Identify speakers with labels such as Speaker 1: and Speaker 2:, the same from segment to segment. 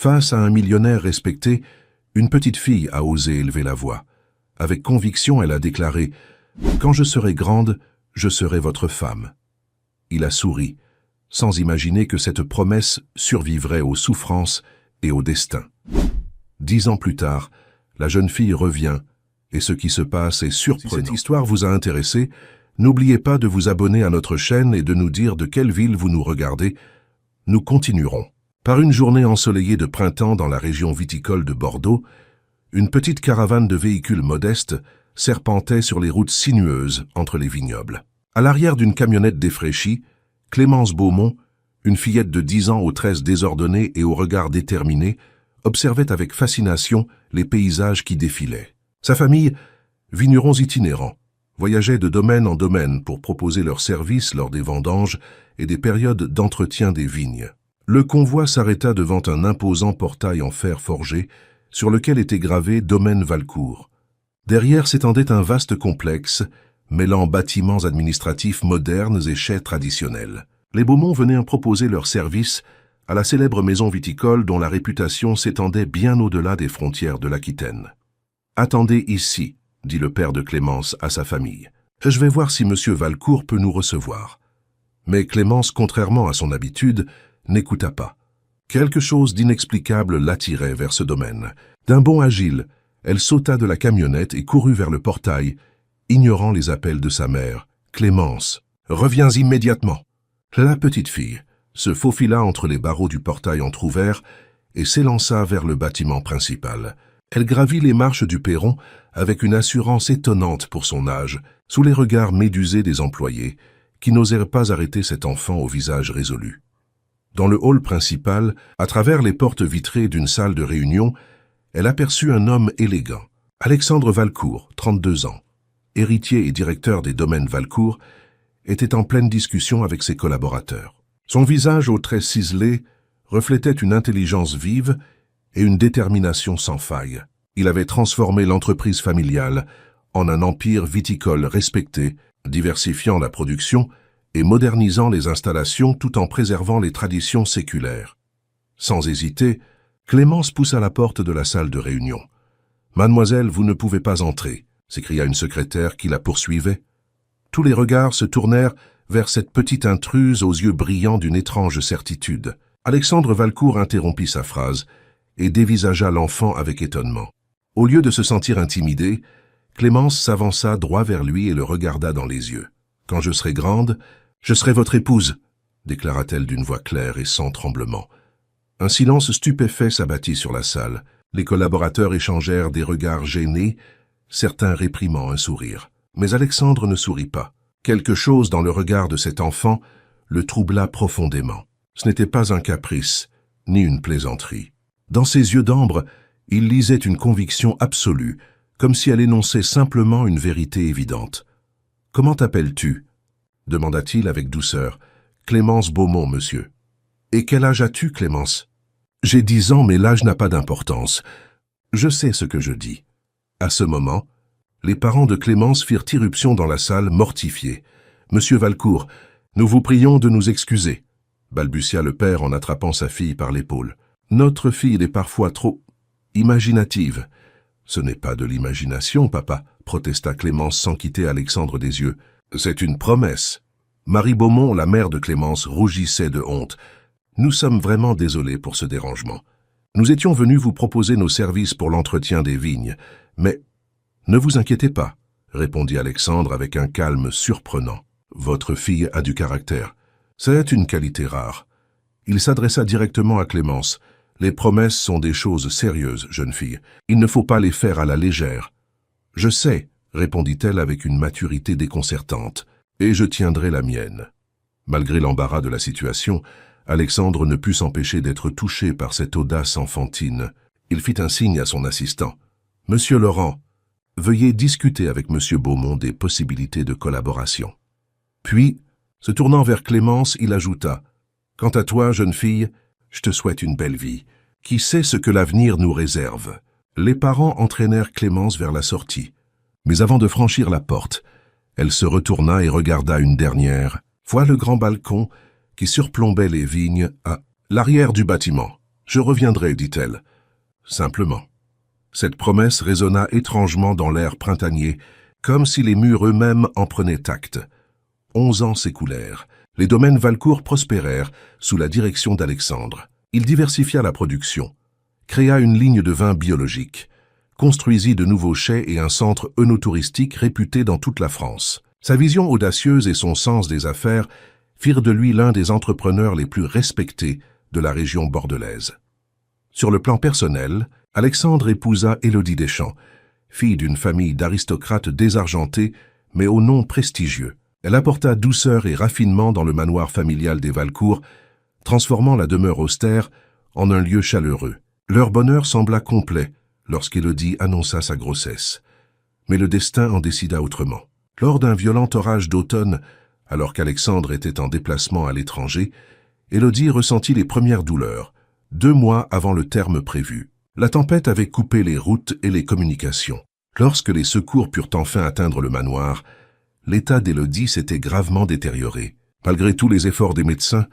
Speaker 1: Face à un millionnaire respecté, une petite fille a osé élever la voix. Avec conviction, elle a déclaré « Quand je serai grande, je serai votre femme ». Il a souri, sans imaginer que cette promesse survivrait aux souffrances et au destin. 10 ans plus tard, la jeune fille revient, et ce qui se passe est surprenant. Si cette histoire vous a intéressé, n'oubliez pas de vous abonner à notre chaîne et de nous dire de quelle ville vous nous regardez. Nous continuerons. Par une journée ensoleillée de printemps dans la région viticole de Bordeaux, une petite caravane de véhicules modestes serpentait sur les routes sinueuses entre les vignobles. À l'arrière d'une camionnette défraîchie, Clémence Beaumont, une fillette de 10 ans aux tresses désordonnées et au regard déterminé, observait avec fascination les paysages qui défilaient. Sa famille, vignerons itinérants, voyageait de domaine en domaine pour proposer leurs services lors des vendanges et des périodes d'entretien des vignes. Le convoi s'arrêta devant un imposant portail en fer forgé sur lequel était gravé « Domaine Valcourt ». Derrière s'étendait un vaste complexe, mêlant bâtiments administratifs modernes et chais traditionnels. Les Beaumont venaient en proposer leurs services à la célèbre maison viticole dont la réputation s'étendait bien au-delà des frontières de l'Aquitaine. « Attendez ici », dit le père de Clémence à sa famille. « Je vais voir si M. Valcourt peut nous recevoir. » Mais Clémence, contrairement à son habitude, n'écouta pas. Quelque chose d'inexplicable l'attirait vers ce domaine. D'un bond agile, elle sauta de la camionnette et courut vers le portail, ignorant les appels de sa mère. « Clémence, reviens immédiatement !» La petite fille se faufila entre les barreaux du portail entrouvert et s'élança vers le bâtiment principal. Elle gravit les marches du perron avec une assurance étonnante pour son âge, sous les regards médusés des employés, qui n'osèrent pas arrêter cet enfant au visage résolu. Dans le hall principal, à travers les portes vitrées d'une salle de réunion, elle aperçut un homme élégant. Alexandre Valcourt, 32 ans, héritier et directeur des domaines Valcourt, était en pleine discussion avec ses collaborateurs. Son visage aux traits ciselés reflétait une intelligence vive et une détermination sans faille. Il avait transformé l'entreprise familiale en un empire viticole respecté, diversifiant la production et modernisant les installations tout en préservant les traditions séculaires. Sans hésiter, Clémence poussa la porte de la salle de réunion. « Mademoiselle, vous ne pouvez pas entrer », s'écria une secrétaire qui la poursuivait. Tous les regards se tournèrent vers cette petite intruse aux yeux brillants d'une étrange certitude. Alexandre Valcourt interrompit sa phrase et dévisagea l'enfant avec étonnement. Au lieu de se sentir intimidée, Clémence s'avança droit vers lui et le regarda dans les yeux. « Quand je serai grande, je serai votre épouse », déclara-t-elle d'une voix claire et sans tremblement. Un silence stupéfait s'abattit sur la salle. Les collaborateurs échangèrent des regards gênés, certains réprimant un sourire. Mais Alexandre ne sourit pas. Quelque chose dans le regard de cet enfant le troubla profondément. Ce n'était pas un caprice, ni une plaisanterie. Dans ses yeux d'ambre, il lisait une conviction absolue, comme si elle énonçait simplement une vérité évidente. « Comment t'appelles-tu » demanda-t-il avec douceur. « Clémence Beaumont, monsieur. »« Et quel âge as-tu, Clémence ?»« J'ai 10 ans, mais l'âge n'a pas d'importance. Je sais ce que je dis. » À ce moment, les parents de Clémence firent irruption dans la salle, mortifiés. « Monsieur Valcourt, nous vous prions de nous excuser, » balbutia le père en attrapant sa fille par l'épaule. « Notre fille est parfois trop imaginative. »« Ce n'est pas de l'imagination, papa, » protesta Clémence sans quitter Alexandre des yeux. « C'est une promesse. » Marie Beaumont, la mère de Clémence, rougissait de honte. « Nous sommes vraiment désolés pour ce dérangement. Nous étions venus vous proposer nos services pour l'entretien des vignes, mais... » « Ne vous inquiétez pas, » répondit Alexandre avec un calme surprenant. « Votre fille a du caractère. C'est une qualité rare. » Il s'adressa directement à Clémence. « Les promesses sont des choses sérieuses, jeune fille. Il ne faut pas les faire à la légère. »« Je sais, » répondit-elle avec une maturité déconcertante, « et je tiendrai la mienne. » Malgré l'embarras de la situation, Alexandre ne put s'empêcher d'être touché par cette audace enfantine. Il fit un signe à son assistant. « Monsieur Laurent, veuillez discuter avec M. Beaumont des possibilités de collaboration. » Puis, se tournant vers Clémence, il ajouta « Quant à toi, jeune fille, je te souhaite une belle vie. Qui sait ce que l'avenir nous réserve ?» Les parents entraînèrent Clémence vers la sortie. Mais avant de franchir la porte, elle se retourna et regarda une dernière fois le grand balcon qui surplombait les vignes à l'arrière du bâtiment. Je reviendrai, dit-elle. Simplement. Cette promesse résonna étrangement dans l'air printanier, comme si les murs eux-mêmes en prenaient acte. 11 ans s'écoulèrent. Les domaines Valcourt prospérèrent sous la direction d'Alexandre. Il diversifia la production, créa une ligne de vin biologique, construisit de nouveaux chais et un centre œnotouristique réputé dans toute la France. Sa vision audacieuse et son sens des affaires firent de lui l'un des entrepreneurs les plus respectés de la région bordelaise. Sur le plan personnel, Alexandre épousa Élodie Deschamps, fille d'une famille d'aristocrates désargentés, mais au nom prestigieux. Elle apporta douceur et raffinement dans le manoir familial des Valcourt, transformant la demeure austère en un lieu chaleureux. Leur bonheur sembla complet lorsqu'Élodie annonça sa grossesse. Mais le destin en décida autrement. Lors d'un violent orage d'automne, alors qu'Alexandre était en déplacement à l'étranger, Élodie ressentit les premières douleurs, 2 mois avant le terme prévu. La tempête avait coupé les routes et les communications. Lorsque les secours purent enfin atteindre le manoir, l'état d'Élodie s'était gravement détérioré. Malgré tous les efforts des médecins,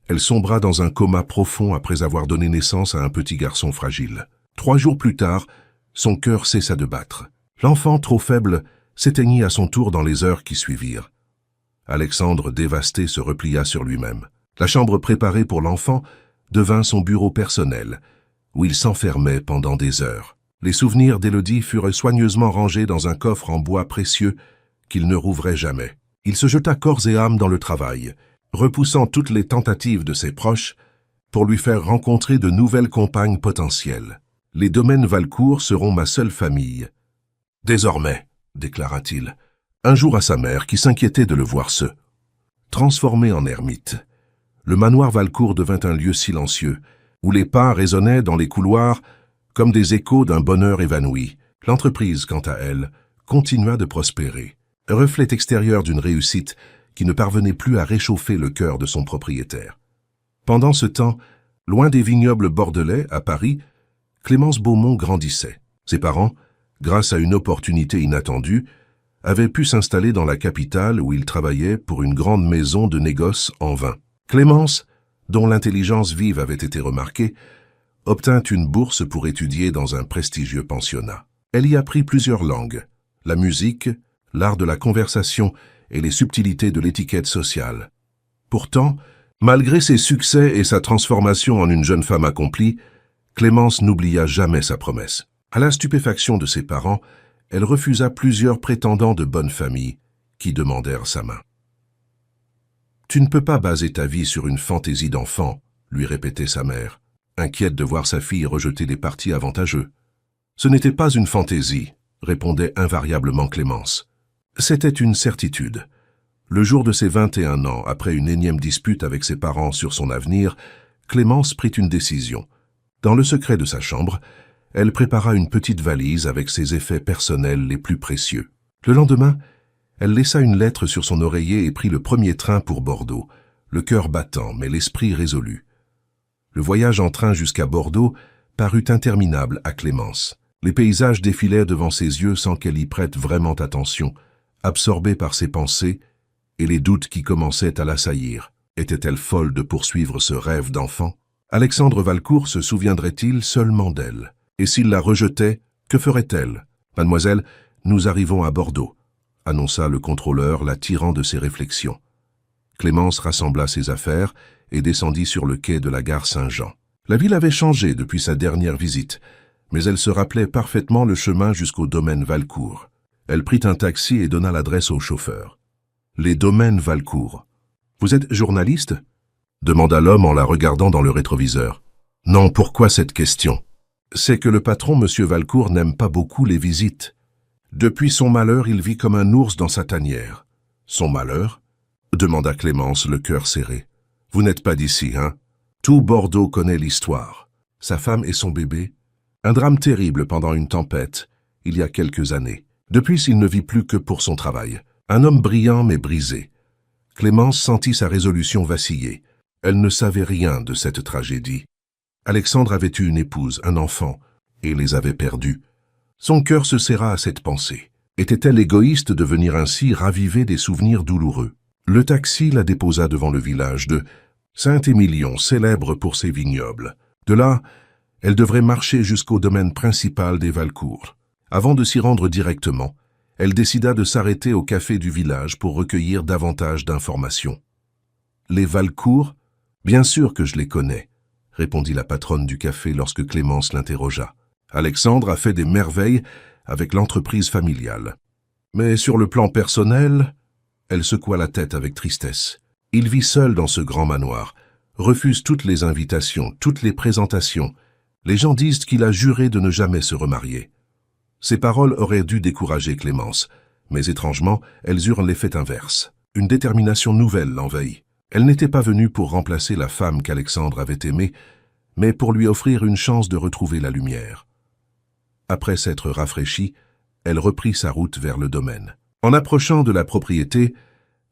Speaker 1: elle sombra dans un coma profond après avoir donné naissance à un petit garçon fragile. 3 jours plus tard, son cœur cessa de battre. L'enfant, trop faible, s'éteignit à son tour dans les heures qui suivirent. Alexandre, dévasté, se replia sur lui-même. La chambre préparée pour l'enfant devint son bureau personnel, où il s'enfermait pendant des heures. Les souvenirs d'Élodie furent soigneusement rangés dans un coffre en bois précieux qu'il ne rouvrait jamais. Il se jeta corps et âme dans le travail, repoussant toutes les tentatives de ses proches pour lui faire rencontrer de nouvelles compagnes potentielles. « Les domaines Valcourt seront ma seule famille. »« Désormais, » déclara-t-il, un jour à sa mère qui s'inquiétait de le voir se transformer en ermite. Le manoir Valcourt devint un lieu silencieux, où les pas résonnaient dans les couloirs comme des échos d'un bonheur évanoui. L'entreprise, quant à elle, continua de prospérer, reflet extérieur d'une réussite qui ne parvenait plus à réchauffer le cœur de son propriétaire. Pendant ce temps, loin des vignobles bordelais, à Paris, Clémence Beaumont grandissait. Ses parents, grâce à une opportunité inattendue, avaient pu s'installer dans la capitale où ils travaillaient pour une grande maison de négoce en vin. Clémence, dont l'intelligence vive avait été remarquée, obtint une bourse pour étudier dans un prestigieux pensionnat. Elle y apprit plusieurs langues, la musique, l'art de la conversation et les subtilités de l'étiquette sociale. Pourtant, malgré ses succès et sa transformation en une jeune femme accomplie, Clémence n'oublia jamais sa promesse. À la stupéfaction de ses parents, elle refusa plusieurs prétendants de bonne famille qui demandèrent sa main. « Tu ne peux pas baser ta vie sur une fantaisie d'enfant, » lui répétait sa mère, inquiète de voir sa fille rejeter des partis avantageux. « Ce n'était pas une fantaisie, » répondait invariablement Clémence. C'était une certitude. Le jour de ses 21 ans, après une énième dispute avec ses parents sur son avenir, Clémence prit une décision. Dans le secret de sa chambre, elle prépara une petite valise avec ses effets personnels les plus précieux. Le lendemain, elle laissa une lettre sur son oreiller et prit le premier train pour Bordeaux, le cœur battant mais l'esprit résolu. Le voyage en train jusqu'à Bordeaux parut interminable à Clémence. Les paysages défilaient devant ses yeux sans qu'elle y prête vraiment attention, absorbée par ses pensées et les doutes qui commençaient à l'assaillir. Était-elle folle de poursuivre ce rêve d'enfant? Alexandre Valcourt se souviendrait-il seulement d'elle? Et s'il la rejetait, que ferait-elle? « Mademoiselle, nous arrivons à Bordeaux », annonça le contrôleur, la tirant de ses réflexions. Clémence rassembla ses affaires et descendit sur le quai de la gare Saint-Jean. La ville avait changé depuis sa dernière visite, mais elle se rappelait parfaitement le chemin jusqu'au domaine Valcourt. Elle prit un taxi et donna l'adresse au chauffeur. « Les domaines Valcourt. »« Vous êtes journaliste ?» demanda l'homme en la regardant dans le rétroviseur. « Non, pourquoi cette question ?»« C'est que le patron, M. Valcourt, n'aime pas beaucoup les visites. Depuis son malheur, il vit comme un ours dans sa tanière. »« Son malheur ?» demanda Clémence, le cœur serré. « Vous n'êtes pas d'ici, hein? Tout Bordeaux connaît l'histoire. Sa femme et son bébé. Un drame terrible pendant une tempête, il y a quelques années. Depuis, il ne vit plus que pour son travail. Un homme brillant mais brisé. » Clémence sentit sa résolution vaciller. Elle ne savait rien de cette tragédie. Alexandre avait eu une épouse, un enfant, et les avait perdus. Son cœur se serra à cette pensée. Était-elle égoïste de venir ainsi raviver des souvenirs douloureux? Le taxi la déposa devant le village de Saint-Émilion, célèbre pour ses vignobles. De là, elle devrait marcher jusqu'au domaine principal des Valcourt. Avant de s'y rendre directement, elle décida de s'arrêter au café du village pour recueillir davantage d'informations. « Les Valcourt? Bien sûr que je les connais, » répondit la patronne du café lorsque Clémence l'interrogea. Alexandre a fait des merveilles avec l'entreprise familiale. Mais sur le plan personnel, elle secoua la tête avec tristesse. Il vit seul dans ce grand manoir, refuse toutes les invitations, toutes les présentations. Les gens disent qu'il a juré de ne jamais se remarier. Ces paroles auraient dû décourager Clémence, mais étrangement, elles eurent l'effet inverse. Une détermination nouvelle l'envahit. Elle n'était pas venue pour remplacer la femme qu'Alexandre avait aimée, mais pour lui offrir une chance de retrouver la lumière. Après s'être rafraîchie, elle reprit sa route vers le domaine. En approchant de la propriété,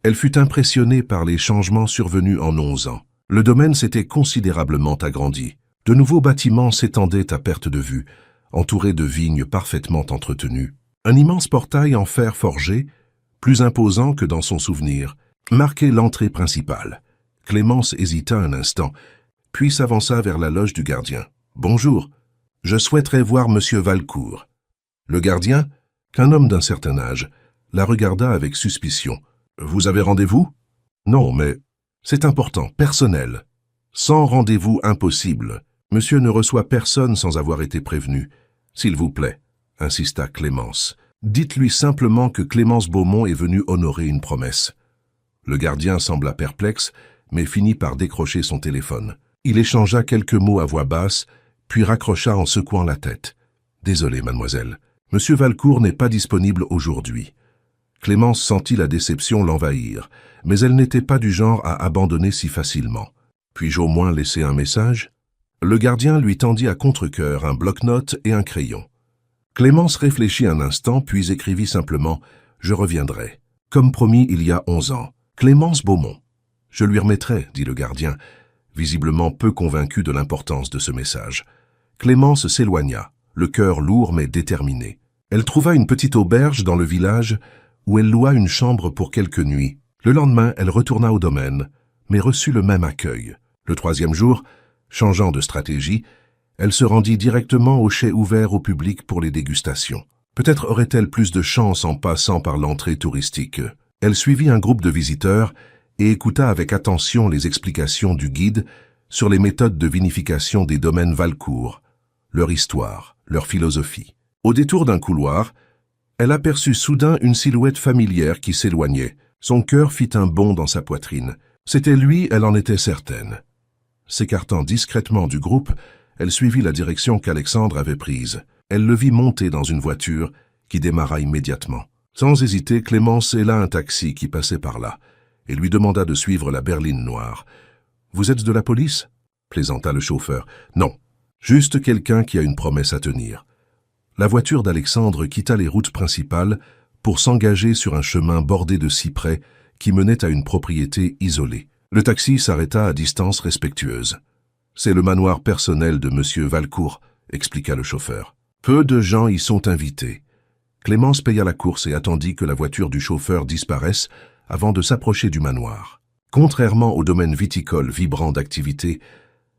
Speaker 1: elle fut impressionnée par les changements survenus en 11 ans. Le domaine s'était considérablement agrandi. De nouveaux bâtiments s'étendaient à perte de vue, entourés de vignes parfaitement entretenues. Un immense portail en fer forgé, plus imposant que dans son souvenir, marquait l'entrée principale. Clémence hésita un instant, puis s'avança vers la loge du gardien. « Bonjour, je souhaiterais voir Monsieur Valcourt. » Le gardien, qu'un homme d'un certain âge, la regarda avec suspicion. « Vous avez rendez-vous ?»« Non, mais c'est important, personnel. Sans rendez-vous impossible. Monsieur ne reçoit personne sans avoir été prévenu. S'il vous plaît, » insista Clémence. « Dites-lui simplement que Clémence Beaumont est venue honorer une promesse. » Le gardien sembla perplexe, mais finit par décrocher son téléphone. Il échangea quelques mots à voix basse, puis raccrocha en secouant la tête. « Désolé, mademoiselle. Monsieur Valcourt n'est pas disponible aujourd'hui. » Clémence sentit la déception l'envahir, mais elle n'était pas du genre à abandonner si facilement. « Puis-je au moins laisser un message ?» Le gardien lui tendit à contre-cœur un bloc-notes et un crayon. Clémence réfléchit un instant, puis écrivit simplement « Je reviendrai ». Comme promis il y a 11 ans. Clémence Beaumont. « Je lui remettrai, » dit le gardien, visiblement peu convaincu de l'importance de ce message. Clémence s'éloigna, le cœur lourd mais déterminé. Elle trouva une petite auberge dans le village où elle loua une chambre pour quelques nuits. Le lendemain, elle retourna au domaine, mais reçut le même accueil. Le 3e jour, changeant de stratégie, elle se rendit directement au chai ouvert au public pour les dégustations. Peut-être aurait-elle plus de chance en passant par l'entrée touristique. Elle suivit un groupe de visiteurs et écouta avec attention les explications du guide sur les méthodes de vinification des domaines Valcourt, leur histoire, leur philosophie. Au détour d'un couloir, elle aperçut soudain une silhouette familière qui s'éloignait. Son cœur fit un bond dans sa poitrine. C'était lui, elle en était certaine. S'écartant discrètement du groupe, elle suivit la direction qu'Alexandre avait prise. Elle le vit monter dans une voiture qui démarra immédiatement. Sans hésiter, Clémence héla un taxi qui passait par là et lui demanda de suivre la berline noire. « Vous êtes de la police ?» plaisanta le chauffeur. « Non, juste quelqu'un qui a une promesse à tenir. » La voiture d'Alexandre quitta les routes principales pour s'engager sur un chemin bordé de cyprès qui menait à une propriété isolée. Le taxi s'arrêta à distance respectueuse. « C'est le manoir personnel de Monsieur Valcourt », expliqua le chauffeur. Peu de gens y sont invités. Clémence paya la course et attendit que la voiture du chauffeur disparaisse avant de s'approcher du manoir. Contrairement au domaine viticole vibrant d'activité,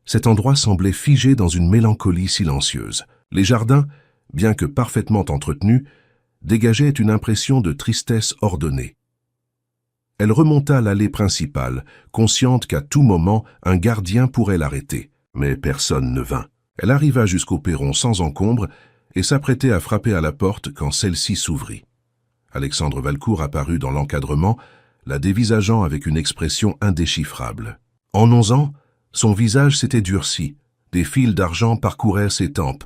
Speaker 1: cet endroit semblait figé dans une mélancolie silencieuse. Les jardins, bien que parfaitement entretenus, dégageaient une impression de tristesse ordonnée. Elle remonta l'allée principale, consciente qu'à tout moment, un gardien pourrait l'arrêter. Mais personne ne vint. Elle arriva jusqu'au perron sans encombre et s'apprêtait à frapper à la porte quand celle-ci s'ouvrit. Alexandre Valcourt apparut dans l'encadrement, la dévisageant avec une expression indéchiffrable. En 11 ans, son visage s'était durci, des fils d'argent parcouraient ses tempes,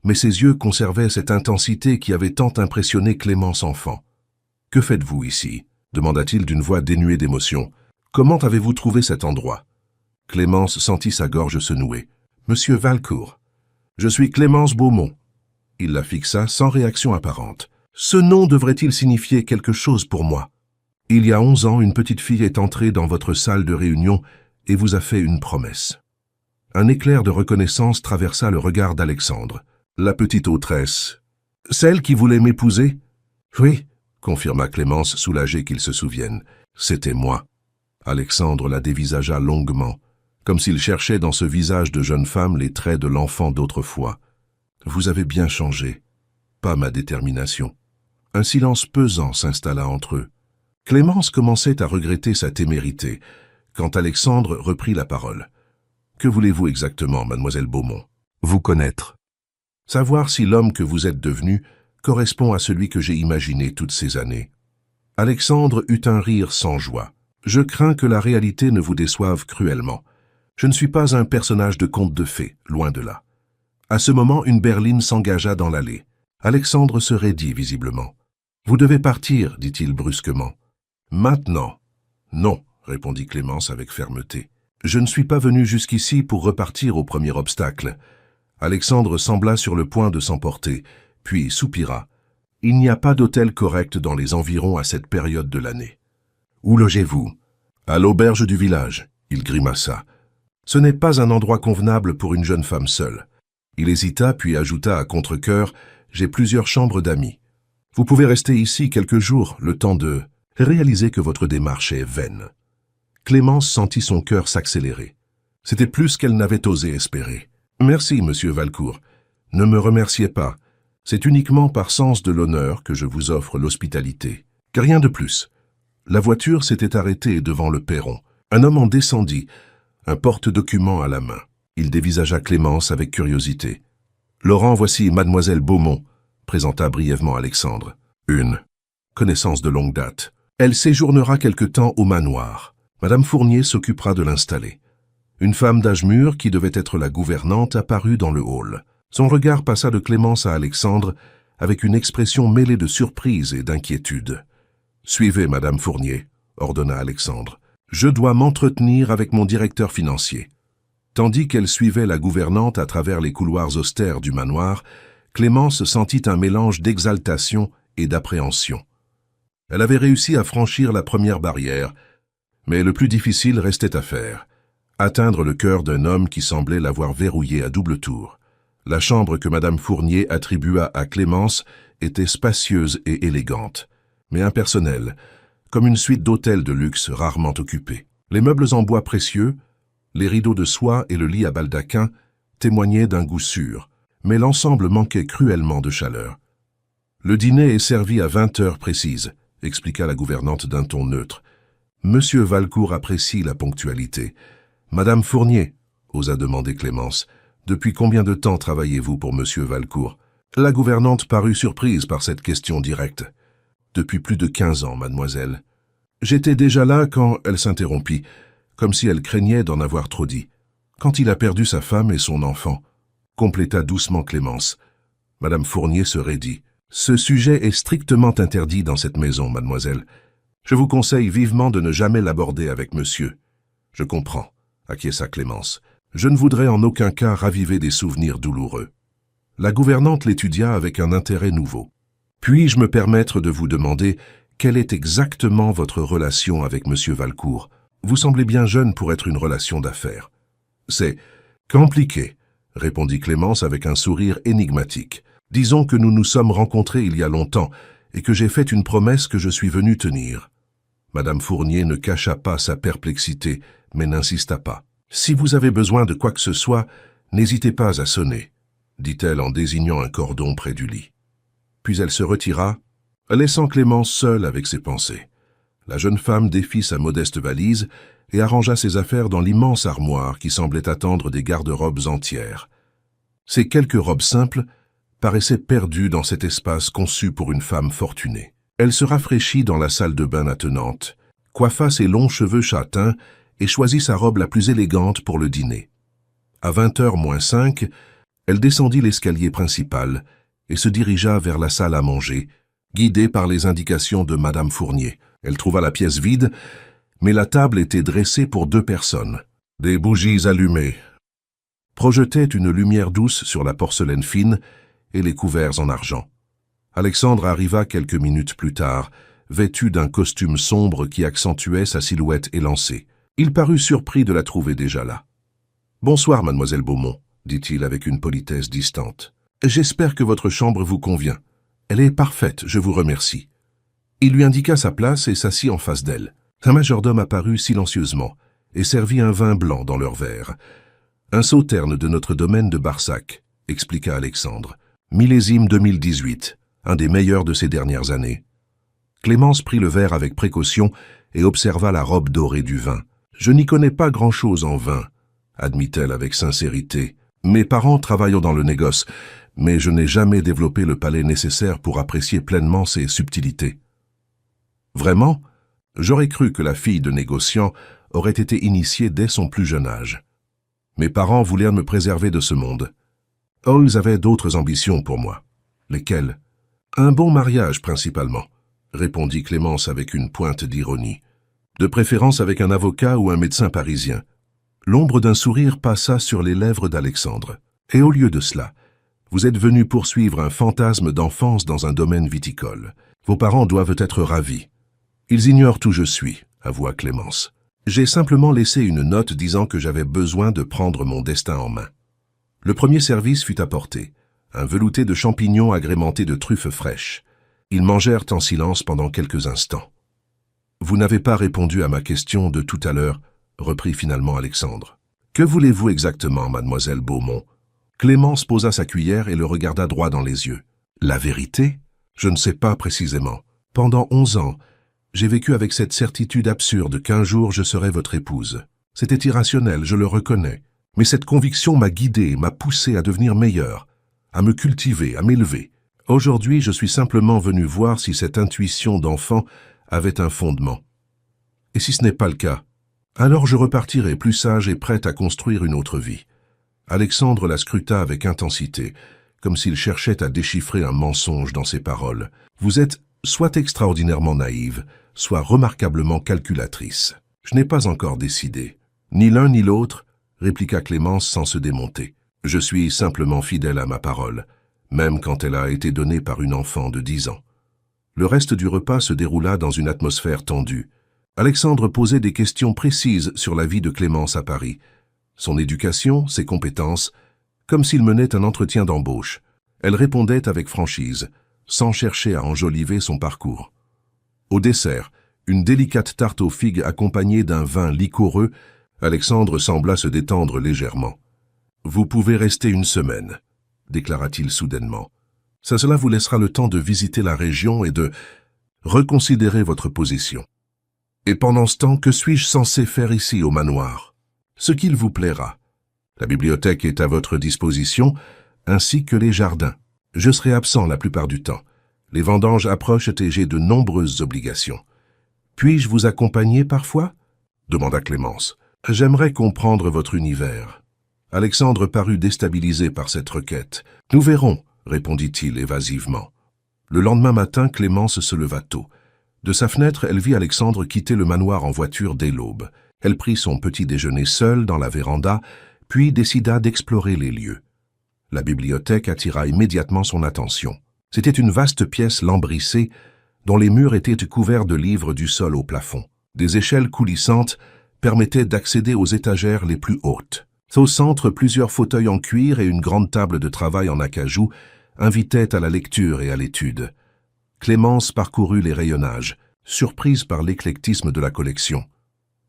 Speaker 1: mais ses yeux conservaient cette intensité qui avait tant impressionné Clémence enfant. « Que faites-vous ici ?» demanda-t-il d'une voix dénuée d'émotion. « Comment avez-vous trouvé cet endroit ?» Clémence sentit sa gorge se nouer. « Monsieur Valcourt, je suis Clémence Beaumont. » Il la fixa sans réaction apparente. « Ce nom devrait-il signifier quelque chose pour moi ? Il y a 11 ans, une petite fille est entrée dans votre salle de réunion et vous a fait une promesse. » Un éclair de reconnaissance traversa le regard d'Alexandre. « La petite autresse. Celle qui voulait m'épouser ?»« Oui, » confirma Clémence, soulagée qu'il se souvienne. « C'était moi. » Alexandre la dévisagea longuement. comme s'il cherchait dans ce visage de jeune femme les traits de l'enfant d'autrefois. « Vous avez bien changé, pas ma détermination. » Un silence pesant s'installa entre eux. Clémence commençait à regretter sa témérité, quand Alexandre reprit la parole. « Que voulez-vous exactement, mademoiselle Beaumont ?»« Vous connaître. Savoir si l'homme que vous êtes devenu correspond à celui que j'ai imaginé toutes ces années. » Alexandre eut un rire sans joie. « Je crains que la réalité ne vous déçoive cruellement. Je ne suis pas un personnage de conte de fées, loin de là. » À ce moment, une berline s'engagea dans l'allée. Alexandre se raidit visiblement. « Vous devez partir, dit-il brusquement. »« Maintenant. »« Non, » répondit Clémence avec fermeté. « Je ne suis pas venu jusqu'ici pour repartir au premier obstacle. » Alexandre sembla sur le point de s'emporter, puis soupira. « Il n'y a pas d'hôtel correct dans les environs à cette période de l'année. »« Où logez-vous ?»« À l'auberge du village. » Il grimaça. « Ce n'est pas un endroit convenable pour une jeune femme seule. » Il hésita, puis ajouta à contre-cœur « J'ai plusieurs chambres d'amis. Vous pouvez rester ici quelques jours, le temps de réaliser que votre démarche est vaine. » Clémence sentit son cœur s'accélérer. C'était plus qu'elle n'avait osé espérer. « Merci, monsieur Valcourt. Ne me remerciez pas. C'est uniquement par sens de l'honneur que je vous offre l'hospitalité. Rien de plus. » La voiture s'était arrêtée devant le perron. Un homme en descendit, un porte-document à la main. Il dévisagea Clémence avec curiosité. « Laurent, voici mademoiselle Beaumont », présenta brièvement Alexandre. « Une connaissance de longue date. Elle séjournera quelque temps au manoir. Madame Fournier s'occupera de l'installer. » Une femme d'âge mûr, qui devait être la gouvernante, apparut dans le hall. Son regard passa de Clémence à Alexandre avec une expression mêlée de surprise et d'inquiétude. « Suivez, madame Fournier », ordonna Alexandre. « Je dois m'entretenir avec mon directeur financier. » Tandis qu'elle suivait la gouvernante à travers les couloirs austères du manoir, Clémence sentit un mélange d'exaltation et d'appréhension. Elle avait réussi à franchir la première barrière, mais le plus difficile restait à faire. Atteindre le cœur d'un homme qui semblait l'avoir verrouillé à double tour. La chambre que madame Fournier attribua à Clémence était spacieuse et élégante, mais impersonnelle, comme une suite d'hôtels de luxe rarement occupés. Les meubles en bois précieux, les rideaux de soie et le lit à baldaquin témoignaient d'un goût sûr, mais l'ensemble manquait cruellement de chaleur. « Le dîner est servi à 20 heures précises », expliqua la gouvernante d'un ton neutre. « Monsieur Valcourt apprécie la ponctualité. »« Madame Fournier », osa demander Clémence, « depuis combien de temps travaillez-vous pour monsieur Valcourt ?» La gouvernante parut surprise par cette question directe. « Depuis plus de 15 ans, mademoiselle. » J'étais déjà là quand elle s'interrompit, comme si elle craignait d'en avoir trop dit. Quand il a perdu sa femme et son enfant, compléta doucement Clémence. Madame Fournier se raidit. Ce sujet est strictement interdit dans cette maison, mademoiselle. Je vous conseille vivement de ne jamais l'aborder avec monsieur. Je comprends, acquiesça Clémence. Je ne voudrais en aucun cas raviver des souvenirs douloureux. La gouvernante l'étudia avec un intérêt nouveau. Puis-je me permettre de vous demander quelle est exactement votre relation avec monsieur Valcourt? Vous semblez bien jeune pour être une relation d'affaires. C'est compliqué, répondit Clémence avec un sourire énigmatique. Disons que nous nous sommes rencontrés il y a longtemps et que j'ai fait une promesse que je suis venu tenir. Madame Fournier ne cacha pas sa perplexité, mais n'insista pas. Si vous avez besoin de quoi que ce soit, n'hésitez pas à sonner, dit-elle en désignant un cordon près du lit. Puis elle se retira, laissant Clémence seule avec ses pensées. La jeune femme défit sa modeste valise et arrangea ses affaires dans l'immense armoire qui semblait attendre des garde-robes entières. Ces quelques robes simples paraissaient perdues dans cet espace conçu pour une femme fortunée. Elle se rafraîchit dans la salle de bain attenante, coiffa ses longs cheveux châtains et choisit sa robe la plus élégante pour le dîner. À 20h moins 5, elle descendit l'escalier principal et se dirigea vers la salle à manger, guidée par les indications de madame Fournier. Elle trouva la pièce vide, mais la table était dressée pour 2 personnes. Des bougies allumées projetaient une lumière douce sur la porcelaine fine et les couverts en argent. Alexandre arriva quelques minutes plus tard, vêtu d'un costume sombre qui accentuait sa silhouette élancée. Il parut surpris de la trouver déjà là. « Bonsoir, mademoiselle Beaumont », dit-il avec une politesse distante. « J'espère que votre chambre vous convient. Elle est parfaite, je vous remercie. » Il lui indiqua sa place et s'assit en face d'elle. Un majordome apparut silencieusement et servit un vin blanc dans leur verre. « Un sauterne de notre domaine de Barsac », expliqua Alexandre. « Millésime 2018, un des meilleurs de ces dernières années. » Clémence prit le verre avec précaution et observa la robe dorée du vin. « Je n'y connais pas grand-chose en vin, » admit-elle avec sincérité. « Mes parents travaillent dans le négoce, mais je n'ai jamais développé le palais nécessaire pour apprécier pleinement ses subtilités. » Vraiment, j'aurais cru que la fille de négociant aurait été initiée dès son plus jeune âge. Mes parents voulèrent me préserver de ce monde. Ils avaient d'autres ambitions pour moi. Lesquelles? Un bon mariage principalement, répondit Clémence avec une pointe d'ironie. De préférence avec un avocat ou un médecin parisien. L'ombre d'un sourire passa sur les lèvres d'Alexandre. Et au lieu de cela, vous êtes venu poursuivre un fantasme d'enfance dans un domaine viticole. Vos parents doivent être ravis. Ils ignorent où je suis, avoua Clémence. J'ai simplement laissé une note disant que j'avais besoin de prendre mon destin en main. Le premier service fut apporté, un velouté de champignons agrémenté de truffes fraîches. Ils mangèrent en silence pendant quelques instants. Vous n'avez pas répondu à ma question de tout à l'heure, reprit finalement Alexandre. Que voulez-vous exactement, mademoiselle Beaumont? Clémence posa sa cuillère et le regarda droit dans les yeux. La vérité? Je ne sais pas précisément. Pendant 11 ans, j'ai vécu avec cette certitude absurde qu'un jour je serais votre épouse. C'était irrationnel, je le reconnais. Mais cette conviction m'a guidé, m'a poussé à devenir meilleur, à me cultiver, à m'élever. Aujourd'hui, je suis simplement venu voir si cette intuition d'enfant avait un fondement. Et si ce n'est pas le cas, alors je repartirai plus sage et prête à construire une autre vie. Alexandre la scruta avec intensité, comme s'il cherchait à déchiffrer un mensonge dans ses paroles. Vous êtes soit extraordinairement naïve, soit remarquablement calculatrice. Je n'ai pas encore décidé. Ni l'un ni l'autre, répliqua Clémence sans se démonter. Je suis simplement fidèle à ma parole, même quand elle a été donnée par une enfant de 10 ans. Le reste du repas se déroula dans une atmosphère tendue. Alexandre posait des questions précises sur la vie de Clémence à Paris, son éducation, ses compétences, comme s'il menait un entretien d'embauche. Elle répondait avec franchise, sans chercher à enjoliver son parcours. Au dessert, une délicate tarte aux figues accompagnée d'un vin liquoreux, Alexandre sembla se détendre légèrement. « Vous pouvez rester une semaine », déclara-t-il soudainement. « Cela vous laissera le temps de visiter la région et de reconsidérer votre position. Et pendant ce temps, que suis-je censé faire ici au manoir? Ce qu'il vous plaira. La bibliothèque est à votre disposition, ainsi que les jardins. Je serai absent la plupart du temps. Les vendanges approchent et j'ai de nombreuses obligations. Puis-je vous accompagner parfois? Demanda Clémence. J'aimerais comprendre votre univers. Alexandre parut déstabilisé par cette requête. Nous verrons, répondit-il évasivement. Le lendemain matin, Clémence se leva tôt. De sa fenêtre, elle vit Alexandre quitter le manoir en voiture dès l'aube. Elle prit son petit déjeuner seule dans la véranda, puis décida d'explorer les lieux. La bibliothèque attira immédiatement son attention. C'était une vaste pièce lambrissée, dont les murs étaient couverts de livres du sol au plafond. Des échelles coulissantes permettaient d'accéder aux étagères les plus hautes. Au centre, plusieurs fauteuils en cuir et une grande table de travail en acajou invitaient à la lecture et à l'étude. Clémence parcourut les rayonnages, surprise par l'éclectisme de la collection.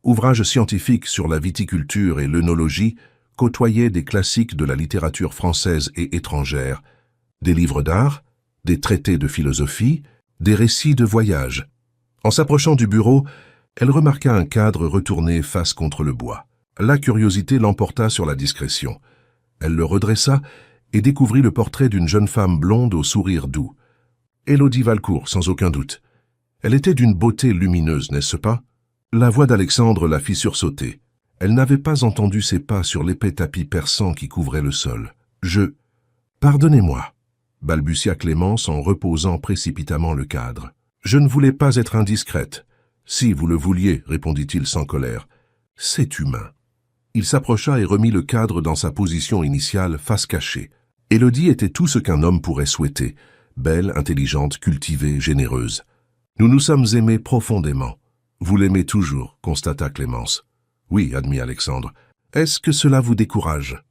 Speaker 1: Ouvrages scientifiques sur la viticulture et l'œnologie côtoyaient des classiques de la littérature française et étrangère, des livres d'art, des traités de philosophie, des récits de voyage. En s'approchant du bureau, elle remarqua un cadre retourné face contre le bois. La curiosité l'emporta sur la discrétion. Elle le redressa et découvrit le portrait d'une jeune femme blonde au sourire doux. Élodie Valcourt, sans aucun doute. Elle était d'une beauté lumineuse, n'est-ce pas? La voix d'Alexandre la fit sursauter. Elle n'avait pas entendu ses pas sur l'épais tapis perçant qui couvrait le sol. « Pardonnez-moi », balbutia Clémence en reposant précipitamment le cadre. « Je ne voulais pas être indiscrète. »« Si vous le vouliez, répondit-il sans colère. »« C'est humain. » Il s'approcha et remit le cadre dans sa position initiale, face cachée. Élodie était tout ce qu'un homme pourrait souhaiter. Belle, intelligente, cultivée, généreuse. « Nous nous sommes aimés profondément. »« Vous l'aimez toujours, » constata Clémence. « Oui, » admit Alexandre. « Est-ce que cela vous décourage ?»«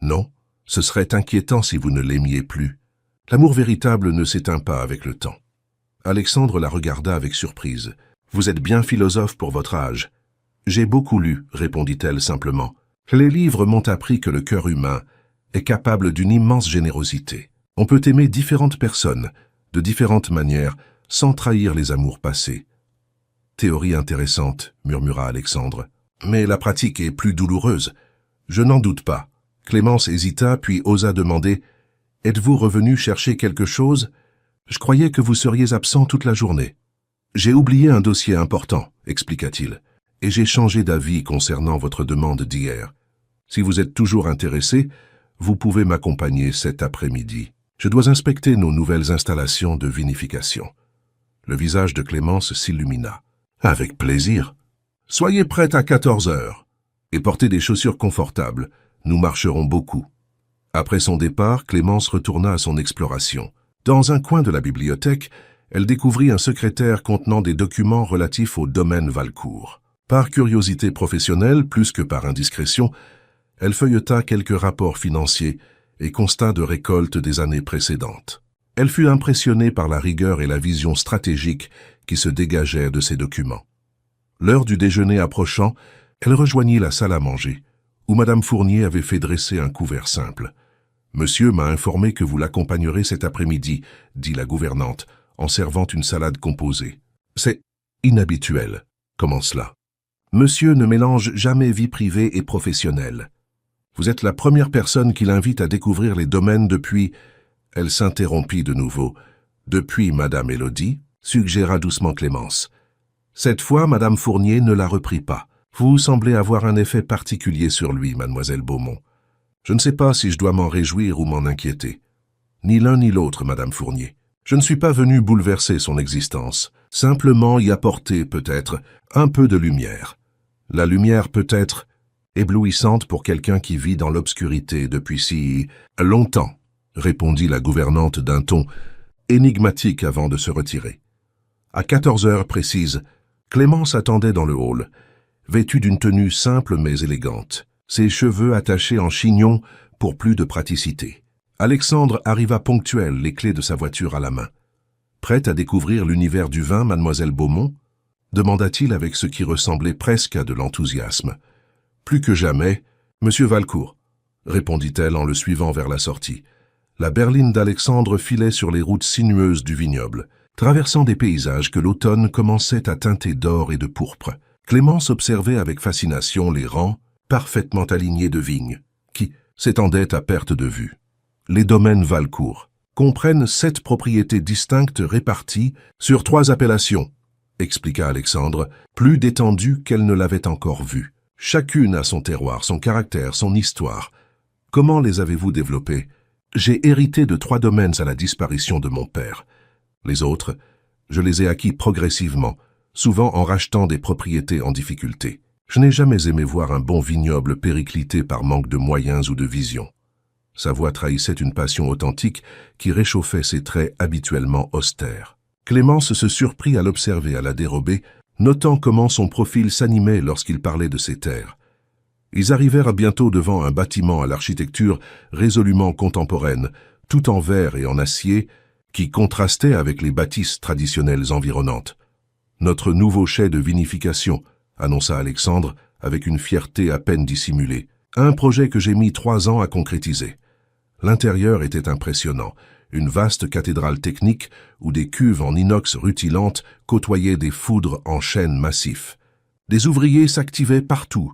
Speaker 1: Non, ce serait inquiétant si vous ne l'aimiez plus. L'amour véritable ne s'éteint pas avec le temps. » Alexandre la regarda avec surprise. « Vous êtes bien philosophe pour votre âge. J'ai beaucoup lu, répondit-elle simplement. Les livres m'ont appris que le cœur humain est capable d'une immense générosité. On peut aimer différentes personnes, de différentes manières, sans trahir les amours passés. Théorie intéressante, murmura Alexandre. Mais la pratique est plus douloureuse. Je n'en doute pas. Clémence hésita, puis osa demander « Êtes-vous revenu chercher quelque chose ? Je croyais que vous seriez absent toute la journée. » J'ai oublié un dossier important, expliqua-t-il, et j'ai changé d'avis concernant votre demande d'hier. Si vous êtes toujours intéressé, vous pouvez m'accompagner cet après-midi. Je dois inspecter nos nouvelles installations de vinification. Le visage de Clémence s'illumina. Avec plaisir. Soyez prête à 14 heures et portez des chaussures confortables. Nous marcherons beaucoup. Après son départ, Clémence retourna à son exploration. Dans un coin de la bibliothèque, elle découvrit un secrétaire contenant des documents relatifs au domaine Valcourt. Par curiosité professionnelle, plus que par indiscrétion, elle feuilleta quelques rapports financiers et constats de récolte des années précédentes. Elle fut impressionnée par la rigueur et la vision stratégique qui se dégageaient de ces documents. L'heure du déjeuner approchant, elle rejoignit la salle à manger, où Madame Fournier avait fait dresser un couvert simple. « Monsieur m'a informé que vous l'accompagnerez cet après-midi », dit la gouvernante, en servant une salade composée. « C'est inhabituel. Comment cela ? Monsieur ne mélange jamais vie privée et professionnelle. Vous êtes la première personne qui l'invite à découvrir les domaines depuis... » Elle s'interrompit de nouveau. « Depuis Madame Élodie ?» suggéra doucement Clémence. Cette fois, Madame Fournier ne la reprit pas. « Vous semblez avoir un effet particulier sur lui, Mademoiselle Beaumont. Je ne sais pas si je dois m'en réjouir ou m'en inquiéter. Ni l'un ni l'autre, Madame Fournier. Je ne suis pas venu bouleverser son existence, simplement y apporter, peut-être, un peu de lumière. La lumière peut être éblouissante pour quelqu'un qui vit dans l'obscurité depuis si longtemps, répondit la gouvernante d'un ton énigmatique avant de se retirer. À 14 heures précises, Clémence attendait dans le hall, vêtue d'une tenue simple mais élégante, ses cheveux attachés en chignon pour plus de praticité. Alexandre arriva ponctuel, les clés de sa voiture à la main. « Prête à découvrir l'univers du vin, Mademoiselle Beaumont ?» demanda-t-il avec ce qui ressemblait presque à de l'enthousiasme. « Plus que jamais, Monsieur Valcourt », répondit-elle en le suivant vers la sortie. La berline d'Alexandre filait sur les routes sinueuses du vignoble, traversant des paysages que l'automne commençait à teinter d'or et de pourpre. Clémence observait avec fascination les rangs parfaitement alignés de vignes, qui s'étendaient à perte de vue. Les domaines Valcourt comprennent 7 propriétés distinctes réparties sur 3 appellations, expliqua Alexandre, plus détendu qu'elle ne l'avait encore vu. Chacune a son terroir, son caractère, son histoire. Comment les avez-vous développées? J'ai hérité de 3 domaines à la disparition de mon père. Les autres, je les ai acquis progressivement, souvent en rachetant des propriétés en difficulté. Je n'ai jamais aimé voir un bon vignoble périclité par manque de moyens ou de vision. Sa voix trahissait une passion authentique qui réchauffait ses traits habituellement austères. Clémence se surprit à l'observer à la dérobée, notant comment son profil s'animait lorsqu'il parlait de ses terres. Ils arrivèrent bientôt devant un bâtiment à l'architecture résolument contemporaine, tout en verre et en acier, qui contrastait avec les bâtisses traditionnelles environnantes. « Notre nouveau chai de vinification », annonça Alexandre avec une fierté à peine dissimulée. « Un projet que j'ai mis 3 ans à concrétiser. » L'intérieur était impressionnant, une vaste cathédrale technique où des cuves en inox rutilantes côtoyaient des foudres en chêne massif. Des ouvriers s'activaient partout,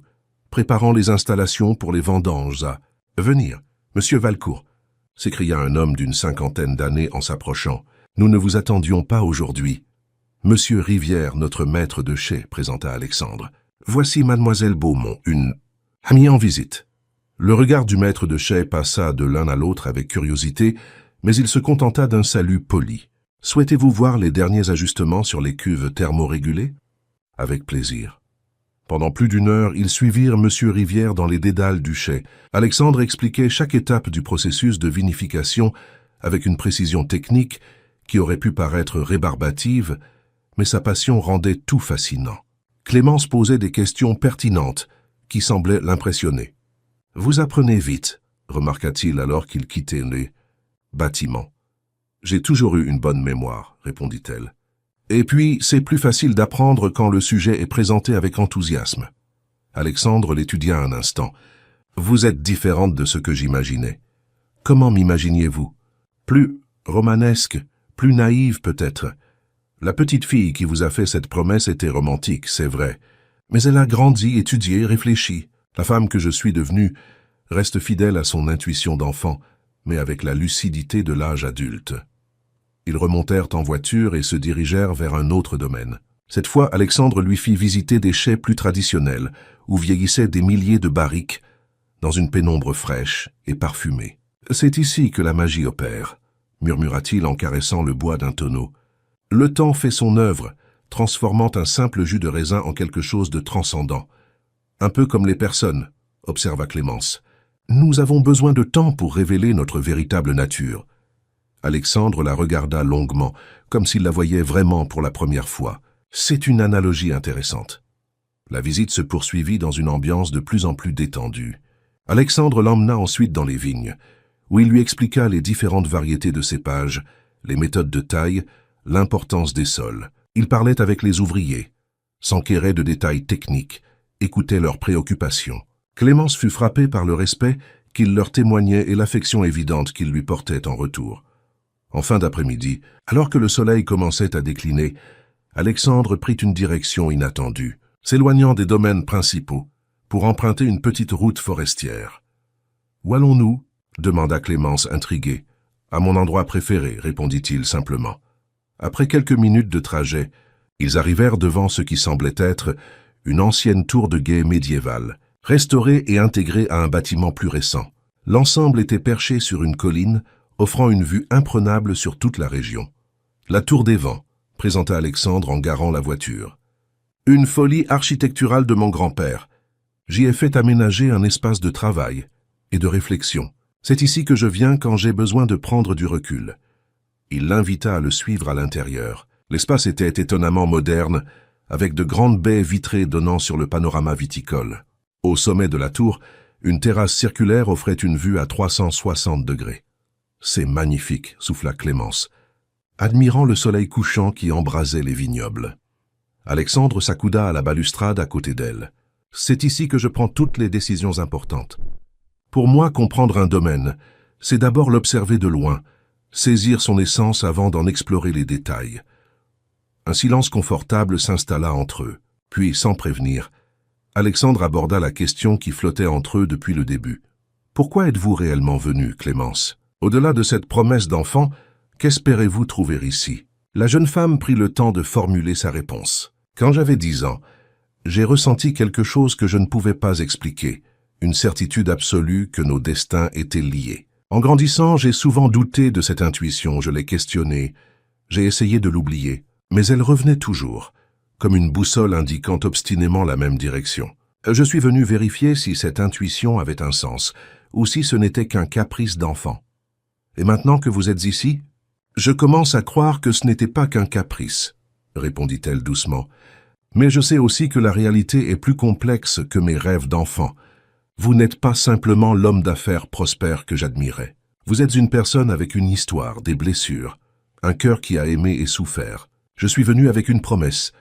Speaker 1: préparant les installations pour les vendanges à « Venir, Monsieur Valcourt !» s'écria un homme d'une 50aine d'années en s'approchant. « Nous ne vous attendions pas aujourd'hui. »« Monsieur Rivière, notre maître de chai, » présenta Alexandre. « Voici Mademoiselle Beaumont, une amie en visite. » Le regard du maître de chai passa de l'un à l'autre avec curiosité, mais il se contenta d'un salut poli. « Souhaitez-vous voir les derniers ajustements sur les cuves thermorégulées ?»« Avec plaisir. » Pendant plus d'1 heure, ils suivirent M. Rivière dans les dédales du chai. Alexandre expliquait chaque étape du processus de vinification avec une précision technique qui aurait pu paraître rébarbative, mais sa passion rendait tout fascinant. Clémence posait des questions pertinentes qui semblaient l'impressionner. « Vous apprenez vite », remarqua-t-il alors qu'ils quittaient les bâtiments. « J'ai toujours eu une bonne mémoire », répondit-elle. « Et puis, c'est plus facile d'apprendre quand le sujet est présenté avec enthousiasme. Alexandre l'étudia un instant. « Vous êtes différente de ce que j'imaginais. Comment m'imaginiez-vous? Plus romanesque, plus naïve peut-être. La petite fille qui vous a fait cette promesse était romantique, c'est vrai. Mais elle a grandi, étudié, réfléchi. La femme que je suis devenue reste fidèle à son intuition d'enfant, mais avec la lucidité de l'âge adulte. » Ils remontèrent en voiture et se dirigèrent vers un autre domaine. Cette fois, Alexandre lui fit visiter des chais plus traditionnels, où vieillissaient des milliers de barriques, dans une pénombre fraîche et parfumée. « C'est ici que la magie opère, » murmura-t-il en caressant le bois d'un tonneau. « Le temps fait son œuvre, transformant un simple jus de raisin en quelque chose de transcendant. Un peu comme les personnes, » observa Clémence. « Nous avons besoin de temps pour révéler notre véritable nature. » Alexandre la regarda longuement, comme s'il la voyait vraiment pour la première fois. C'est une analogie intéressante. La visite se poursuivit dans une ambiance de plus en plus détendue. Alexandre l'emmena ensuite dans les vignes, où il lui expliqua les différentes variétés de cépages, les méthodes de taille, l'importance des sols. Il parlait avec les ouvriers, s'enquérait de détails techniques, écoutait leurs préoccupations. Clémence fut frappée par le respect qu'il leur témoignait et l'affection évidente qu'ils lui portaient en retour. En fin d'après-midi, alors que le soleil commençait à décliner, Alexandre prit une direction inattendue, s'éloignant des domaines principaux, pour emprunter une petite route forestière. « Où allons-nous » demanda Clémence intriguée. « À mon endroit préféré » répondit-il simplement. Après quelques minutes de trajet, ils arrivèrent devant ce qui semblait être une ancienne tour de guet médiévale, restaurée et intégrée à un bâtiment plus récent. L'ensemble était perché sur une colline, offrant une vue imprenable sur toute la région. « La tour des vents » présenta Alexandre en garant la voiture. « Une folie architecturale de mon grand-père. J'y ai fait aménager un espace de travail et de réflexion. C'est ici que je viens quand j'ai besoin de prendre du recul. » Il l'invita à le suivre à l'intérieur. L'espace était étonnamment moderne, avec de grandes baies vitrées donnant sur le panorama viticole. Au sommet de la tour, une terrasse circulaire offrait une vue à 360 degrés. « C'est magnifique » souffla Clémence, admirant le soleil couchant qui embrasait les vignobles. Alexandre s'accouda à la balustrade à côté d'elle. « C'est ici que je prends toutes les décisions importantes. Pour moi, comprendre un domaine, c'est d'abord l'observer de loin, saisir son essence avant d'en explorer les détails. » Un silence confortable s'installa entre eux. Puis, sans prévenir, Alexandre aborda la question qui flottait entre eux depuis le début. « Pourquoi êtes-vous réellement venue, Clémence? Au-delà de cette promesse d'enfant, qu'espérez-vous trouver ici ?» La jeune femme prit le temps de formuler sa réponse. « Quand j'avais 10 ans, j'ai ressenti quelque chose que je ne pouvais pas expliquer, une certitude absolue que nos destins étaient liés. En grandissant, j'ai souvent douté de cette intuition, je l'ai questionnée, j'ai essayé de l'oublier, mais elle revenait toujours, comme une boussole indiquant obstinément la même direction. Je suis venu vérifier si cette intuition avait un sens, ou si ce n'était qu'un caprice d'enfant. Et maintenant que vous êtes ici, je commence à croire que ce n'était pas qu'un caprice, répondit-elle doucement. Mais je sais aussi que la réalité est plus complexe que mes rêves d'enfant. Vous n'êtes pas simplement l'homme d'affaires prospère que j'admirais. Vous êtes une personne avec une histoire, des blessures, un cœur qui a aimé et souffert. Je suis venu avec une promesse,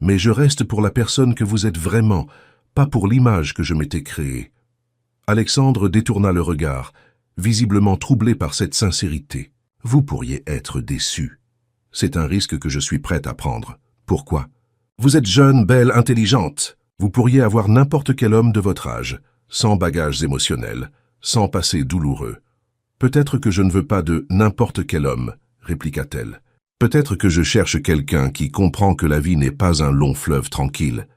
Speaker 1: mais je reste pour la personne que vous êtes vraiment, pas pour l'image que je m'étais créée. » Alexandre détourna le regard, visiblement troublé par cette sincérité. « Vous pourriez être déçu. C'est un risque que je suis prête à prendre. Pourquoi? Vous êtes jeune, belle, intelligente. Vous pourriez avoir n'importe quel homme de votre âge, sans bagages émotionnels, sans passé douloureux. Peut-être que je ne veux pas de n'importe quel homme, répliqua-t-elle. Peut-être que je cherche quelqu'un qui comprend que la vie n'est pas un long fleuve tranquille,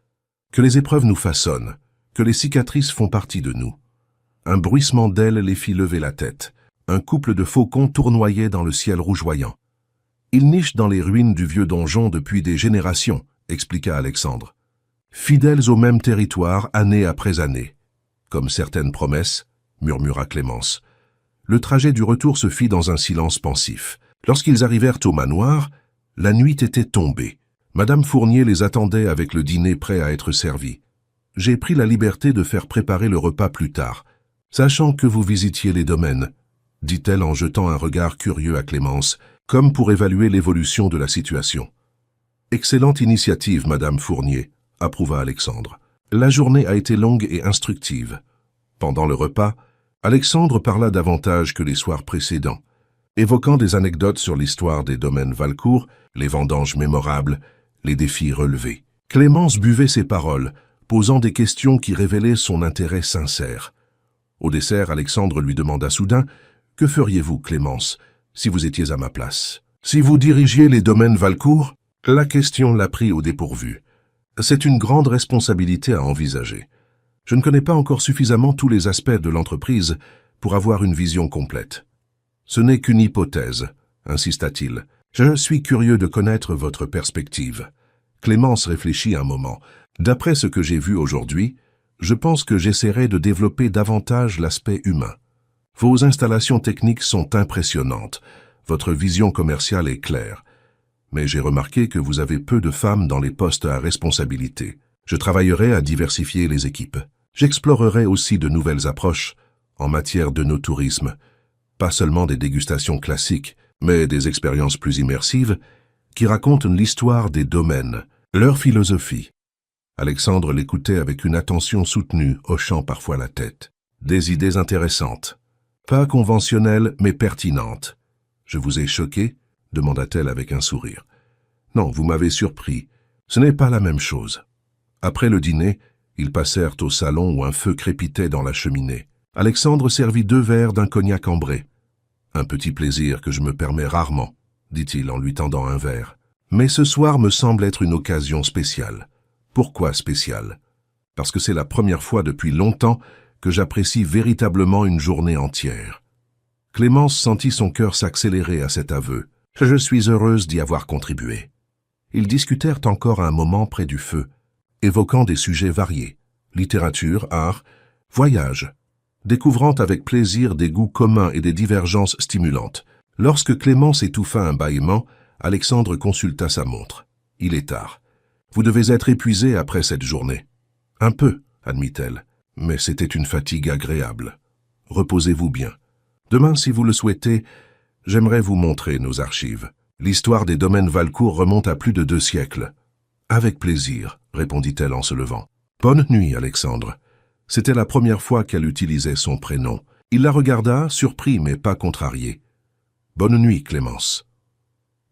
Speaker 1: que les épreuves nous façonnent, que les cicatrices font partie de nous. » Un bruissement d'ailes les fit lever la tête. Un couple de faucons tournoyait dans le ciel rougeoyant. « Ils nichent dans les ruines du vieux donjon depuis des générations, » expliqua Alexandre. « Fidèles au même territoire, année après année. »« Comme certaines promesses, » murmura Clémence. Le trajet du retour se fit dans un silence pensif. Lorsqu'ils arrivèrent au manoir, la nuit était tombée. Madame Fournier les attendait avec le dîner prêt à être servi. « J'ai pris la liberté de faire préparer le repas plus tard, sachant que vous visitiez les domaines, » dit-elle en jetant un regard curieux à Clémence, comme pour évaluer l'évolution de la situation. « Excellente initiative, Madame Fournier » approuva Alexandre. La journée a été longue et instructive. Pendant le repas, Alexandre parla davantage que les soirs précédents, évoquant des anecdotes sur l'histoire des domaines Valcourt, les vendanges mémorables, les défis relevés. Clémence buvait ses paroles, posant des questions qui révélaient son intérêt sincère. Au dessert, Alexandre lui demanda soudain « Que feriez-vous, Clémence, si vous étiez à ma place? Si vous dirigiez les domaines Valcourt ?» La question l'a pris au dépourvu. C'est une grande responsabilité à envisager. Je ne connais pas encore suffisamment tous les aspects de l'entreprise pour avoir une vision complète. Ce n'est qu'une hypothèse, insista-t-il. Je suis curieux de connaître votre perspective. Clémence réfléchit un moment. D'après ce que j'ai vu aujourd'hui, je pense que j'essaierai de développer davantage l'aspect humain. Vos installations techniques sont impressionnantes. Votre vision commerciale est claire. Mais j'ai remarqué que vous avez peu de femmes dans les postes à responsabilité. Je travaillerai à diversifier les équipes. J'explorerai aussi de nouvelles approches en matière de no-tourisme. Pas seulement des dégustations classiques, mais des expériences plus immersives qui racontent l'histoire des domaines, leur philosophie. Alexandre l'écoutait avec une attention soutenue, hochant parfois la tête. Des idées intéressantes. Pas conventionnelles, mais pertinentes. Je vous ai choqué ? Demanda-t-elle avec un sourire. Non, vous m'avez surpris. Ce n'est pas la même chose. Après le dîner, ils passèrent au salon où un feu crépitait dans la cheminée. Alexandre servit 2 verres d'un cognac ambré. Un petit plaisir que je me permets rarement, dit-il en lui tendant un verre. Mais ce soir me semble être une occasion spéciale. Pourquoi spéciale? Parce que c'est la première fois depuis longtemps que j'apprécie véritablement une journée entière. Clémence sentit son cœur s'accélérer à cet aveu. Je suis heureuse d'y avoir contribué. Ils discutèrent encore un moment près du feu, évoquant des sujets variés, littérature, art, voyage, découvrant avec plaisir des goûts communs et des divergences stimulantes. Lorsque Clémence étouffa un bâillement, Alexandre consulta sa montre. Il est tard. Vous devez être épuisé après cette journée. Un peu, admit-elle, mais c'était une fatigue agréable. Reposez-vous bien. Demain, si vous le souhaitez, j'aimerais vous montrer nos archives. L'histoire des domaines Valcourt remonte à plus de 2 siècles. Avec plaisir, répondit-elle en se levant. Bonne nuit, Alexandre. C'était la première fois qu'elle utilisait son prénom. Il la regarda, surpris mais pas contrarié. Bonne nuit, Clémence.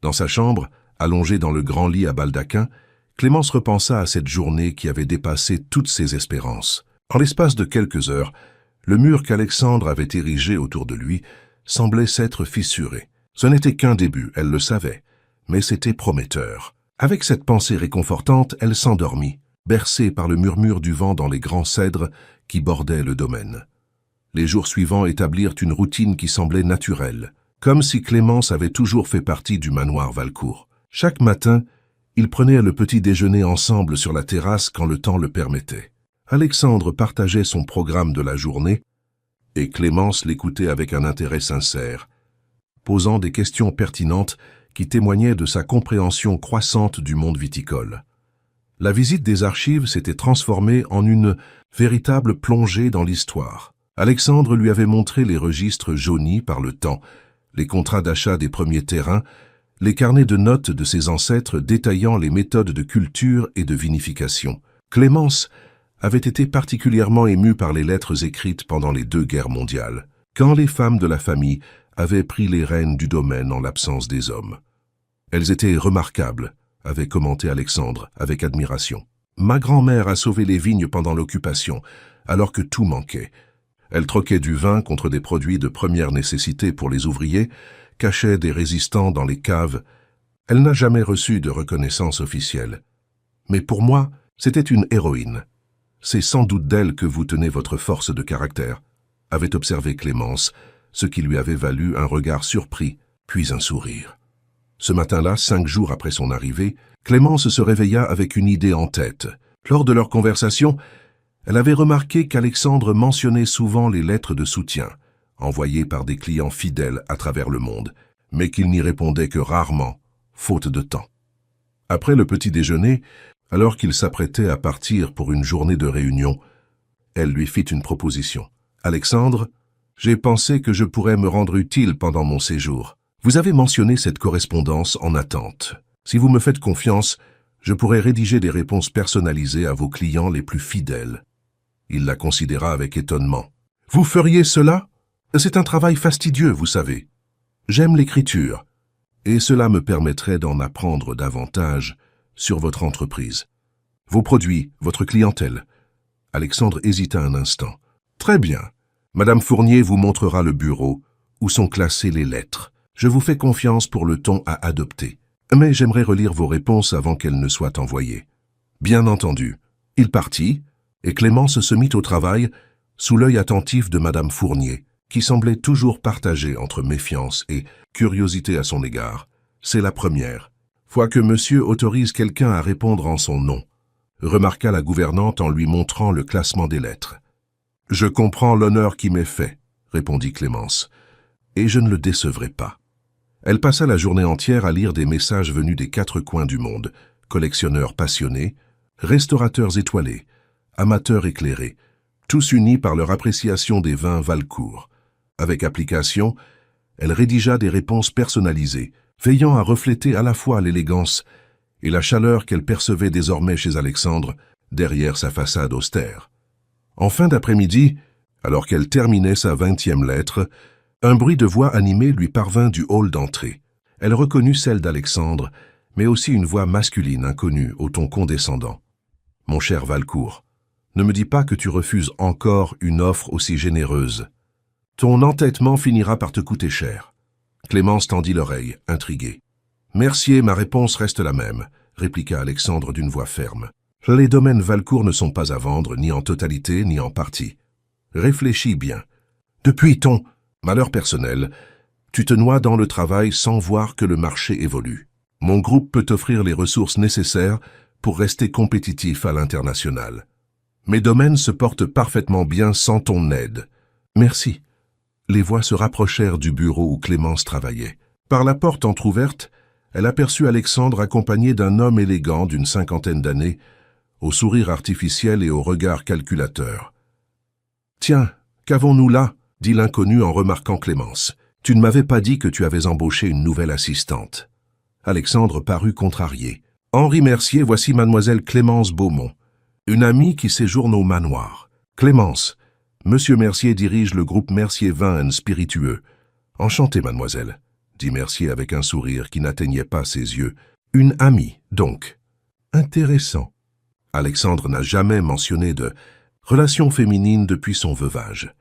Speaker 1: Dans sa chambre, allongée dans le grand lit à baldaquin, Clémence repensa à cette journée qui avait dépassé toutes ses espérances. En l'espace de quelques heures, le mur qu'Alexandre avait érigé autour de lui semblait s'être fissuré. Ce n'était qu'un début, elle le savait, mais c'était prometteur. Avec cette pensée réconfortante, elle s'endormit, bercée par le murmure du vent dans les grands cèdres qui bordaient le domaine. Les jours suivants établirent une routine qui semblait naturelle, comme si Clémence avait toujours fait partie du manoir Valcourt. Chaque matin, ils prenaient le petit déjeuner ensemble sur la terrasse quand le temps le permettait. Alexandre partageait son programme de la journée et Clémence l'écoutait avec un intérêt sincère, posant des questions pertinentes qui témoignaient de sa compréhension croissante du monde viticole. La visite des archives s'était transformée en une véritable plongée dans l'histoire. Alexandre lui avait montré les registres jaunis par le temps, les contrats d'achat des premiers terrains, les carnets de notes de ses ancêtres détaillant les méthodes de culture et de vinification. Clémence avait été particulièrement émue par les lettres écrites pendant les 2 guerres mondiales, quand les femmes de la famille avaient pris les rênes du domaine en l'absence des hommes. Elles étaient remarquables, avait commenté Alexandre avec admiration. Ma grand-mère a sauvé les vignes pendant l'occupation, alors que tout manquait. Elle troquait du vin contre des produits de première nécessité pour les ouvriers, cachait des résistants dans les caves. Elle n'a jamais reçu de reconnaissance officielle. Mais pour moi, c'était une héroïne. C'est sans doute d'elle que vous tenez votre force de caractère, avait observé Clémence, ce qui lui avait valu un regard surpris, puis un sourire. Ce matin-là, 5 jours après son arrivée, Clémence se réveilla avec une idée en tête. Lors de leur conversation, elle avait remarqué qu'Alexandre mentionnait souvent les lettres de soutien, envoyées par des clients fidèles à travers le monde, mais qu'il n'y répondait que rarement, faute de temps. Après le petit déjeuner, alors qu'il s'apprêtait à partir pour une journée de réunion, elle lui fit une proposition. « Alexandre, j'ai pensé que je pourrais me rendre utile pendant mon séjour. Vous avez mentionné cette correspondance en attente. Si vous me faites confiance, Je pourrais rédiger des réponses personnalisées à vos clients les plus fidèles. Il la considéra avec étonnement. Vous feriez cela? C'est un travail fastidieux, vous savez. J'aime l'écriture, et cela me permettrait d'en apprendre davantage sur votre entreprise. Vos produits, votre clientèle. Alexandre hésita un instant. Très bien. Madame Fournier vous montrera le bureau où sont classées les lettres. Je vous fais confiance pour le ton à adopter. Mais j'aimerais relire vos réponses avant qu'elles ne soient envoyées. Bien entendu. Il partit, et Clémence se mit au travail sous l'œil attentif de Madame Fournier, qui semblait toujours partagée entre méfiance et curiosité à son égard. C'est la première fois que monsieur autorise quelqu'un à répondre en son nom, remarqua la gouvernante en lui montrant le classement des lettres. Je comprends l'honneur qui m'est fait, répondit Clémence, et je ne le décevrai pas. Elle passa la journée entière à lire des messages venus des quatre coins du monde, collectionneurs passionnés, restaurateurs étoilés, amateurs éclairés, tous unis par leur appréciation des vins Valcourt. Avec application, elle rédigea des réponses personnalisées, veillant à refléter à la fois l'élégance et la chaleur qu'elle percevait désormais chez Alexandre, derrière sa façade austère. En fin d'après-midi, alors qu'elle terminait sa 20e lettre, un bruit de voix animée lui parvint du hall d'entrée. Elle reconnut celle d'Alexandre, mais aussi une voix masculine inconnue au ton condescendant. « Mon cher Valcourt, ne me dis pas que tu refuses encore une offre aussi généreuse. Ton entêtement finira par te coûter cher. » Clémence tendit l'oreille, intriguée. « Mercier, ma réponse reste la même, » répliqua Alexandre d'une voix ferme. « Les domaines Valcourt ne sont pas à vendre, ni en totalité, ni en partie. Réfléchis bien. Depuis ton malheur personnel, tu te noies dans le travail sans voir que le marché évolue. Mon groupe peut t'offrir les ressources nécessaires pour rester compétitif à l'international. Mes domaines se portent parfaitement bien sans ton aide. Merci. » Les voix se rapprochèrent du bureau où Clémence travaillait. Par la porte entr'ouverte, elle aperçut Alexandre accompagné d'un homme élégant d'une 50aine d'années, au sourire artificiel et au regard calculateur. « Tiens, qu'avons-nous là ?» dit l'inconnu en remarquant Clémence. « Tu ne m'avais pas dit que tu avais embauché une nouvelle assistante. » Alexandre parut contrarié. « Henri Mercier, voici mademoiselle Clémence Beaumont, une amie qui séjourne au manoir. Clémence, monsieur Mercier dirige le groupe Mercier Vins & Spiritueux. Enchanté, mademoiselle, dit Mercier avec un sourire qui n'atteignait pas ses yeux. Une amie, donc. Intéressant. Alexandre n'a jamais mentionné de relation féminine depuis son veuvage.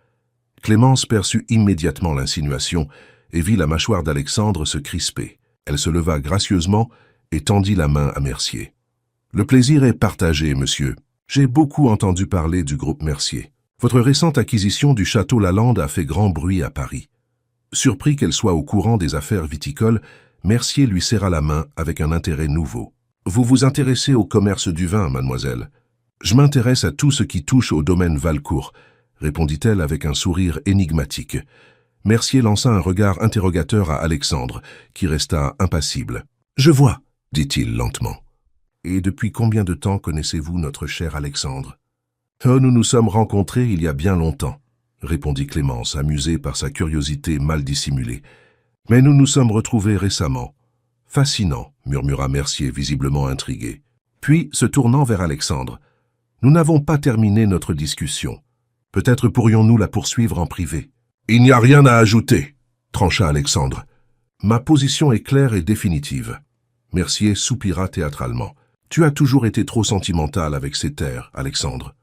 Speaker 1: Clémence perçut immédiatement l'insinuation et vit la mâchoire d'Alexandre se crisper. Elle se leva gracieusement et tendit la main à Mercier. « Le plaisir est partagé, monsieur. J'ai beaucoup entendu parler du groupe Mercier. Votre récente acquisition du château Lalande a fait grand bruit à Paris. » Surpris qu'elle soit au courant des affaires viticoles, Mercier lui serra la main avec un intérêt nouveau. « Vous vous intéressez au commerce du vin, mademoiselle. »« Je m'intéresse à tout ce qui touche au domaine Valcourt, » répondit-elle avec un sourire énigmatique. Mercier lança un regard interrogateur à Alexandre, qui resta impassible. « Je vois, » dit-il lentement. « Et depuis combien de temps connaissez-vous notre cher Alexandre ?»« Oh, nous nous sommes rencontrés il y a bien longtemps, » répondit Clémence, amusée par sa curiosité mal dissimulée. « Mais nous nous sommes retrouvés récemment. »« Fascinant, » murmura Mercier, visiblement intrigué. Puis, se tournant vers Alexandre, « Nous n'avons pas terminé notre discussion. Peut-être pourrions-nous la poursuivre en privé. »« Il n'y a rien à ajouter, » trancha Alexandre. « Ma position est claire et définitive. » Mercier soupira théâtralement. « Tu as toujours été trop sentimental avec ces terres, Alexandre.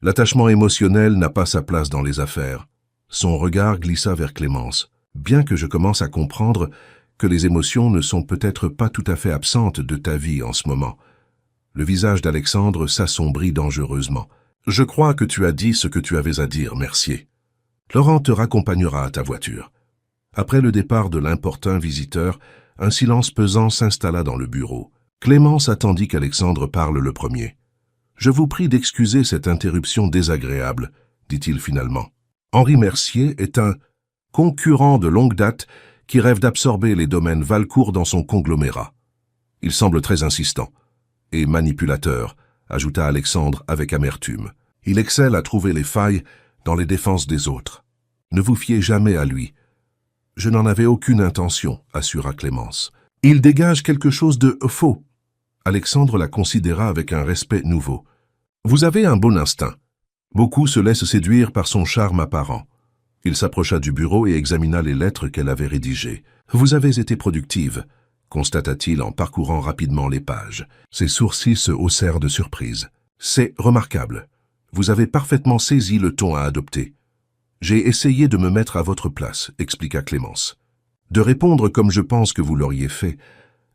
Speaker 1: L'attachement émotionnel n'a pas sa place dans les affaires. » Son regard glissa vers Clémence. « Bien que je commence à comprendre que les émotions ne sont peut-être pas tout à fait absentes de ta vie en ce moment. » Le visage d'Alexandre s'assombrit dangereusement. « Je crois que tu as dit ce que tu avais à dire, Mercier. Laurent te raccompagnera à ta voiture. » Après le départ de l'importun visiteur, un silence pesant s'installa dans le bureau. Clémence attendit qu'Alexandre parle le premier. « Je vous prie d'excuser cette interruption désagréable, » dit-il finalement. « Henri Mercier est un concurrent de longue date qui rêve d'absorber les domaines Valcourt dans son conglomérat. Il semble très insistant et manipulateur, » ajouta Alexandre avec amertume. « Il excelle à trouver les failles dans les défenses des autres. Ne vous fiez jamais à lui. » « Je n'en avais aucune intention, » assura Clémence. « Il dégage quelque chose de faux. » Alexandre la considéra avec un respect nouveau. Vous avez un bon instinct. Beaucoup se laissent séduire par son charme apparent. Il s'approcha du bureau et examina les lettres qu'elle avait rédigées. Vous avez été productive, constata-t-il en parcourant rapidement les pages. Ses sourcils se haussèrent de surprise. C'est remarquable. Vous avez parfaitement saisi le ton à adopter. J'ai essayé de me mettre à votre place, expliqua Clémence. De répondre comme je pense que vous l'auriez fait,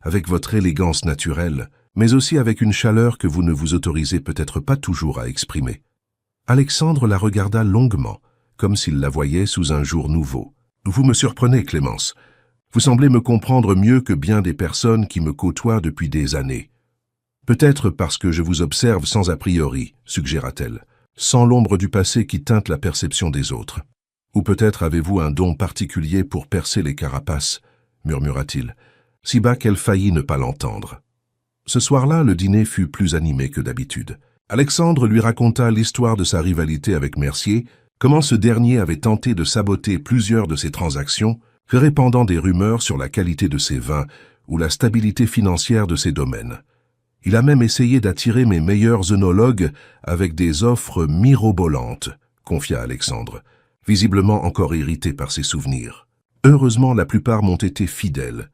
Speaker 1: avec votre élégance naturelle, mais aussi avec une chaleur que vous ne vous autorisez peut-être pas toujours à exprimer. Alexandre la regarda longuement, comme s'il la voyait sous un jour nouveau. Vous me surprenez, Clémence. Vous semblez me comprendre mieux que bien des personnes qui me côtoient depuis des années. Peut-être parce que je vous observe sans a priori, suggéra-t-elle, sans l'ombre du passé qui teinte la perception des autres. Ou peut-être avez-vous un don particulier pour percer les carapaces, murmura-t-il, si bas qu'elle faillit ne pas l'entendre. Ce soir-là, le dîner fut plus animé que d'habitude. Alexandre lui raconta l'histoire de sa rivalité avec Mercier, comment ce dernier avait tenté de saboter plusieurs de ses transactions, répandant des rumeurs sur la qualité de ses vins ou la stabilité financière de ses domaines. Il a même essayé d'attirer mes meilleurs œnologues avec des offres mirobolantes, confia Alexandre, visiblement encore irrité par ses souvenirs. Heureusement, la plupart m'ont été fidèles.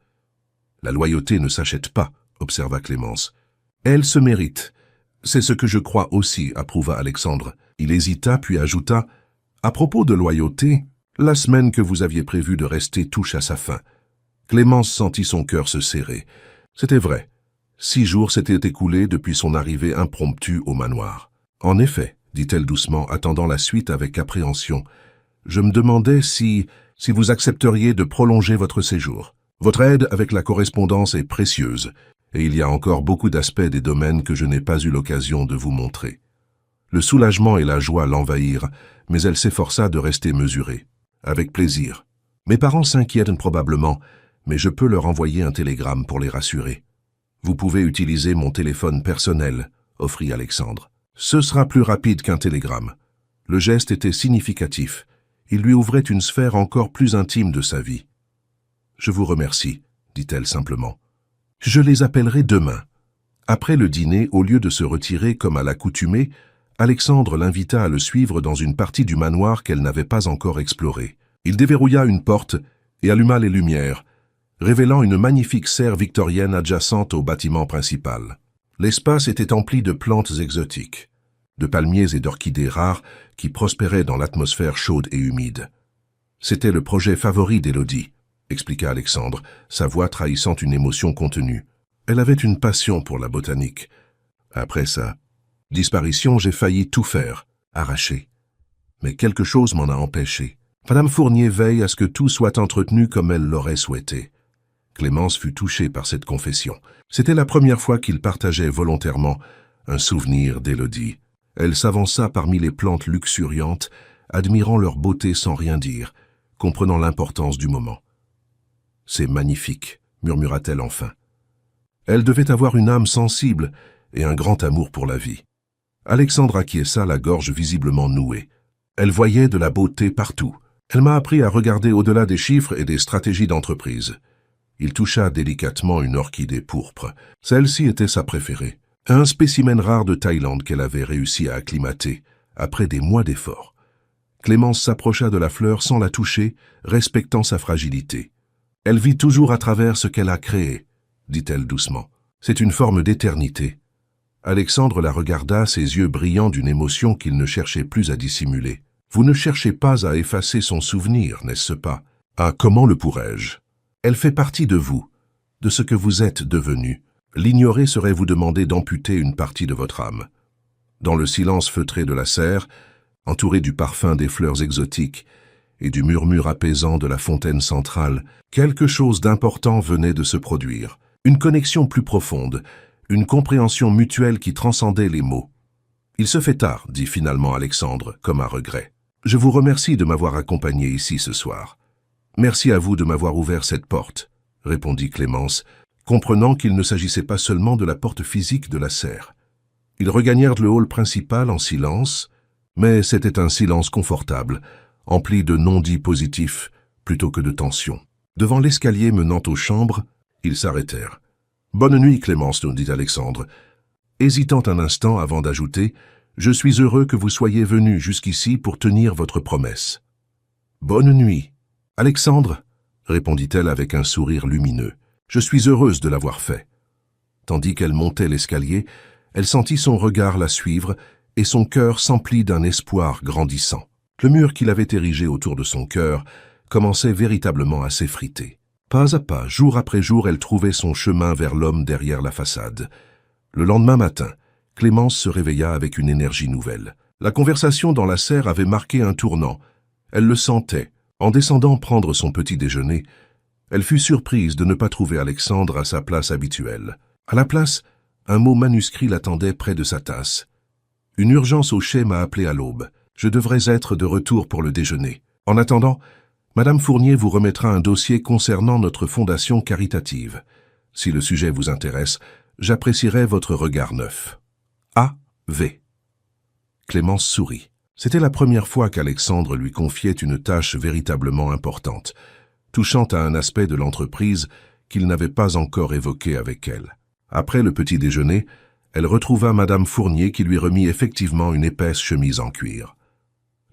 Speaker 1: La loyauté ne s'achète pas, observa Clémence. Elle se mérite. C'est ce que je crois aussi, approuva Alexandre. Il hésita puis ajouta « À propos de loyauté, la semaine que vous aviez prévu de rester touche à sa fin. » Clémence sentit son cœur se serrer. C'était vrai. 6 jours s'étaient écoulés depuis son arrivée impromptue au manoir. « En effet, dit-elle doucement, attendant la suite avec appréhension, je me demandais si vous accepteriez de prolonger votre séjour. Votre aide avec la correspondance est précieuse, et il y a encore beaucoup d'aspects des domaines que je n'ai pas eu l'occasion de vous montrer. » Le soulagement et la joie l'envahirent, mais elle s'efforça de rester mesurée. « Avec plaisir. Mes parents s'inquiètent probablement, mais je peux leur envoyer un télégramme pour les rassurer. Vous pouvez utiliser mon téléphone personnel, offrit Alexandre. Ce sera plus rapide qu'un télégramme. Le geste était significatif. Il lui ouvrait une sphère encore plus intime de sa vie. Je vous remercie, dit-elle simplement. Je les appellerai demain. Après le dîner, au lieu de se retirer comme à l'accoutumée, Alexandre l'invita à le suivre dans une partie du manoir qu'elle n'avait pas encore explorée. Il déverrouilla une porte et alluma les lumières, révélant une magnifique serre victorienne adjacente au bâtiment principal. L'espace était empli de plantes exotiques, de palmiers et d'orchidées rares qui prospéraient dans l'atmosphère chaude et humide. C'était le projet favori d'Élodie, expliqua Alexandre, sa voix trahissant une émotion contenue. Elle avait une passion pour la botanique. Après sa disparition, j'ai failli tout faire, arracher. Mais quelque chose m'en a empêché. Madame Fournier veille à ce que tout soit entretenu comme elle l'aurait souhaité. Clémence fut touchée par cette confession. C'était la première fois qu'il partageait volontairement un souvenir d'Élodie. Elle s'avança parmi les plantes luxuriantes, admirant leur beauté sans rien dire, comprenant l'importance du moment. « C'est magnifique », murmura-t-elle enfin. Elle devait avoir une âme sensible et un grand amour pour la vie. Alexandre acquiesça, la gorge visiblement nouée. Elle voyait de la beauté partout. Elle m'a appris à regarder au-delà des chiffres et des stratégies d'entreprise. Il toucha délicatement une orchidée pourpre. Celle-ci était sa préférée. Un spécimen rare de Thaïlande qu'elle avait réussi à acclimater, après des mois d'efforts. Clémence s'approcha de la fleur sans la toucher, respectant sa fragilité. « Elle vit toujours à travers ce qu'elle a créé, » dit-elle doucement. « C'est une forme d'éternité. » Alexandre la regarda, ses yeux brillants d'une émotion qu'il ne cherchait plus à dissimuler. « Vous ne cherchez pas à effacer son souvenir, n'est-ce pas? Ah, comment le pourrais-je? Elle fait partie de vous, de ce que vous êtes devenu. L'ignorer serait vous demander d'amputer une partie de votre âme. » Dans le silence feutré de la serre, entouré du parfum des fleurs exotiques et du murmure apaisant de la fontaine centrale, quelque chose d'important venait de se produire. Une connexion plus profonde, une compréhension mutuelle qui transcendait les mots. « Il se fait tard, dit finalement Alexandre, comme à regret. Je vous remercie de m'avoir accompagné ici ce soir. Merci à vous de m'avoir ouvert cette porte, répondit Clémence, comprenant qu'il ne s'agissait pas seulement de la porte physique de la serre. Ils regagnèrent le hall principal en silence, mais c'était un silence confortable, empli de non-dits positifs plutôt que de tension. Devant l'escalier menant aux chambres, ils s'arrêtèrent. Bonne nuit, Clémence, nous dit Alexandre, hésitant un instant avant d'ajouter « Je suis heureux que vous soyez venu jusqu'ici pour tenir votre promesse. » Bonne nuit. Alexandre, répondit-elle avec un sourire lumineux, je suis heureuse de l'avoir fait. Tandis qu'elle montait l'escalier, elle sentit son regard la suivre et son cœur s'emplit d'un espoir grandissant. Le mur qu'il avait érigé autour de son cœur commençait véritablement à s'effriter. Pas à pas, jour après jour, elle trouvait son chemin vers l'homme derrière la façade. Le lendemain matin, Clémence se réveilla avec une énergie nouvelle. La conversation dans la serre avait marqué un tournant. Elle le sentait. En descendant prendre son petit déjeuner, elle fut surprise de ne pas trouver Alexandre à sa place habituelle. À la place, un mot manuscrit l'attendait près de sa tasse. « Une urgence au chai m'a appelé à l'aube. Je devrais être de retour pour le déjeuner. En attendant, Madame Fournier vous remettra un dossier concernant notre fondation caritative. Si le sujet vous intéresse, j'apprécierais votre regard neuf. A.V. » Clémence sourit. C'était la première fois qu'Alexandre lui confiait une tâche véritablement importante, touchant à un aspect de l'entreprise qu'il n'avait pas encore évoqué avec elle. Après le petit déjeuner, elle retrouva Madame Fournier qui lui remit effectivement une épaisse chemise en cuir.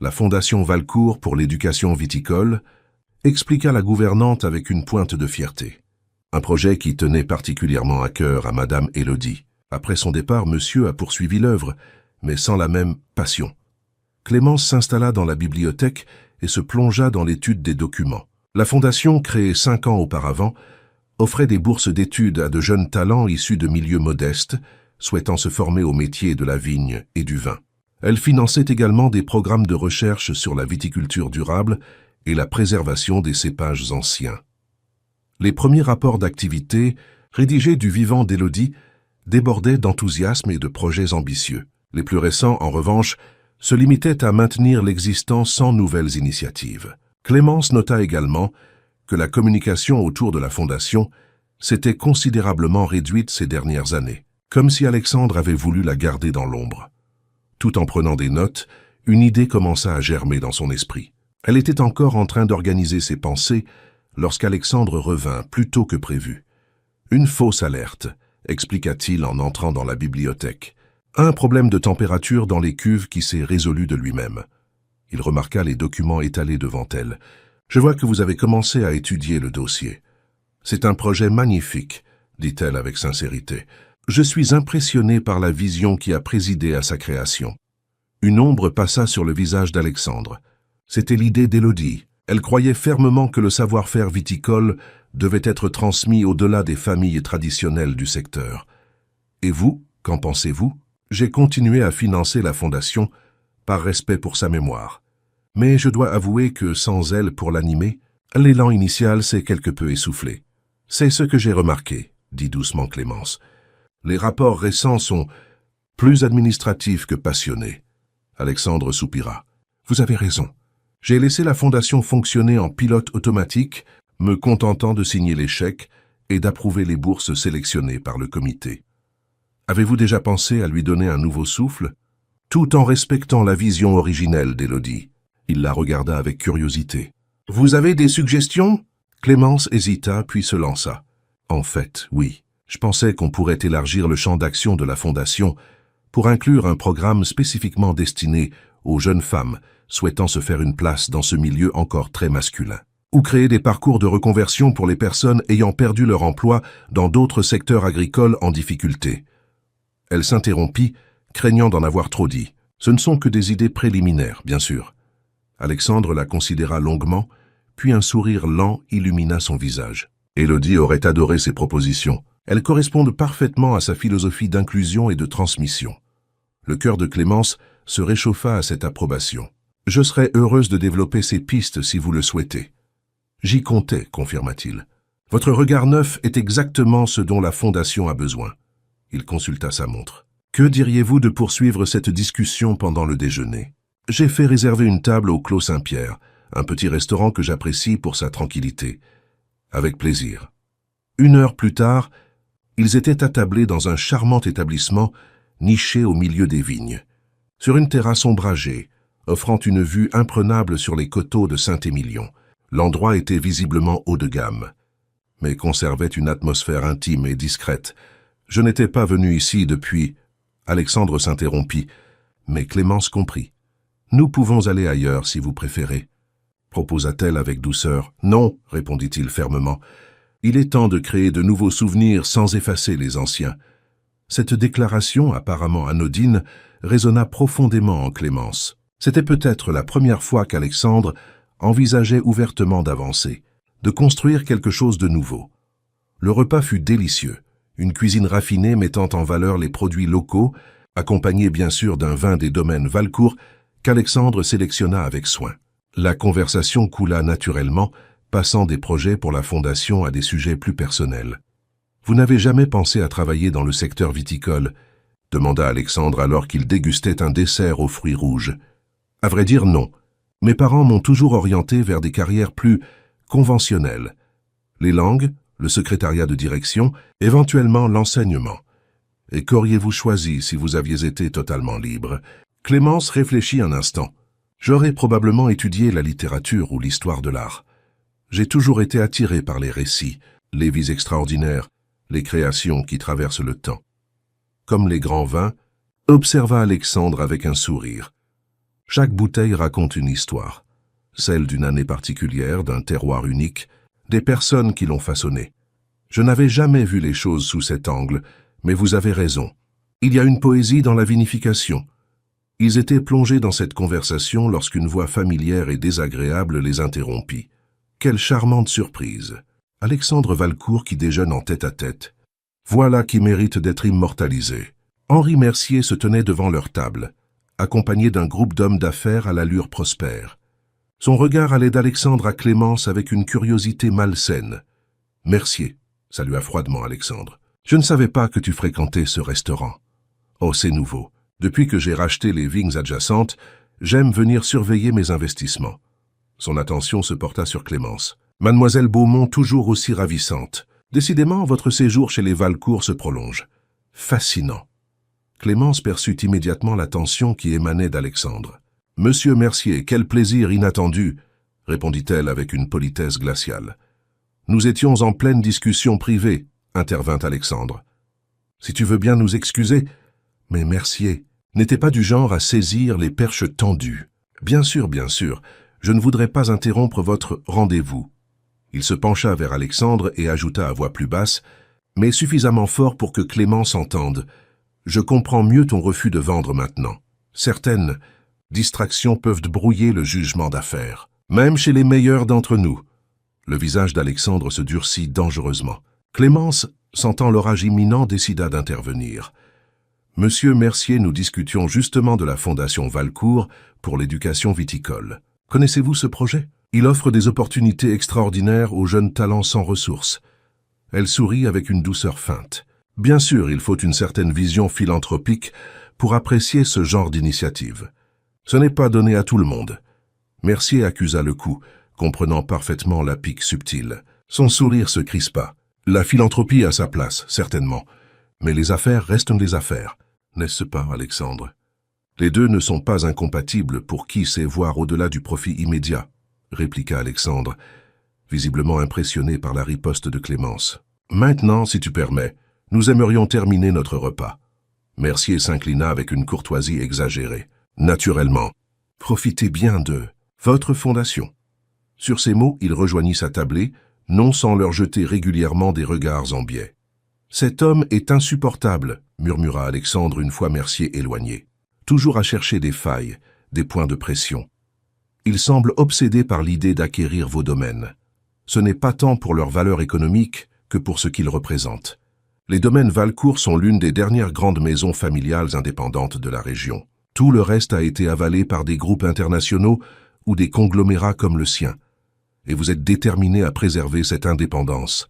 Speaker 1: La Fondation Valcourt pour l'éducation viticole expliqua la gouvernante avec une pointe de fierté. Un projet qui tenait particulièrement à cœur à Madame Élodie. Après son départ, monsieur a poursuivi l'œuvre, mais sans la même passion. Clémence s'installa dans la bibliothèque et se plongea dans l'étude des documents. La Fondation, créée 5 ans auparavant, offrait des bourses d'études à de jeunes talents issus de milieux modestes, souhaitant se former au métier de la vigne et du vin. Elle finançait également des programmes de recherche sur la viticulture durable et la préservation des cépages anciens. Les premiers rapports d'activité, rédigés du vivant d'Élodie, débordaient d'enthousiasme et de projets ambitieux. Les plus récents, en revanche, se limitaient à maintenir l'existant sans nouvelles initiatives. Clémence nota également que la communication autour de la Fondation s'était considérablement réduite ces dernières années, comme si Alexandre avait voulu la garder dans l'ombre. Tout en prenant des notes, une idée commença à germer dans son esprit. Elle était encore en train d'organiser ses pensées lorsqu'Alexandre revint plus tôt que prévu. « Une fausse alerte », expliqua-t-il en entrant dans la bibliothèque. Un problème de température dans les cuves qui s'est résolu de lui-même. Il remarqua les documents étalés devant elle. « Je vois que vous avez commencé à étudier le dossier. C'est un projet magnifique, dit-elle avec sincérité. Je suis impressionné par la vision qui a présidé à sa création. » Une ombre passa sur le visage d'Alexandre. C'était l'idée d'Élodie. Elle croyait fermement que le savoir-faire viticole devait être transmis au-delà des familles traditionnelles du secteur. « Et vous, qu'en pensez-vous ? » J'ai continué à financer la Fondation par respect pour sa mémoire. Mais je dois avouer que sans elle pour l'animer, l'élan initial s'est quelque peu essoufflé. C'est ce que j'ai remarqué, dit doucement Clémence. Les rapports récents sont plus administratifs que passionnés. Alexandre soupira. Vous avez raison. J'ai laissé la Fondation fonctionner en pilote automatique, me contentant de signer les chèques et d'approuver les bourses sélectionnées par le comité. Avez-vous déjà pensé à lui donner un nouveau souffle, tout en respectant la vision originelle d'Élodie? Il la regarda avec curiosité. « Vous avez des suggestions ?» Clémence hésita puis se lança. « En fait, oui. Je pensais qu'on pourrait élargir le champ d'action de la Fondation pour inclure un programme spécifiquement destiné aux jeunes femmes souhaitant se faire une place dans ce milieu encore très masculin. Ou créer des parcours de reconversion pour les personnes ayant perdu leur emploi dans d'autres secteurs agricoles en difficulté. » Elle s'interrompit, craignant d'en avoir trop dit. Ce ne sont que des idées préliminaires, bien sûr. Alexandre la considéra longuement, puis un sourire lent illumina son visage. Élodie aurait adoré ces propositions. Elles correspondent parfaitement à sa philosophie d'inclusion et de transmission. Le cœur de Clémence se réchauffa à cette approbation. « Je serais heureuse de développer ces pistes si vous le souhaitez. »« J'y comptais, confirma-t-il. Votre regard neuf est exactement ce dont la Fondation a besoin. » Il consulta sa montre. « Que diriez-vous de poursuivre cette discussion pendant le déjeuner? J'ai fait réserver une table au Clos Saint-Pierre, un petit restaurant que j'apprécie pour sa tranquillité. » Avec plaisir. 1 heure plus tard, ils étaient attablés dans un charmant établissement niché au milieu des vignes, sur une terrasse ombragée, offrant une vue imprenable sur les coteaux de Saint-Émilion. L'endroit était visiblement haut de gamme. mais conservait une atmosphère intime et discrète. Je n'étais pas venu ici depuis... Alexandre s'interrompit, mais Clémence comprit. Nous pouvons aller ailleurs si vous préférez, proposa-t-elle avec douceur. Non, répondit-il fermement. Il est temps de créer de nouveaux souvenirs sans effacer les anciens. Cette déclaration, apparemment anodine, résonna profondément en Clémence. C'était peut-être la première fois qu'Alexandre envisageait ouvertement d'avancer, de construire quelque chose de nouveau. Le repas fut délicieux, une cuisine raffinée mettant en valeur les produits locaux, accompagnée bien sûr d'un vin des domaines Valcourt qu'Alexandre sélectionna avec soin. La conversation coula naturellement, passant des projets pour la fondation à des sujets plus personnels. « Vous n'avez jamais pensé à travailler dans le secteur viticole ?» demanda Alexandre alors qu'il dégustait un dessert aux fruits rouges. « À vrai dire, non. Mes parents m'ont toujours orienté vers des carrières plus conventionnelles. Les langues, le secrétariat de direction, éventuellement l'enseignement. Et qu'auriez-vous choisi si vous aviez été totalement libre ?» Clémence réfléchit un instant. « J'aurais probablement étudié la littérature ou l'histoire de l'art. J'ai toujours été attiré par les récits, les vies extraordinaires, les créations qui traversent le temps. » Comme les grands vins, observa Alexandre avec un sourire. Chaque bouteille raconte une histoire, celle d'une année particulière, d'un terroir unique, des personnes qui l'ont façonné. Je n'avais jamais vu les choses sous cet angle, mais vous avez raison. Il y a une poésie dans la vinification. Ils étaient plongés dans cette conversation lorsqu'une voix familière et désagréable les interrompit. Quelle charmante surprise! Alexandre Valcourt qui déjeune en tête-à-tête. Voilà qui mérite d'être immortalisé. Henri Mercier se tenait devant leur table, accompagné d'un groupe d'hommes d'affaires à l'allure prospère. Son regard allait d'Alexandre à Clémence avec une curiosité malsaine. « Mercier », salua froidement Alexandre. « Je ne savais pas que tu fréquentais ce restaurant. Oh, c'est nouveau. Depuis que j'ai racheté les vignes adjacentes, j'aime venir surveiller mes investissements. » Son attention se porta sur Clémence. « Mademoiselle Beaumont, toujours aussi ravissante. Décidément, votre séjour chez les Valcourt se prolonge. Fascinant. » Clémence perçut immédiatement l'attention qui émanait d'Alexandre. « Monsieur Mercier, quel plaisir inattendu !» répondit-elle avec une politesse glaciale. « Nous étions en pleine discussion privée, » intervint Alexandre. « Si tu veux bien nous excuser, mais Mercier n'était pas du genre à saisir les perches tendues. Bien sûr, je ne voudrais pas interrompre votre rendez-vous. » Il se pencha vers Alexandre et ajouta à voix plus basse, mais suffisamment fort pour que Clémence entende. « Je comprends mieux ton refus de vendre maintenant. Certaines distractions peuvent brouiller le jugement d'affaires, même chez les meilleurs d'entre nous. » Le visage d'Alexandre se durcit dangereusement. Clémence, sentant l'orage imminent, décida d'intervenir. « Monsieur Mercier, nous discutions justement de la Fondation Valcourt pour l'éducation viticole. Connaissez-vous ce projet ? Il offre des opportunités extraordinaires aux jeunes talents sans ressources. » Elle sourit avec une douceur feinte. « Bien sûr, il faut une certaine vision philanthropique pour apprécier ce genre d'initiative. Ce n'est pas donné à tout le monde. » Mercier accusa le coup, comprenant parfaitement la pique subtile. Son sourire se crispa. « La philanthropie a sa place, certainement. Mais les affaires restent des affaires. N'est-ce pas, Alexandre ? Les deux ne sont pas incompatibles pour qui sait voir au-delà du profit immédiat, » répliqua Alexandre, visiblement impressionné par la riposte de Clémence. « Maintenant, si tu permets, nous aimerions terminer notre repas. » Mercier s'inclina avec une courtoisie exagérée. « Naturellement, profitez bien de votre fondation. » Sur ces mots, il rejoignit sa tablée, non sans leur jeter régulièrement des regards en biais. « Cet homme est insupportable, » murmura Alexandre une fois Mercier éloigné. « Toujours à chercher des failles, des points de pression. Il semble obsédé par l'idée d'acquérir vos domaines. Ce n'est pas tant pour leur valeur économique que pour ce qu'ils représentent. Les domaines Valcourt sont l'une des dernières grandes maisons familiales indépendantes de la région. Tout le reste a été avalé par des groupes internationaux ou des conglomérats comme le sien. Et vous êtes déterminé à préserver cette indépendance.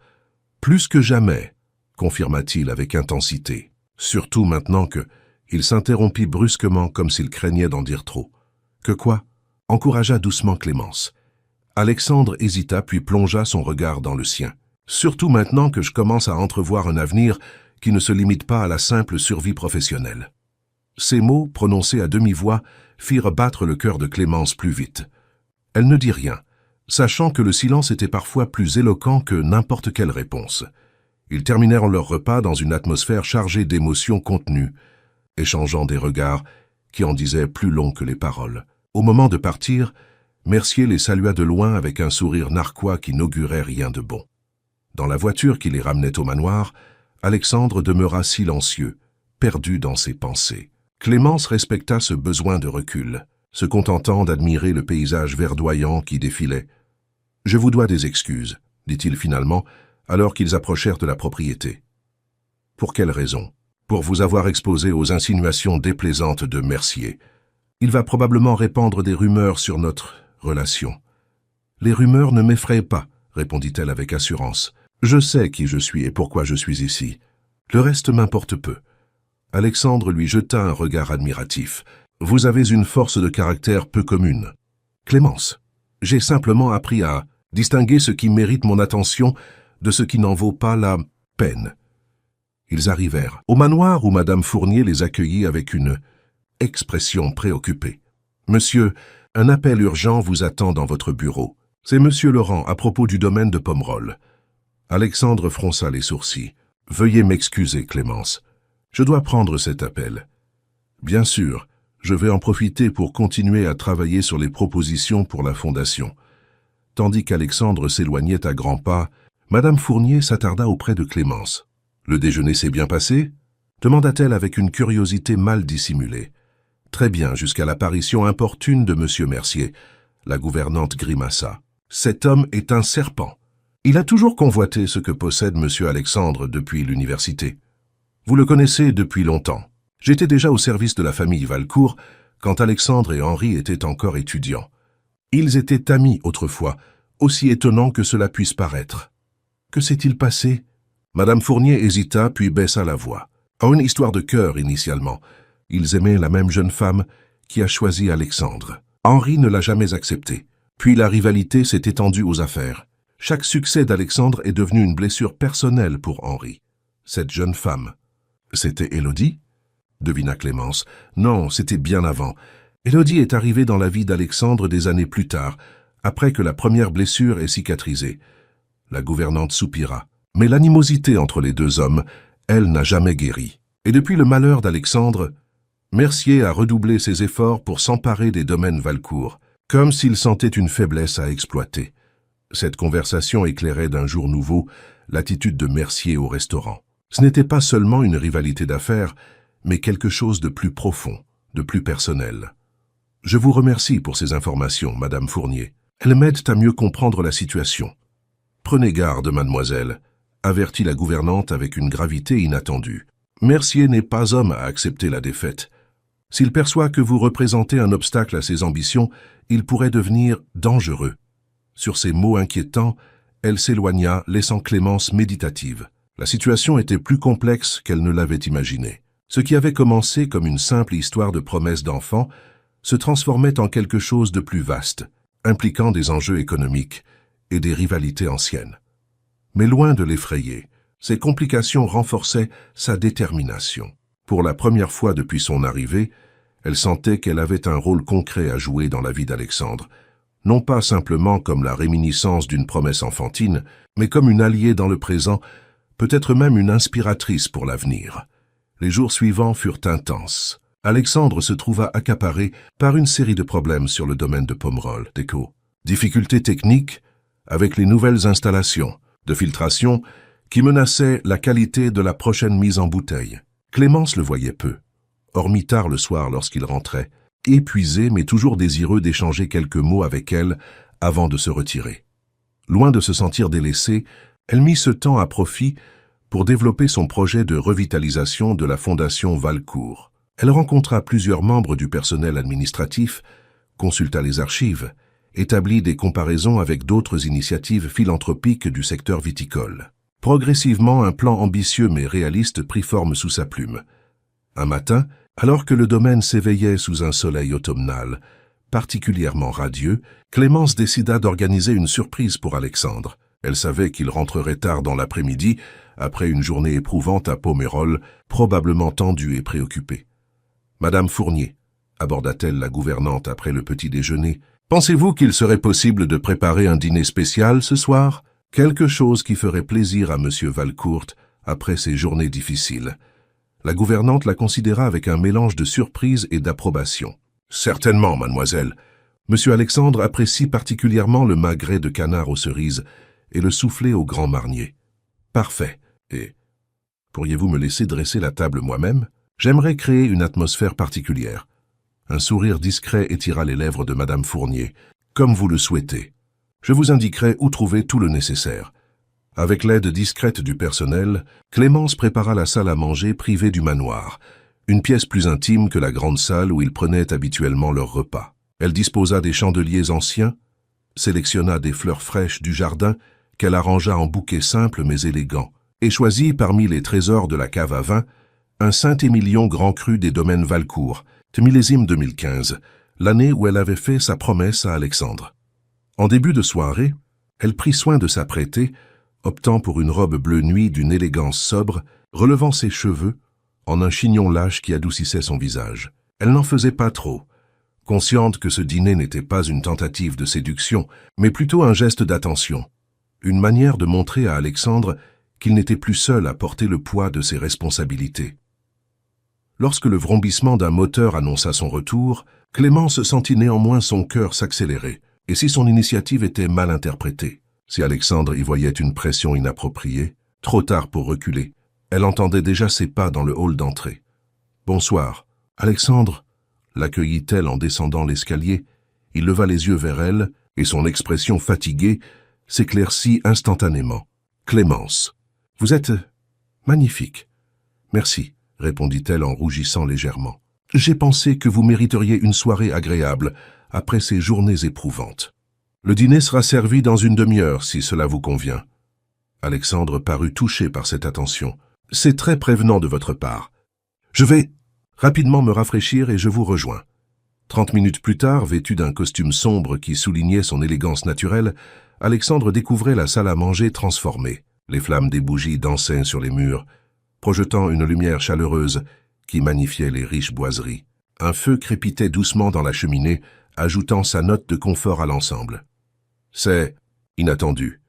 Speaker 1: Plus que jamais, confirma-t-il avec intensité. Surtout maintenant que... Il s'interrompit brusquement comme s'il craignait d'en dire trop. Que quoi ? Encouragea doucement Clémence. Alexandre hésita puis plongea son regard dans le sien. Surtout maintenant que je commence à entrevoir un avenir qui ne se limite pas à la simple survie professionnelle. Ces mots, prononcés à demi-voix, firent battre le cœur de Clémence plus vite. Elle ne dit rien, sachant que le silence était parfois plus éloquent que n'importe quelle réponse. Ils terminèrent leur repas dans une atmosphère chargée d'émotions contenues, échangeant des regards qui en disaient plus long que les paroles. Au moment de partir, Mercier les salua de loin avec un sourire narquois qui n'augurait rien de bon. Dans la voiture qui les ramenait au manoir, Alexandre demeura silencieux, perdu dans ses pensées. Clémence respecta ce besoin de recul, se contentant d'admirer le paysage verdoyant qui défilait. « Je vous dois des excuses », dit-il finalement, alors qu'ils approchèrent de la propriété. « Pour quelle raison ? Pour vous avoir exposé aux insinuations déplaisantes de Mercier. Il va probablement répandre des rumeurs sur notre relation. »« Les rumeurs ne m'effraient pas, » répondit-elle avec assurance. « Je sais qui je suis et pourquoi je suis ici. Le reste m'importe peu. » Alexandre lui jeta un regard admiratif. « Vous avez une force de caractère peu commune. »« Clémence, j'ai simplement appris à distinguer ce qui mérite mon attention de ce qui n'en vaut pas la peine. » Ils arrivèrent au manoir où Madame Fournier les accueillit avec une expression préoccupée. « Monsieur, un appel urgent vous attend dans votre bureau. C'est Monsieur Laurent à propos du domaine de Pomerol. » Alexandre fronça les sourcils. « Veuillez m'excuser, Clémence. Je dois prendre cet appel. Bien sûr, je vais en profiter pour continuer à travailler sur les propositions pour la Fondation. » Tandis qu'Alexandre s'éloignait à grands pas, Madame Fournier s'attarda auprès de Clémence. « Le déjeuner s'est bien passé ?» demanda-t-elle avec une curiosité mal dissimulée. « Très bien, jusqu'à l'apparition importune de Monsieur Mercier. » La gouvernante grimaça. « Cet homme est un serpent. Il a toujours convoité ce que possède Monsieur Alexandre depuis l'université. Vous le connaissez depuis longtemps. J'étais déjà au service de la famille Valcourt quand Alexandre et Henri étaient encore étudiants. Ils étaient amis autrefois, aussi étonnant que cela puisse paraître. Que s'est-il passé ?» Madame Fournier hésita puis baissa la voix. « Une histoire de cœur initialement. Ils aimaient la même jeune femme qui a choisi Alexandre. Henri ne l'a jamais accepté. Puis la rivalité s'est étendue aux affaires. Chaque succès d'Alexandre est devenu une blessure personnelle pour Henri. Cette jeune femme, c'était Élodie ?» devina Clémence. « Non, c'était bien avant. Élodie est arrivée dans la vie d'Alexandre des années plus tard, après que la première blessure ait cicatrisé. » La gouvernante soupira. « Mais l'animosité entre les deux hommes, elle n'a jamais guéri. Et depuis le malheur d'Alexandre, Mercier a redoublé ses efforts pour s'emparer des domaines Valcourt, comme s'il sentait une faiblesse à exploiter. » Cette conversation éclairait d'un jour nouveau l'attitude de Mercier au restaurant. Ce n'était pas seulement une rivalité d'affaires, mais quelque chose de plus profond, de plus personnel. « Je vous remercie pour ces informations, Madame Fournier. Elles m'aident à mieux comprendre la situation. »« Prenez garde, mademoiselle, » avertit la gouvernante avec une gravité inattendue. « Mercier n'est pas homme à accepter la défaite. S'il perçoit que vous représentez un obstacle à ses ambitions, il pourrait devenir dangereux. » Sur ces mots inquiétants, elle s'éloigna, laissant Clémence méditative. La situation était plus complexe qu'elle ne l'avait imaginé. Ce qui avait commencé comme une simple histoire de promesses d'enfants se transformait en quelque chose de plus vaste, impliquant des enjeux économiques et des rivalités anciennes. Mais loin de l'effrayer, ces complications renforçaient sa détermination. Pour la première fois depuis son arrivée, elle sentait qu'elle avait un rôle concret à jouer dans la vie d'Alexandre, non pas simplement comme la réminiscence d'une promesse enfantine, mais comme une alliée dans le présent, peut-être même une inspiratrice pour l'avenir. Les jours suivants furent intenses. Alexandre se trouva accaparé par une série de problèmes sur le domaine de Pomerol, Déco. Difficultés techniques avec les nouvelles installations de filtration qui menaçaient la qualité de la prochaine mise en bouteille. Clémence le voyait peu, hormis tard le soir lorsqu'il rentrait, épuisé mais toujours désireux d'échanger quelques mots avec elle avant de se retirer. Loin de se sentir délaissée, elle mit ce temps à profit pour développer son projet de revitalisation de la Fondation Valcourt. Elle rencontra plusieurs membres du personnel administratif, consulta les archives, établit des comparaisons avec d'autres initiatives philanthropiques du secteur viticole. Progressivement, un plan ambitieux mais réaliste prit forme sous sa plume. Un matin, alors que le domaine s'éveillait sous un soleil automnal, particulièrement radieux, Clémence décida d'organiser une surprise pour Alexandre. Elle savait qu'il rentrerait tard dans l'après-midi, après une journée éprouvante à Pomerol, probablement tendue et préoccupée. « Madame Fournier », aborda-t-elle la gouvernante après le petit déjeuner, Pensez-vous qu'il serait possible de préparer un dîner spécial ce soir? Quelque chose qui ferait plaisir à M. Valcourt après ces journées difficiles. La gouvernante la considéra avec un mélange de surprise et d'approbation. Certainement, mademoiselle. Monsieur Alexandre apprécie particulièrement le magret de canard aux cerises et le soufflé au grand marnier. Parfait. Et pourriez-vous me laisser dresser la table moi-même? J'aimerais créer une atmosphère particulière. Un sourire discret étira les lèvres de Madame Fournier, comme vous le souhaitez. Je vous indiquerai où trouver tout le nécessaire. Avec l'aide discrète du personnel, Clémence prépara la salle à manger privée du manoir, une pièce plus intime que la grande salle où ils prenaient habituellement leurs repas. Elle disposa des chandeliers anciens, sélectionna des fleurs fraîches du jardin qu'elle arrangea en bouquets simples mais élégants, et choisit parmi les trésors de la cave à vin un Saint-Émilion Grand Cru des domaines Valcourt, millésime 2015, l'année où elle avait fait sa promesse à Alexandre. En début de soirée, elle prit soin de s'apprêter, optant pour une robe bleu nuit d'une élégance sobre, relevant ses cheveux en un chignon lâche qui adoucissait son visage. Elle n'en faisait pas trop, consciente que ce dîner n'était pas une tentative de séduction, mais plutôt un geste d'attention, une manière de montrer à Alexandre qu'il n'était plus seul à porter le poids de ses responsabilités. Lorsque le vrombissement d'un moteur annonça son retour, Clémence sentit néanmoins son cœur s'accélérer, et si son initiative était mal interprétée. Si Alexandre y voyait une pression inappropriée, trop tard pour reculer, elle entendait déjà ses pas dans le hall d'entrée. « Bonsoir. Alexandre » l'accueillit-elle en descendant l'escalier. Il leva les yeux vers elle, et son expression fatiguée s'éclaircit instantanément. « Clémence, vous êtes magnifique. »« Merci. » répondit-elle en rougissant légèrement. « J'ai pensé que vous mériteriez une soirée agréable après ces journées éprouvantes. Le dîner sera servi dans une demi-heure, si cela vous convient. » Alexandre parut touché par cette attention. « C'est très prévenant de votre part. Je vais rapidement me rafraîchir et je vous rejoins. » 30 minutes plus tard, vêtu d'un costume sombre qui soulignait son élégance naturelle, Alexandre découvrait la salle à manger transformée. Les flammes des bougies dansaient sur les murs, projetant une lumière chaleureuse qui magnifiait les riches boiseries. Un feu crépitait doucement dans la cheminée, ajoutant sa note de confort à l'ensemble. « C'est inattendu »,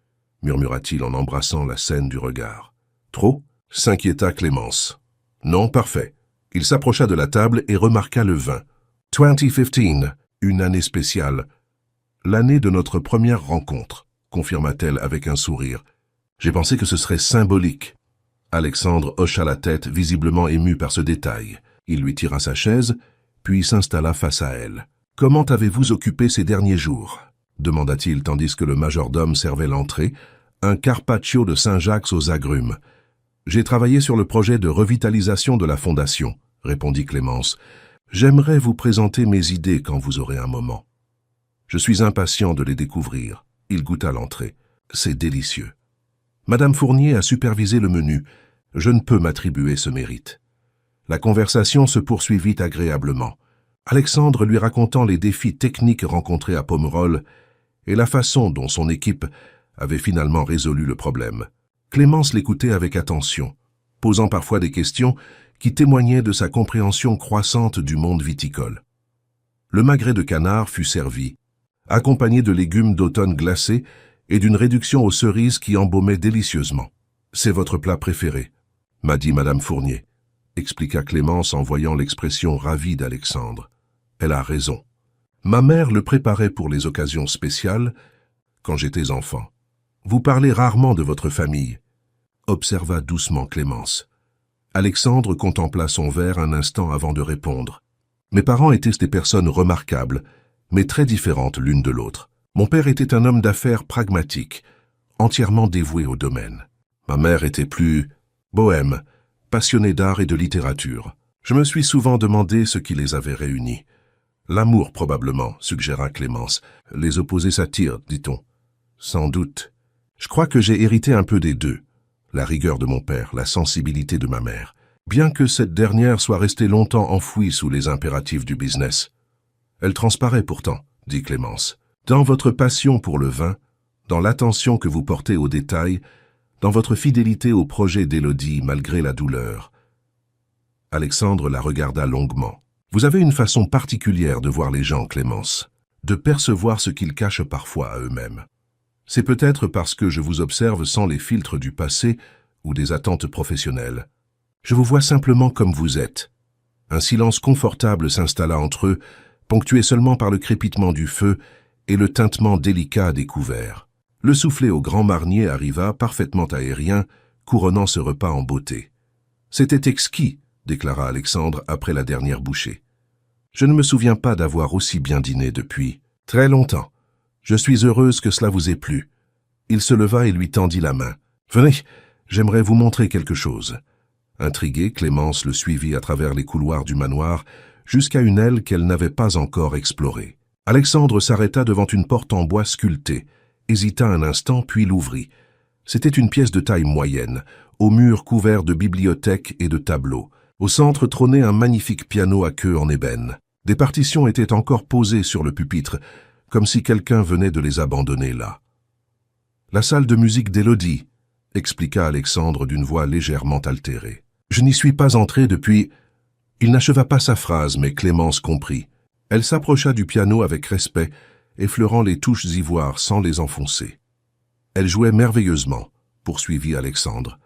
Speaker 1: murmura-t-il en embrassant la scène du regard. « Trop » s'inquiéta Clémence. « Non, parfait. » Il s'approcha de la table et remarqua le vin. « 2015, une année spéciale. L'année de notre première rencontre », confirma-t-elle avec un sourire. « J'ai pensé que ce serait symbolique. » Alexandre hocha la tête, visiblement ému par ce détail. Il lui tira sa chaise, puis s'installa face à elle. « Comment avez-vous occupé ces derniers jours ?» demanda-t-il tandis que le majordome servait l'entrée, un carpaccio de Saint-Jacques aux agrumes. « J'ai travaillé sur le projet de revitalisation de la fondation, » répondit Clémence. « J'aimerais vous présenter mes idées quand vous aurez un moment. Je suis impatient de les découvrir. » Il goûta l'entrée. « C'est délicieux. » Madame Fournier a supervisé le menu. Je ne peux m'attribuer ce mérite. La conversation se poursuivit agréablement, Alexandre lui racontant les défis techniques rencontrés à Pomerol et la façon dont son équipe avait finalement résolu le problème. Clémence l'écoutait avec attention, posant parfois des questions qui témoignaient de sa compréhension croissante du monde viticole. Le magret de canard fut servi, accompagné de légumes d'automne glacés et d'une réduction aux cerises qui embaumait délicieusement. « C'est votre plat préféré », m'a dit Madame Fournier, expliqua Clémence en voyant l'expression ravie d'Alexandre. Elle a raison. Ma mère le préparait pour les occasions spéciales, quand j'étais enfant. Vous parlez rarement de votre famille, observa doucement Clémence. Alexandre contempla son verre un instant avant de répondre. Mes parents étaient des personnes remarquables, mais très différentes l'une de l'autre. Mon père était un homme d'affaires pragmatique, entièrement dévoué au domaine. Ma mère était plus bohème, passionnée d'art et de littérature. Je me suis souvent demandé ce qui les avait réunis. L'amour, probablement, suggéra Clémence. Les opposés s'attirent, dit-on. Sans doute. Je crois que j'ai hérité un peu des deux. La rigueur de mon père, la sensibilité de ma mère. Bien que cette dernière soit restée longtemps enfouie sous les impératifs du business. Elle transparaît pourtant, dit Clémence. Dans votre passion pour le vin, dans l'attention que vous portez aux détails, dans votre fidélité au projet d'Élodie malgré la douleur. Alexandre la regarda longuement. Vous avez une façon particulière de voir les gens, Clémence. de percevoir ce qu'ils cachent parfois à eux-mêmes. C'est peut-être parce que je vous observe sans les filtres du passé ou des attentes professionnelles. Je vous vois simplement comme vous êtes. Un silence confortable s'installa entre eux, ponctué seulement par le crépitement du feu et le tintement délicat des couverts. Le soufflet au grand marnier arriva, parfaitement aérien, couronnant ce repas en beauté. « C'était exquis », déclara Alexandre après la dernière bouchée. « Je ne me souviens pas d'avoir aussi bien dîné depuis très longtemps. Je suis heureuse que cela vous ait plu. » Il se leva et lui tendit la main. « Venez, j'aimerais vous montrer quelque chose. » Intriguée, Clémence le suivit à travers les couloirs du manoir jusqu'à une aile qu'elle n'avait pas encore explorée. Alexandre s'arrêta devant une porte en bois sculptée, hésita un instant puis l'ouvrit. C'était une pièce de taille moyenne, aux murs couverts de bibliothèques et de tableaux. Au centre trônait un magnifique piano à queue en ébène. Des partitions étaient encore posées sur le pupitre, comme si quelqu'un venait de les abandonner là. « La salle de musique d'Élodie », expliqua Alexandre d'une voix légèrement altérée. « Je n'y suis pas entré depuis... » Il n'acheva pas sa phrase, mais Clémence comprit. Elle s'approcha du piano avec respect, effleurant les touches ivoires sans les enfoncer. Elle jouait merveilleusement, poursuivit Alexandre.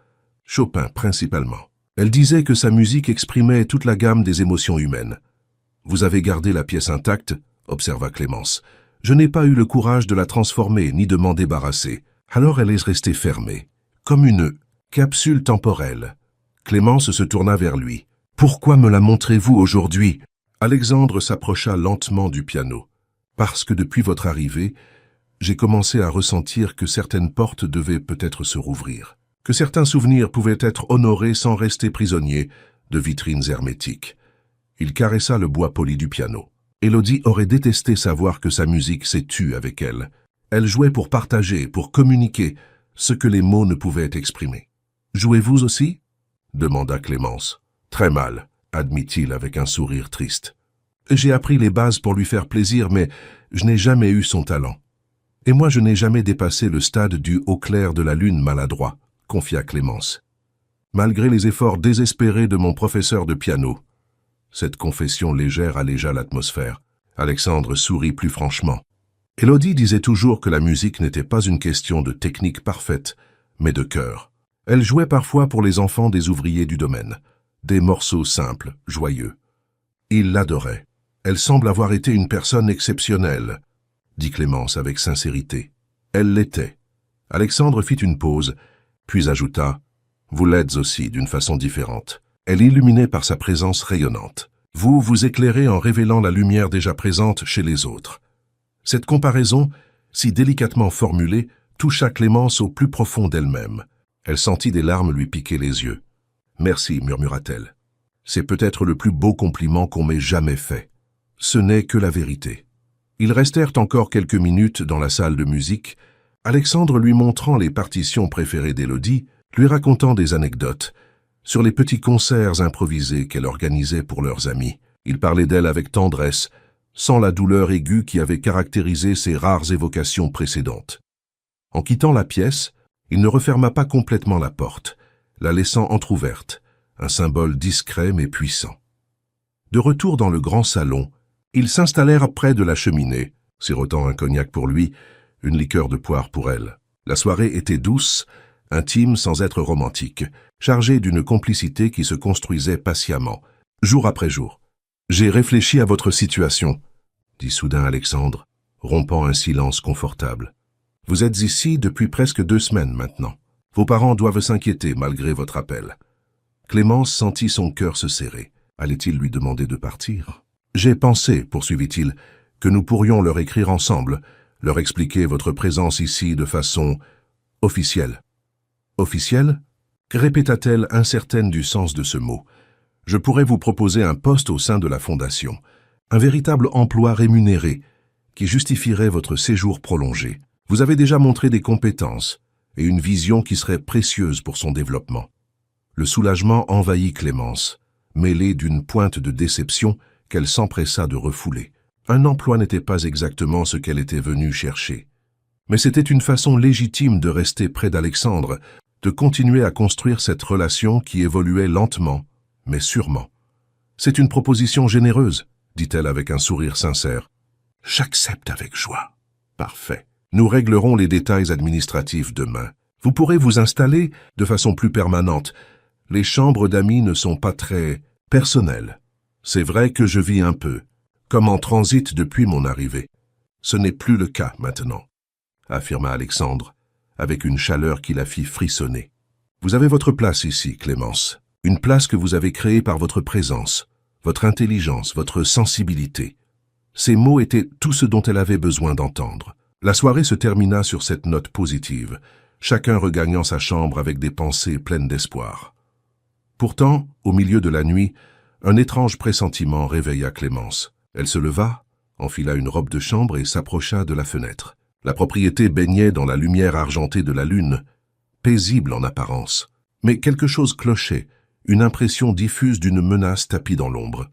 Speaker 1: Chopin principalement. Elle disait que sa musique exprimait toute la gamme des émotions humaines. « Vous avez gardé la pièce intacte ?» observa Clémence. « Je n'ai pas eu le courage de la transformer ni de m'en débarrasser. Alors elle est restée fermée, comme une capsule temporelle. » Clémence se tourna vers lui. « Pourquoi me la montrez-vous aujourd'hui ?» Alexandre s'approcha lentement du piano. « Parce que depuis votre arrivée, j'ai commencé à ressentir que certaines portes devaient peut-être se rouvrir, que certains souvenirs pouvaient être honorés sans rester prisonniers de vitrines hermétiques. » Il caressa le bois poli du piano. Élodie aurait détesté savoir que sa musique s'est tue avec elle. Elle jouait pour partager, pour communiquer, ce que les mots ne pouvaient exprimer. « Jouez-vous aussi ?» demanda Clémence. « Très mal, » admit-il avec un sourire triste. « J'ai appris les bases pour lui faire plaisir, mais je n'ai jamais eu son talent. Et moi je n'ai jamais dépassé le stade du au clair de la lune maladroit, » confia Clémence. « Malgré les efforts désespérés de mon professeur de piano. » Cette confession légère allégea l'atmosphère. Alexandre sourit plus franchement. Élodie disait toujours que la musique n'était pas une question de technique parfaite, mais de cœur. Elle jouait parfois pour les enfants des ouvriers du domaine, des morceaux simples, joyeux. Il l'adorait. Elle semble avoir été une personne exceptionnelle, dit Clémence avec sincérité. Elle l'était. Alexandre fit une pause, puis ajouta « Vous l'êtes aussi d'une façon différente. » Elle illuminait par sa présence rayonnante. Vous vous éclairez en révélant la lumière déjà présente chez les autres. Cette comparaison, si délicatement formulée, toucha Clémence au plus profond d'elle-même. Elle sentit des larmes lui piquer les yeux. « Merci, murmura-t-elle. C'est peut-être le plus beau compliment qu'on m'ait jamais fait. Ce n'est que la vérité. » Ils restèrent encore quelques minutes dans la salle de musique, Alexandre lui montrant les partitions préférées d'Élodie, lui racontant des anecdotes sur les petits concerts improvisés qu'elle organisait pour leurs amis. Il parlait d'elle avec tendresse, sans la douleur aiguë qui avait caractérisé ses rares évocations précédentes. En quittant la pièce, il ne referma pas complètement la porte, la laissant entr'ouverte, un symbole discret mais puissant. De retour dans le grand salon, ils s'installèrent près de la cheminée, sirotant un cognac pour lui, une liqueur de poire pour elle. La soirée était douce, intime sans être romantique, chargée d'une complicité qui se construisait patiemment, jour après jour. « J'ai réfléchi à votre situation », dit soudain Alexandre, rompant un silence confortable. « Vous êtes ici depuis presque 2 semaines maintenant. Vos parents doivent s'inquiéter malgré votre appel. » Clémence sentit son cœur se serrer. Allait-il lui demander de partir ? « J'ai pensé, poursuivit-il, que nous pourrions leur écrire ensemble, leur expliquer votre présence ici de façon officielle. » « Officielle » répéta-t-elle incertaine du sens de ce mot. « Je pourrais vous proposer un poste au sein de la Fondation, un véritable emploi rémunéré qui justifierait votre séjour prolongé. Vous avez déjà montré des compétences et une vision qui serait précieuse pour son développement. » Le soulagement envahit Clémence, mêlé d'une pointe de déception qu'elle s'empressa de refouler. Un emploi n'était pas exactement ce qu'elle était venue chercher. Mais c'était une façon légitime de rester près d'Alexandre, de continuer à construire cette relation qui évoluait lentement, mais sûrement. « C'est une proposition généreuse, dit-elle avec un sourire sincère. J'accepte avec joie. Parfait. Nous réglerons les détails administratifs demain. Vous pourrez vous installer de façon plus permanente. Les chambres d'amis ne sont pas très personnelles. C'est vrai que je vis un peu, comme en transit depuis mon arrivée. Ce n'est plus le cas maintenant, affirma Alexandre, avec une chaleur qui la fit frissonner. Vous avez votre place ici, Clémence. Une place que vous avez créée par votre présence, votre intelligence, votre sensibilité. Ces mots étaient tout ce dont elle avait besoin d'entendre. La soirée se termina sur cette note positive, chacun regagnant sa chambre avec des pensées pleines d'espoir. Pourtant, au milieu de la nuit, un étrange pressentiment réveilla Clémence. Elle se leva, enfila une robe de chambre et s'approcha de la fenêtre. La propriété baignait dans la lumière argentée de la lune, paisible en apparence. Mais quelque chose clochait, une impression diffuse d'une menace tapie dans l'ombre.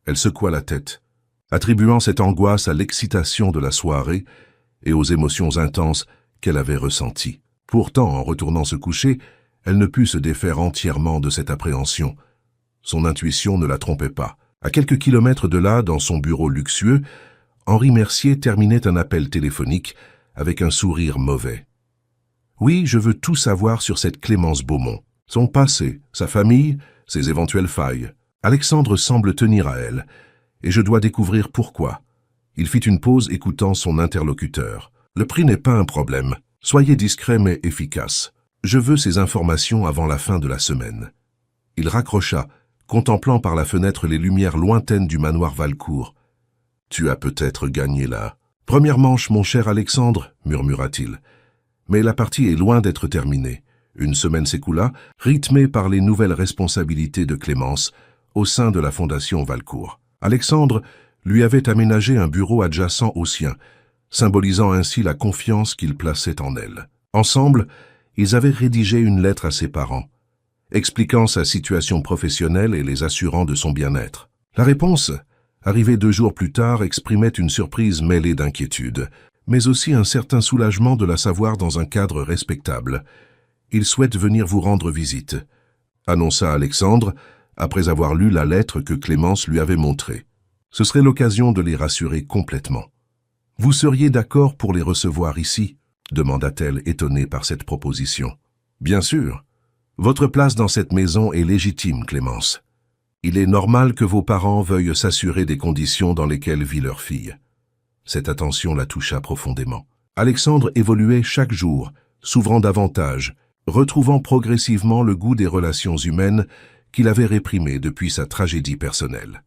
Speaker 1: Elle secoua la tête, attribuant cette angoisse à l'excitation de la soirée et aux émotions intenses qu'elle avait ressenties. Pourtant, en retournant se coucher, elle ne put se défaire entièrement de cette appréhension. Son intuition ne la trompait pas. À quelques kilomètres de là, dans son bureau luxueux, Henri Mercier terminait un appel téléphonique avec un sourire mauvais. « Oui, je veux tout savoir sur cette Clémence Beaumont. Son passé, sa famille, ses éventuelles failles. Alexandre semble tenir à elle, et je dois découvrir pourquoi. » Il fit une pause écoutant son interlocuteur. « Le prix n'est pas un problème. Soyez discret mais efficace. Je veux ces informations avant la fin de la semaine. » Il raccrocha, contemplant par la fenêtre les lumières lointaines du manoir Valcourt. « Tu as peut-être gagné là. »« Première manche, mon cher Alexandre, » murmura-t-il. Mais la partie est loin d'être terminée. Une semaine s'écoula, rythmée par les nouvelles responsabilités de Clémence au sein de la Fondation Valcourt. Alexandre lui avait aménagé un bureau adjacent au sien, symbolisant ainsi la confiance qu'il plaçait en elle. Ensemble, ils avaient rédigé une lettre à ses parents, expliquant sa situation professionnelle et les assurant de son bien-être. La réponse, arrivée 2 jours plus tard, exprimait une surprise mêlée d'inquiétude, mais aussi un certain soulagement de la savoir dans un cadre respectable. « Il souhaite venir vous rendre visite », annonça Alexandre, après avoir lu la lettre que Clémence lui avait montrée. Ce serait l'occasion de les rassurer complètement. « Vous seriez d'accord pour les recevoir ici ?» demanda-t-elle, étonnée par cette proposition. « Bien sûr. Votre place dans cette maison est légitime, Clémence. Il est normal que vos parents veuillent s'assurer des conditions dans lesquelles vit leur fille. » Cette attention la toucha profondément. Alexandre évoluait chaque jour, s'ouvrant davantage, retrouvant progressivement le goût des relations humaines qu'il avait réprimées depuis sa tragédie personnelle.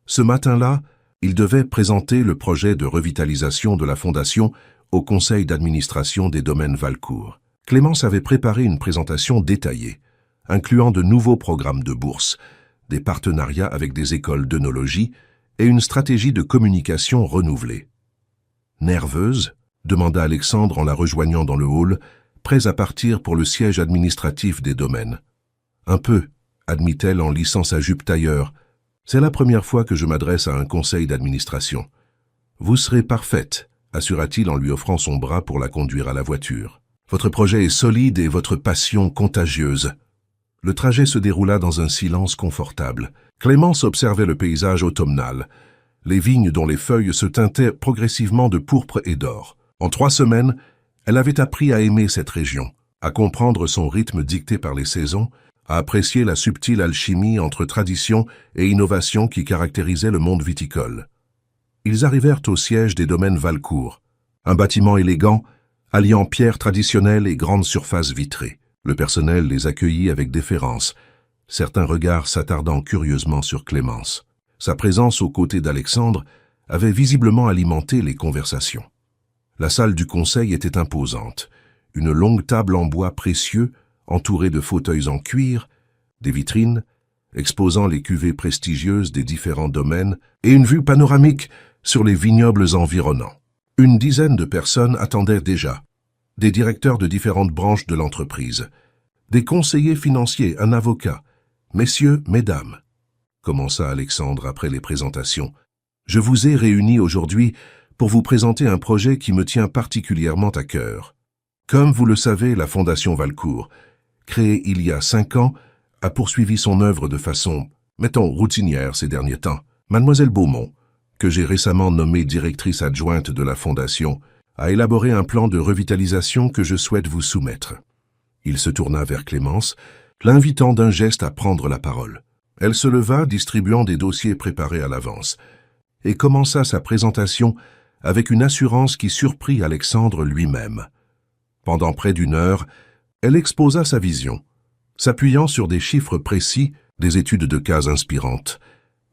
Speaker 1: Ce matin-là, il devait présenter le projet de revitalisation de la Fondation au conseil d'administration des domaines Valcourt. Clémence avait préparé une présentation détaillée, incluant de nouveaux programmes de bourse, des partenariats avec des écoles d'œnologie et une stratégie de communication renouvelée. « Nerveuse ?» demanda Alexandre en la rejoignant dans le hall, prêt à partir pour le siège administratif des domaines. « Un peu », admit-elle en lissant sa jupe tailleur. « C'est la première fois que je m'adresse à un conseil d'administration. »« Vous serez parfaite », assura-t-il en lui offrant son bras pour la conduire à la voiture. « Votre projet est solide et votre passion contagieuse. » Le trajet se déroula dans un silence confortable. Clémence observait le paysage automnal, les vignes dont les feuilles se teintaient progressivement de pourpre et d'or. En 3 semaines, elle avait appris à aimer cette région, à comprendre son rythme dicté par les saisons, à apprécier la subtile alchimie entre tradition et innovation qui caractérisait le monde viticole. Ils arrivèrent au siège des domaines Valcourt, un bâtiment élégant, alliant pierres traditionnelles et grandes surfaces vitrées. Le personnel les accueillit avec déférence, certains regards s'attardant curieusement sur Clémence. Sa présence aux côtés d'Alexandre avait visiblement alimenté les conversations. La salle du conseil était imposante, une longue table en bois précieux, entourée de fauteuils en cuir, des vitrines, exposant les cuvées prestigieuses des différents domaines, et une vue panoramique sur les vignobles environnants. Une dizaine de personnes attendaient déjà, des directeurs de différentes branches de l'entreprise, des conseillers financiers, un avocat, messieurs, mesdames, commença Alexandre après les présentations. Je vous ai réunis aujourd'hui pour vous présenter un projet qui me tient particulièrement à cœur. Comme vous le savez, la Fondation Valcourt, créée il y a 5 ans, a poursuivi son œuvre de façon, mettons, routinière ces derniers temps. Mademoiselle Beaumont, que j'ai récemment nommée directrice adjointe de la Fondation, a élaboré un plan de revitalisation que je souhaite vous soumettre. Il se tourna vers Clémence, l'invitant d'un geste à prendre la parole. Elle se leva, distribuant des dossiers préparés à l'avance, et commença sa présentation avec une assurance qui surprit Alexandre lui-même. Pendant près d'une heure, elle exposa sa vision, s'appuyant sur des chiffres précis, des études de cas inspirantes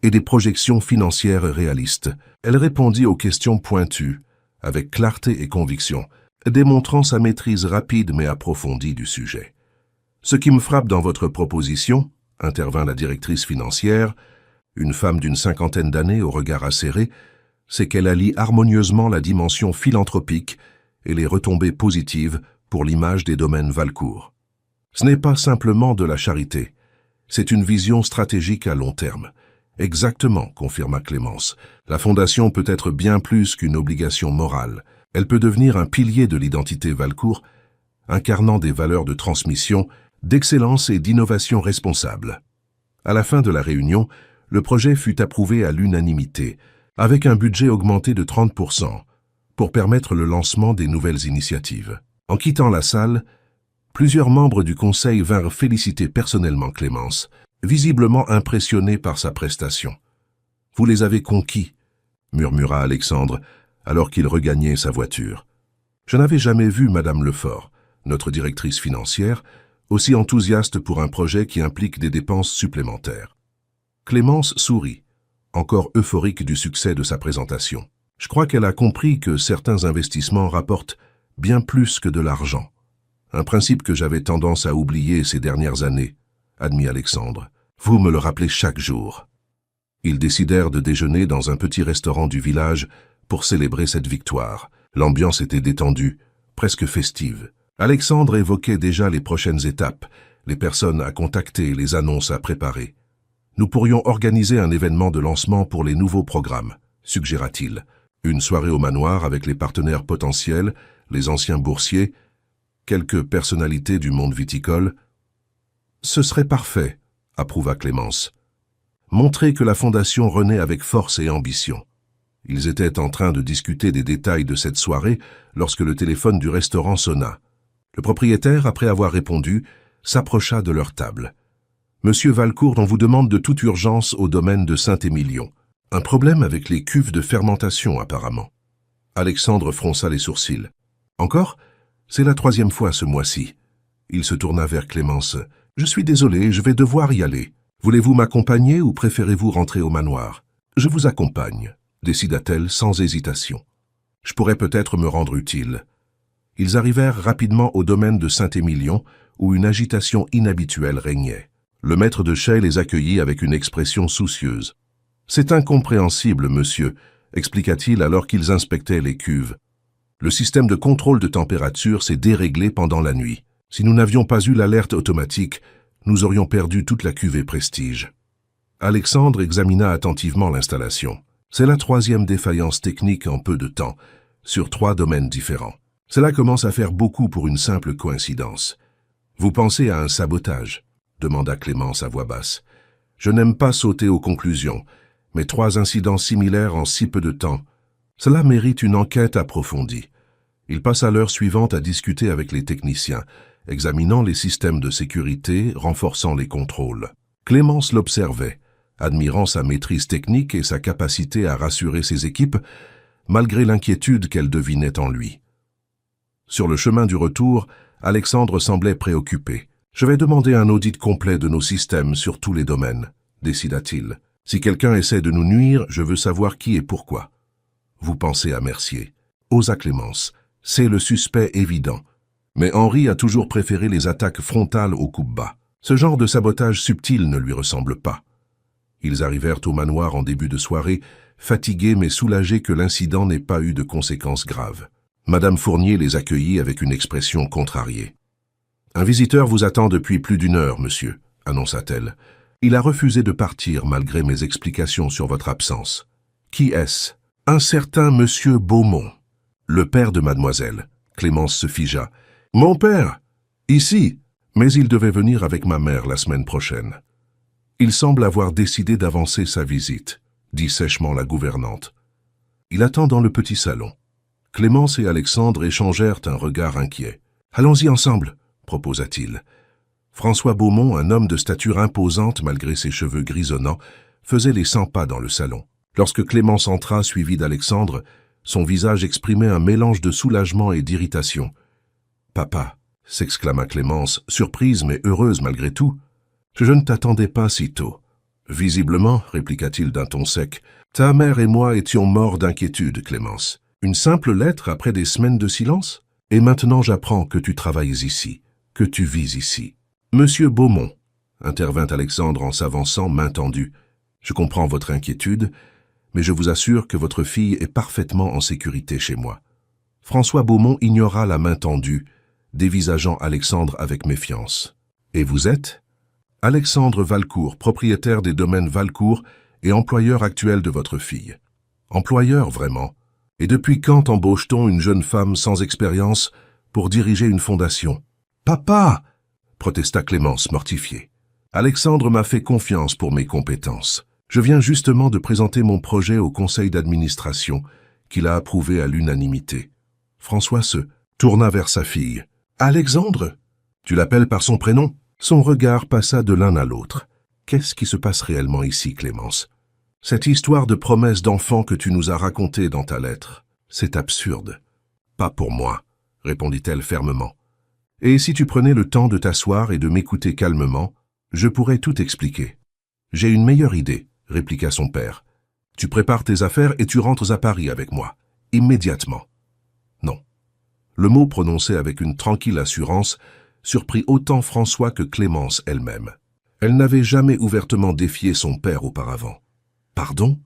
Speaker 1: et des projections financières réalistes. Elle répondit aux questions pointues, avec clarté et conviction, démontrant sa maîtrise rapide mais approfondie du sujet. « Ce qui me frappe dans votre proposition, » intervint la directrice financière, une femme d'une 50aine d'années au regard acéré, c'est qu'elle allie harmonieusement la dimension philanthropique et les retombées positives pour l'image des domaines Valcourt. Ce n'est pas simplement de la charité, c'est une vision stratégique à long terme. Exactement, confirma Clémence. La Fondation peut être bien plus qu'une obligation morale. Elle peut devenir un pilier de l'identité Valcourt, incarnant des valeurs de transmission, d'excellence et d'innovation responsable. À la fin de la réunion, le projet fut approuvé à l'unanimité, avec un budget augmenté de 30%, pour permettre le lancement des nouvelles initiatives. En quittant la salle, plusieurs membres du conseil vinrent féliciter personnellement Clémence, visiblement impressionnés par sa prestation. « Vous les avez conquis », murmura Alexandre, alors qu'il regagnait sa voiture. Je n'avais jamais vu Madame Lefort, notre directrice financière, aussi enthousiaste pour un projet qui implique des dépenses supplémentaires. Clémence sourit, encore euphorique du succès de sa présentation. Je crois qu'elle a compris que certains investissements rapportent bien plus que de l'argent. Un principe que j'avais tendance à oublier ces dernières années, admit Alexandre. Vous me le rappelez chaque jour. Ils décidèrent de déjeuner dans un petit restaurant du village pour célébrer cette victoire. L'ambiance était détendue, presque festive. Alexandre évoquait déjà les prochaines étapes, les personnes à contacter et les annonces à préparer. Nous pourrions organiser un événement de lancement pour les nouveaux programmes, suggéra-t-il. Une soirée au manoir avec les partenaires potentiels, les anciens boursiers, quelques personnalités du monde viticole. Ce serait parfait, approuva Clémence. Montrer que la Fondation renaît avec force et ambition. Ils étaient en train de discuter des détails de cette soirée lorsque le téléphone du restaurant sonna. Le propriétaire, après avoir répondu, s'approcha de leur table. « Monsieur Valcourt, on vous demande de toute urgence au domaine de Saint-Émilion. Un problème avec les cuves de fermentation, apparemment. » Alexandre fronça les sourcils. « Encore ? C'est la 3e fois ce mois-ci. » Il se tourna vers Clémence. « Je suis désolé, je vais devoir y aller. Voulez-vous m'accompagner ou préférez-vous rentrer au manoir ? » « Je vous accompagne, » décida-t-elle sans hésitation. « Je pourrais peut-être me rendre utile. » Ils arrivèrent rapidement au domaine de Saint-Émilion, où une agitation inhabituelle régnait. Le maître de chai les accueillit avec une expression soucieuse. « C'est incompréhensible, monsieur, » expliqua-t-il alors qu'ils inspectaient les cuves. « Le système de contrôle de température s'est déréglé pendant la nuit. Si nous n'avions pas eu l'alerte automatique, nous aurions perdu toute la cuvée Prestige. » Alexandre examina attentivement l'installation. C'est la 3e défaillance technique en peu de temps, sur 3 domaines différents. Cela commence à faire beaucoup pour une simple coïncidence. « Vous pensez à un sabotage ?» demanda Clémence à voix basse. « Je n'aime pas sauter aux conclusions, mais 3 incidents similaires en si peu de temps, cela mérite une enquête approfondie. » Il passa l'heure suivante à discuter avec les techniciens, examinant les systèmes de sécurité, renforçant les contrôles. Clémence l'observait, admirant sa maîtrise technique et sa capacité à rassurer ses équipes, malgré l'inquiétude qu'elle devinait en lui. Sur le chemin du retour, Alexandre semblait préoccupé. « Je vais demander un audit complet de nos systèmes sur tous les domaines, » décida-t-il. « Si quelqu'un essaie de nous nuire, je veux savoir qui et pourquoi. » Vous pensez à Mercier, osa Clémence. C'est le suspect évident. Mais Henri a toujours préféré les attaques frontales aux coups bas. Ce genre de sabotage subtil ne lui ressemble pas. Ils arrivèrent au manoir en début de soirée, fatigués mais soulagés que l'incident n'ait pas eu de conséquences graves. Madame Fournier les accueillit avec une expression contrariée. « Un visiteur vous attend depuis plus d'1 heure, monsieur, » annonça-t-elle. « Il a refusé de partir malgré mes explications sur votre absence. »« Qui est-ce ?»« Un certain monsieur Beaumont, le père de mademoiselle. » Clémence se figea. « Mon père ! Ici ! Mais il devait venir avec ma mère la semaine prochaine. » Il semble avoir décidé d'avancer sa visite, dit sèchement la gouvernante. Il attend dans le petit salon. Clémence et Alexandre échangèrent un regard inquiet. « Allons-y ensemble » proposa-t-il. François Beaumont, un homme de stature imposante malgré ses cheveux grisonnants, faisait les 100 pas dans le salon. Lorsque Clémence entra, suivie d'Alexandre, son visage exprimait un mélange de soulagement et d'irritation. « Papa !» s'exclama Clémence, surprise mais heureuse malgré tout. « Je ne t'attendais pas si tôt. »« Visiblement, » répliqua-t-il d'un ton sec, « ta mère et moi étions morts d'inquiétude, Clémence. Une simple lettre après des semaines de silence? Et maintenant j'apprends que tu travailles ici, que tu vis ici. »« Monsieur Beaumont, » intervint Alexandre en s'avançant, main tendue, « je comprends votre inquiétude, mais je vous assure que votre fille est parfaitement en sécurité chez moi. » François Beaumont ignora la main tendue, dévisageant Alexandre avec méfiance. « Et vous êtes ?» Alexandre Valcourt, propriétaire des domaines Valcourt et employeur actuel de votre fille. « Employeur, vraiment? Et depuis quand embauche-t-on une jeune femme sans expérience pour diriger une fondation ?»« Papa !» protesta Clémence, mortifiée. « Alexandre m'a fait confiance pour mes compétences. Je viens justement de présenter mon projet au conseil d'administration, qu'il a approuvé à l'unanimité. » François se tourna vers sa fille. « Alexandre? Tu l'appelles par son prénom ?» Son regard passa de l'un à l'autre. « Qu'est-ce qui se passe réellement ici, Clémence? Cette histoire de promesse d'enfant que tu nous as racontée dans ta lettre, c'est absurde. »« Pas pour moi, » répondit-elle fermement. « Et si tu prenais le temps de t'asseoir et de m'écouter calmement, je pourrais tout expliquer. »« J'ai une meilleure idée, » répliqua son père. « Tu prépares tes affaires et tu rentres à Paris avec moi, immédiatement. » Non. Le mot prononcé avec une tranquille assurance surprit autant François que Clémence elle-même. Elle n'avait jamais ouvertement défié son père auparavant. « Pardon ? » ?»«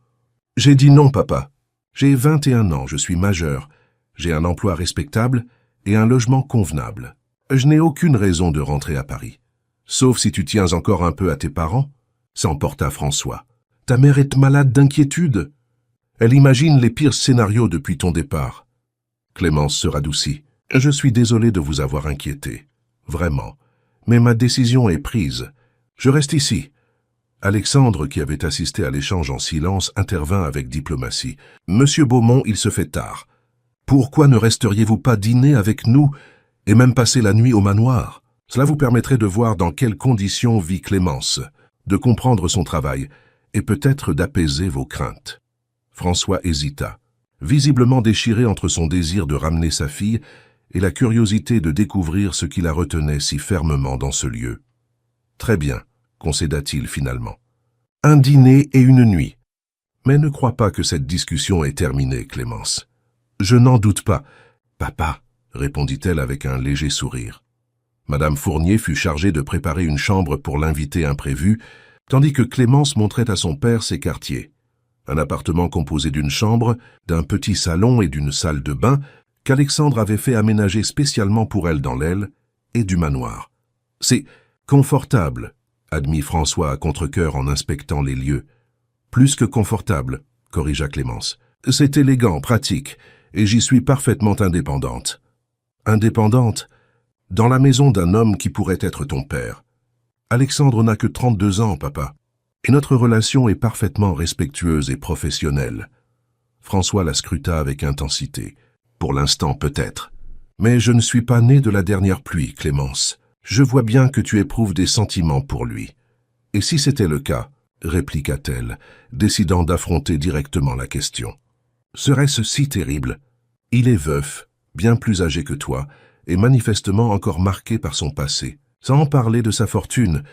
Speaker 1: J'ai dit non, papa. J'ai 21 ans, je suis majeur, j'ai un emploi respectable et un logement convenable. Je n'ai aucune raison de rentrer à Paris. Sauf si tu tiens encore un peu à tes parents, » s'emporta François. « Ta mère est malade d'inquiétude. Elle imagine les pires scénarios depuis ton départ. » Clémence se radoucit. « Je suis désolé de vous avoir inquiété. Vraiment. Mais ma décision est prise. Je reste ici. » Alexandre, qui avait assisté à l'échange en silence, intervint avec diplomatie. « Monsieur Beaumont, il se fait tard. Pourquoi ne resteriez-vous pas dîner avec nous et même passer la nuit au manoir? Cela vous permettrait de voir dans quelles conditions vit Clémence, de comprendre son travail et peut-être d'apaiser vos craintes. » François hésita, visiblement déchiré entre son désir de ramener sa fille et la curiosité de découvrir ce qui la retenait si fermement dans ce lieu. « Très bien, » concéda-t-il finalement. « Un dîner et une nuit. Mais ne crois pas que cette discussion est terminée, Clémence. »« Je n'en doute pas. »« Papa, » répondit-elle avec un léger sourire. Madame Fournier fut chargée de préparer une chambre pour l'invité imprévu, tandis que Clémence montrait à son père ses quartiers. Un appartement composé d'une chambre, d'un petit salon et d'une salle de bain qu'Alexandre avait fait aménager spécialement pour elle dans l'aile, et du manoir. « C'est confortable, » admit François à contre-cœur en inspectant les lieux. « Plus que confortable, » corrigea Clémence. « C'est élégant, pratique, et j'y suis parfaitement indépendante. »« Indépendante ? Dans la maison d'un homme qui pourrait être ton père. Alexandre n'a que 32 ans, papa, et notre relation est parfaitement respectueuse et professionnelle. » François la scruta avec intensité. « Pour l'instant, peut-être. Mais je ne suis pas né de la dernière pluie, Clémence. Je vois bien que tu éprouves des sentiments pour lui. Et si c'était le cas, répliqua-t-elle, décidant d'affronter directement la question. Serait-ce si terrible? Il est veuf, bien plus âgé que toi, et manifestement encore marqué par son passé. Sans parler de sa fortune,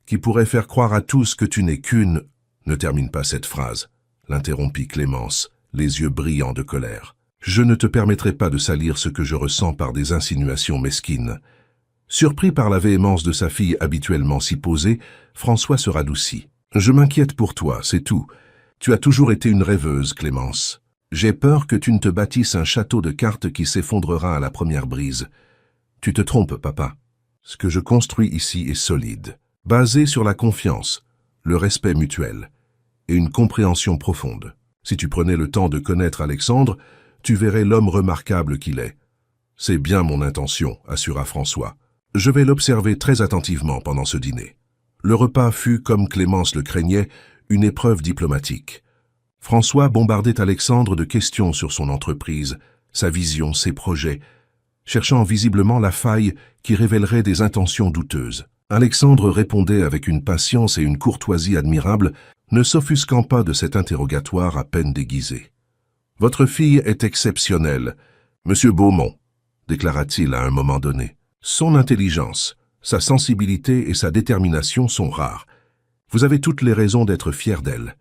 Speaker 1: qui pourrait faire croire à tous que tu n'es qu'une... Ne termine pas cette phrase, l'interrompit Clémence, les yeux brillants de colère. Je ne te permettrai pas de salir ce que je ressens par des insinuations mesquines. Surpris par la véhémence de sa fille habituellement si posée, François se radoucit. Je m'inquiète pour toi, c'est tout. Tu as toujours été une rêveuse, Clémence. J'ai peur que tu ne te bâtisses un château de cartes qui s'effondrera à la première brise. Tu te trompes, papa. Ce que je construis ici est solide, basé sur la confiance, le respect mutuel et une compréhension profonde. Si tu prenais le temps de connaître Alexandre, tu verrais l'homme remarquable qu'il est. C'est bien mon intention, assura François. Je vais l'observer très attentivement pendant ce dîner. Le repas fut, comme Clémence le craignait, une épreuve diplomatique. François bombardait Alexandre de questions sur son entreprise, sa vision, ses projets, cherchant visiblement la faille qui révélerait des intentions douteuses. Alexandre répondait avec une patience et une courtoisie admirables, ne s'offusquant pas de cet interrogatoire à peine déguisé. « Votre fille est exceptionnelle, Monsieur Beaumont, déclara-t-il à un moment donné. Son intelligence, sa sensibilité et sa détermination sont rares. Vous avez toutes les raisons d'être fier d'elle. »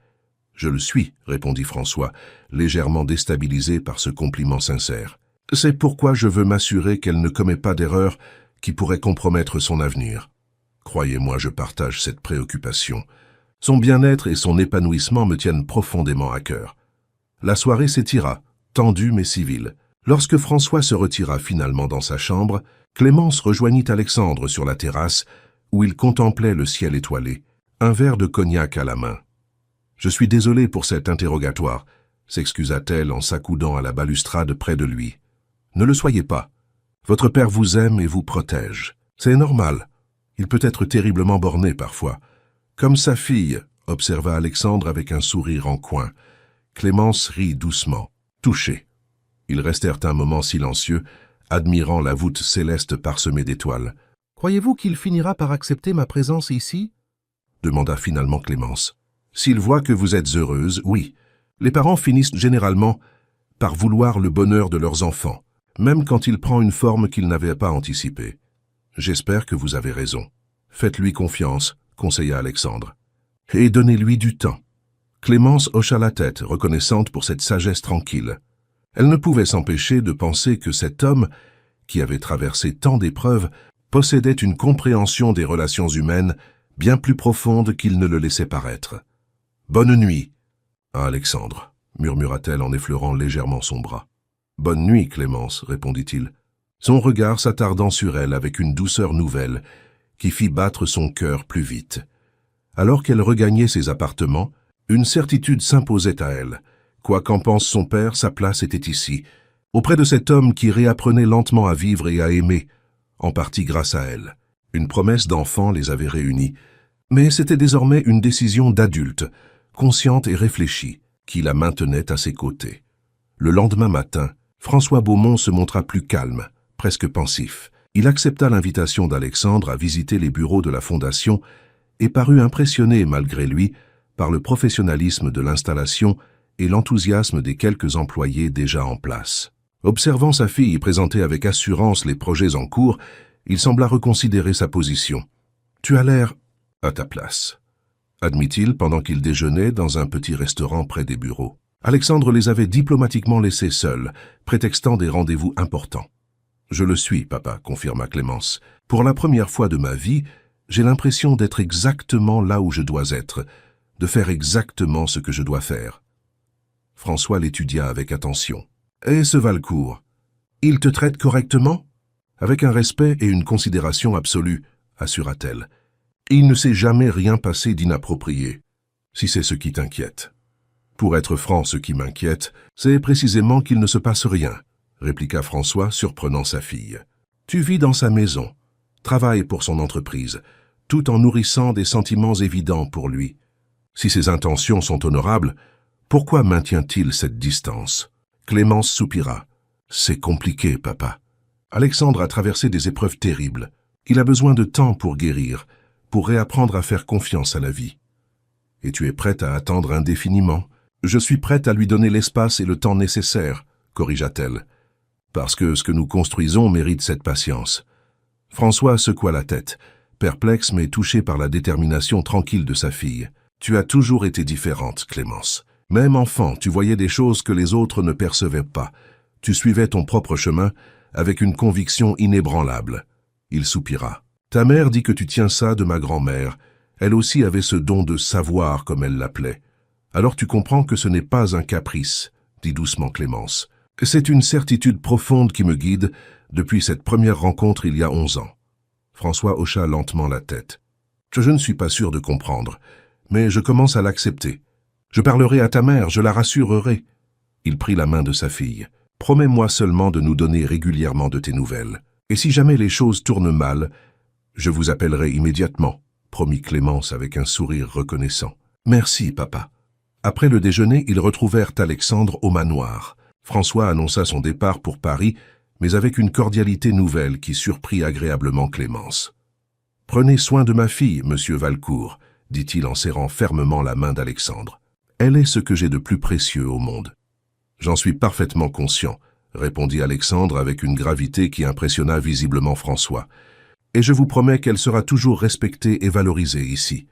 Speaker 1: « Je le suis, » répondit François, légèrement déstabilisé par ce compliment sincère. « C'est pourquoi je veux m'assurer qu'elle ne commet pas d'erreur qui pourrait compromettre son avenir. Croyez-moi, je partage cette préoccupation. Son bien-être et son épanouissement me tiennent profondément à cœur. » La soirée s'étira, tendue mais civile. Lorsque François se retira finalement dans sa chambre, Clémence rejoignit Alexandre sur la terrasse où il contemplait le ciel étoilé, un verre de cognac à la main. « Je suis désolé pour cet interrogatoire », s'excusa-t-elle en s'accoudant à la balustrade près de lui. « Ne le soyez pas. Votre père vous aime et vous protège. C'est normal. Il peut être terriblement borné parfois. Comme sa fille, » observa Alexandre avec un sourire en coin. Clémence rit doucement, touchée. Ils restèrent un moment silencieux, admirant la voûte céleste parsemée d'étoiles. « Croyez-vous qu'il finira par accepter ma présence ici ?» demanda finalement Clémence. « S'il voit que vous êtes heureuse, oui. Les parents finissent généralement par vouloir le bonheur de leurs enfants, même quand il prend une forme qu'ils n'avaient pas anticipée. J'espère que vous avez raison. Faites-lui confiance, » conseilla Alexandre. « Et donnez-lui du temps. » Clémence hocha la tête, reconnaissante pour cette sagesse tranquille. Elle ne pouvait s'empêcher de penser que cet homme, qui avait traversé tant d'épreuves, possédait une compréhension des relations humaines bien plus profonde qu'il ne le laissait paraître. « Bonne nuit, Alexandre », murmura-t-elle en effleurant légèrement son bras. « Bonne nuit, Clémence », répondit-il, son regard s'attardant sur elle avec une douceur nouvelle qui fit battre son cœur plus vite. Alors qu'elle regagnait ses appartements, une certitude s'imposait à elle. Quoi qu'en pense son père, sa place était ici, auprès de cet homme qui réapprenait lentement à vivre et à aimer, en partie grâce à elle. Une promesse d'enfant les avait réunis, mais c'était désormais une décision d'adulte, consciente et réfléchie, qui la maintenait à ses côtés. Le lendemain matin, François Beaumont se montra plus calme, presque pensif. Il accepta l'invitation d'Alexandre à visiter les bureaux de la Fondation et parut impressionné, malgré lui, par le professionnalisme de l'installation et l'enthousiasme des quelques employés déjà en place. Observant sa fille présenter avec assurance les projets en cours, il sembla reconsidérer sa position. « Tu as l'air à ta place », admit-il pendant qu'il déjeunait dans un petit restaurant près des bureaux. Alexandre les avait diplomatiquement laissés seuls, prétextant des rendez-vous importants. « Je le suis, papa », confirma Clémence. « Pour la première fois de ma vie, j'ai l'impression d'être exactement là où je dois être, de faire exactement ce que je dois faire. » François l'étudia avec attention. « Et ce Valcourt, il te traite correctement ?» « Avec un respect et une considération absolue, » assura-t-elle. « Il ne s'est jamais rien passé d'inapproprié, si c'est ce qui t'inquiète. »« Pour être franc, ce qui m'inquiète, c'est précisément qu'il ne se passe rien, » répliqua François, surprenant sa fille. « Tu vis dans sa maison, travailles pour son entreprise, tout en nourrissant des sentiments évidents pour lui. Si ses intentions sont honorables, pourquoi maintient-il cette distance ?» Clémence soupira. « C'est compliqué, papa. Alexandre a traversé des épreuves terribles. Il a besoin de temps pour guérir, pour réapprendre à faire confiance à la vie. Et tu es prête à attendre indéfiniment ? Je suis prête à lui donner l'espace et le temps nécessaires, corrigea-t-elle, parce que ce que nous construisons mérite cette patience. » François secoua la tête, perplexe mais touché par la détermination tranquille de sa fille. « Tu as toujours été différente, Clémence. Même enfant, tu voyais des choses que les autres ne percevaient pas. Tu suivais ton propre chemin avec une conviction inébranlable. » Il soupira. « Ta mère dit que tu tiens ça de ma grand-mère. Elle aussi avait ce don de savoir, comme elle l'appelait. Alors tu comprends que ce n'est pas un caprice, » dit doucement Clémence. « C'est une certitude profonde qui me guide depuis cette première rencontre il y a 11 ans. » François hocha lentement la tête. « Je ne suis pas sûr de comprendre, mais je commence à l'accepter. Je parlerai à ta mère, je la rassurerai. » Il prit la main de sa fille. « Promets-moi seulement de nous donner régulièrement de tes nouvelles. Et si jamais les choses tournent mal, je vous appellerai immédiatement, » promit Clémence avec un sourire reconnaissant. « Merci, papa. » Après le déjeuner, ils retrouvèrent Alexandre au manoir. François annonça son départ pour Paris, mais avec une cordialité nouvelle qui surprit agréablement Clémence. « Prenez soin de ma fille, monsieur Valcourt, » dit-il en serrant fermement la main d'Alexandre. « Elle est ce que j'ai de plus précieux au monde. »« J'en suis parfaitement conscient, » répondit Alexandre avec une gravité qui impressionna visiblement François. « Et je vous promets qu'elle sera toujours respectée et valorisée ici. »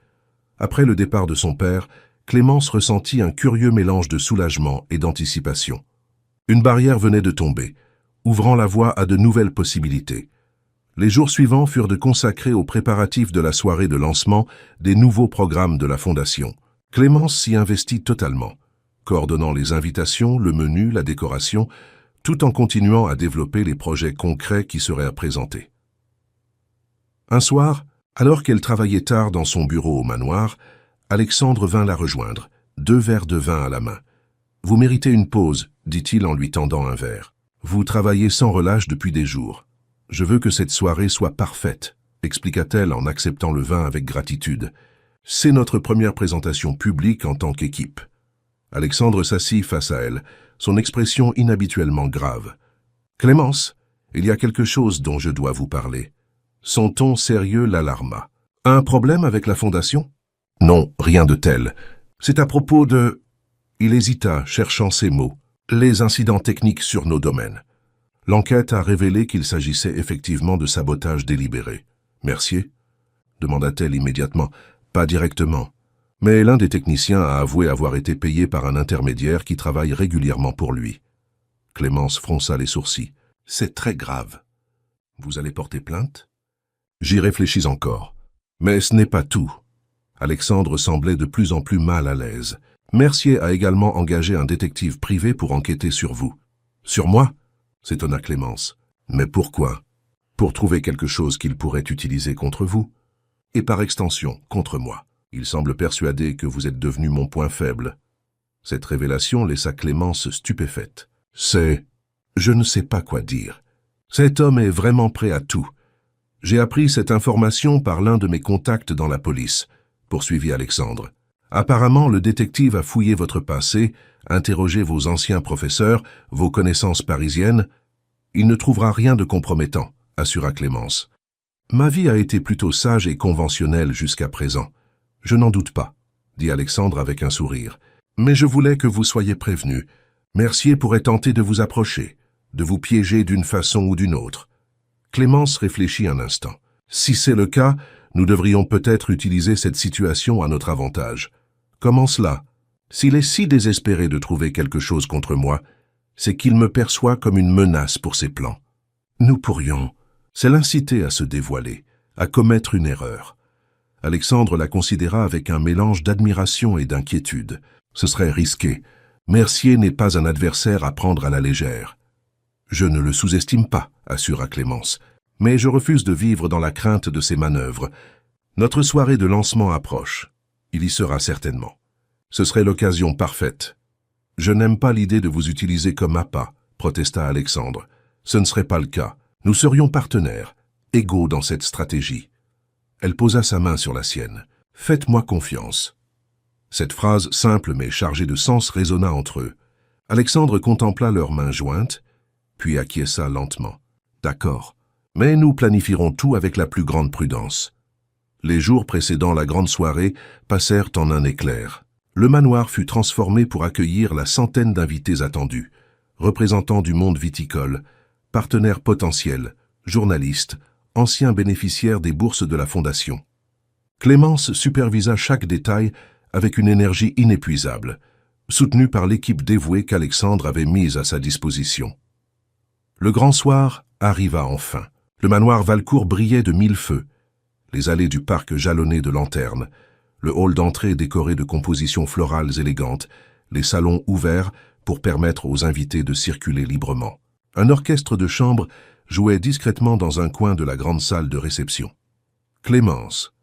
Speaker 1: Après le départ de son père, Clémence ressentit un curieux mélange de soulagement et d'anticipation. Une barrière venait de tomber, ouvrant la voie à de nouvelles possibilités. Les jours suivants furent de consacrer aux préparatifs de la soirée de lancement des nouveaux programmes de la Fondation. Clémence s'y investit totalement, coordonnant les invitations, le menu, la décoration, tout en continuant à développer les projets concrets qui seraient à présenter. Un soir, alors qu'elle travaillait tard dans son bureau au manoir, Alexandre vint la rejoindre, 2 verres de vin à la main. « Vous méritez une pause, » dit-il en lui tendant un verre. « Vous travaillez sans relâche depuis des jours. Je veux que cette soirée soit parfaite, » expliqua-t-elle en acceptant le vin avec gratitude. « C'est notre première présentation publique en tant qu'équipe. » Alexandre s'assit face à elle, son expression inhabituellement grave. « Clémence, il y a quelque chose dont je dois vous parler. » Son ton sérieux l'alarma. « Un problème avec la Fondation ?»« Non, rien de tel. C'est à propos de... » Il hésita, cherchant ses mots. « Les incidents techniques sur nos domaines. » L'enquête a révélé qu'il s'agissait effectivement de sabotage délibéré. « Mercier ?» demanda-t-elle immédiatement. « Pas directement. Mais l'un des techniciens a avoué avoir été payé par un intermédiaire qui travaille régulièrement pour lui. » Clémence fronça les sourcils. « C'est très grave. Vous allez porter plainte ?» J'y réfléchis encore. Mais ce n'est pas tout. Alexandre semblait de plus en plus mal à l'aise. Mercier a également engagé un détective privé pour enquêter sur vous. Sur moi ? S'étonna Clémence. Mais pourquoi ? Pour trouver quelque chose qu'il pourrait utiliser contre vous. Et par extension, contre moi. Il semble persuadé que vous êtes devenu mon point faible. Cette révélation laissa Clémence stupéfaite. C'est... Je ne sais pas quoi dire. Cet homme est vraiment prêt à tout. J'ai appris cette information par l'un de mes contacts dans la police, poursuivit Alexandre. Apparemment, le détective a fouillé votre passé, interrogé vos anciens professeurs, vos connaissances parisiennes. Il ne trouvera rien de compromettant, assura Clémence. Ma vie a été plutôt sage et conventionnelle jusqu'à présent. Je n'en doute pas, dit Alexandre avec un sourire. Mais je voulais que vous soyez prévenu. Mercier pourrait tenter de vous approcher, de vous piéger d'une façon ou d'une autre. Clémence réfléchit un instant. Si c'est le cas, nous devrions peut-être utiliser cette situation à notre avantage. Comment cela ? S'il est si désespéré de trouver quelque chose contre moi, c'est qu'il me perçoit comme une menace pour ses plans. Nous pourrions... C'est l'inciter à se dévoiler, à commettre une erreur. Alexandre la considéra avec un mélange d'admiration et d'inquiétude. Ce serait risqué. Mercier n'est pas un adversaire à prendre à la légère. Je ne le sous-estime pas, assura Clémence, mais je refuse de vivre dans la crainte de ses manœuvres. Notre soirée de lancement approche. Il y sera certainement. Ce serait l'occasion parfaite. Je n'aime pas l'idée de vous utiliser comme appât, protesta Alexandre. Ce ne serait pas le cas. Nous serions partenaires, égaux dans cette stratégie. Elle posa sa main sur la sienne. Faites-moi confiance. Cette phrase simple mais chargée de sens résonna entre eux. Alexandre contempla leurs mains jointes, puis acquiesça lentement. D'accord, mais nous planifierons tout avec la plus grande prudence. Les jours précédant la grande soirée passèrent en un éclair. Le manoir fut transformé pour accueillir la centaine d'invités attendus, représentants du monde viticole, partenaires potentiels, journalistes, anciens bénéficiaires des bourses de la Fondation. Clémence supervisa chaque détail avec une énergie inépuisable, soutenue par l'équipe dévouée qu'Alexandre avait mise à sa disposition. Le grand soir arriva enfin. Le manoir Valcourt brillait de 1000 feux. Les allées du parc jalonnées de lanternes, le hall d'entrée décoré de compositions florales élégantes, les salons ouverts pour permettre aux invités de circuler librement. Un orchestre de chambre jouait discrètement dans un coin de la grande salle de réception. Clémence,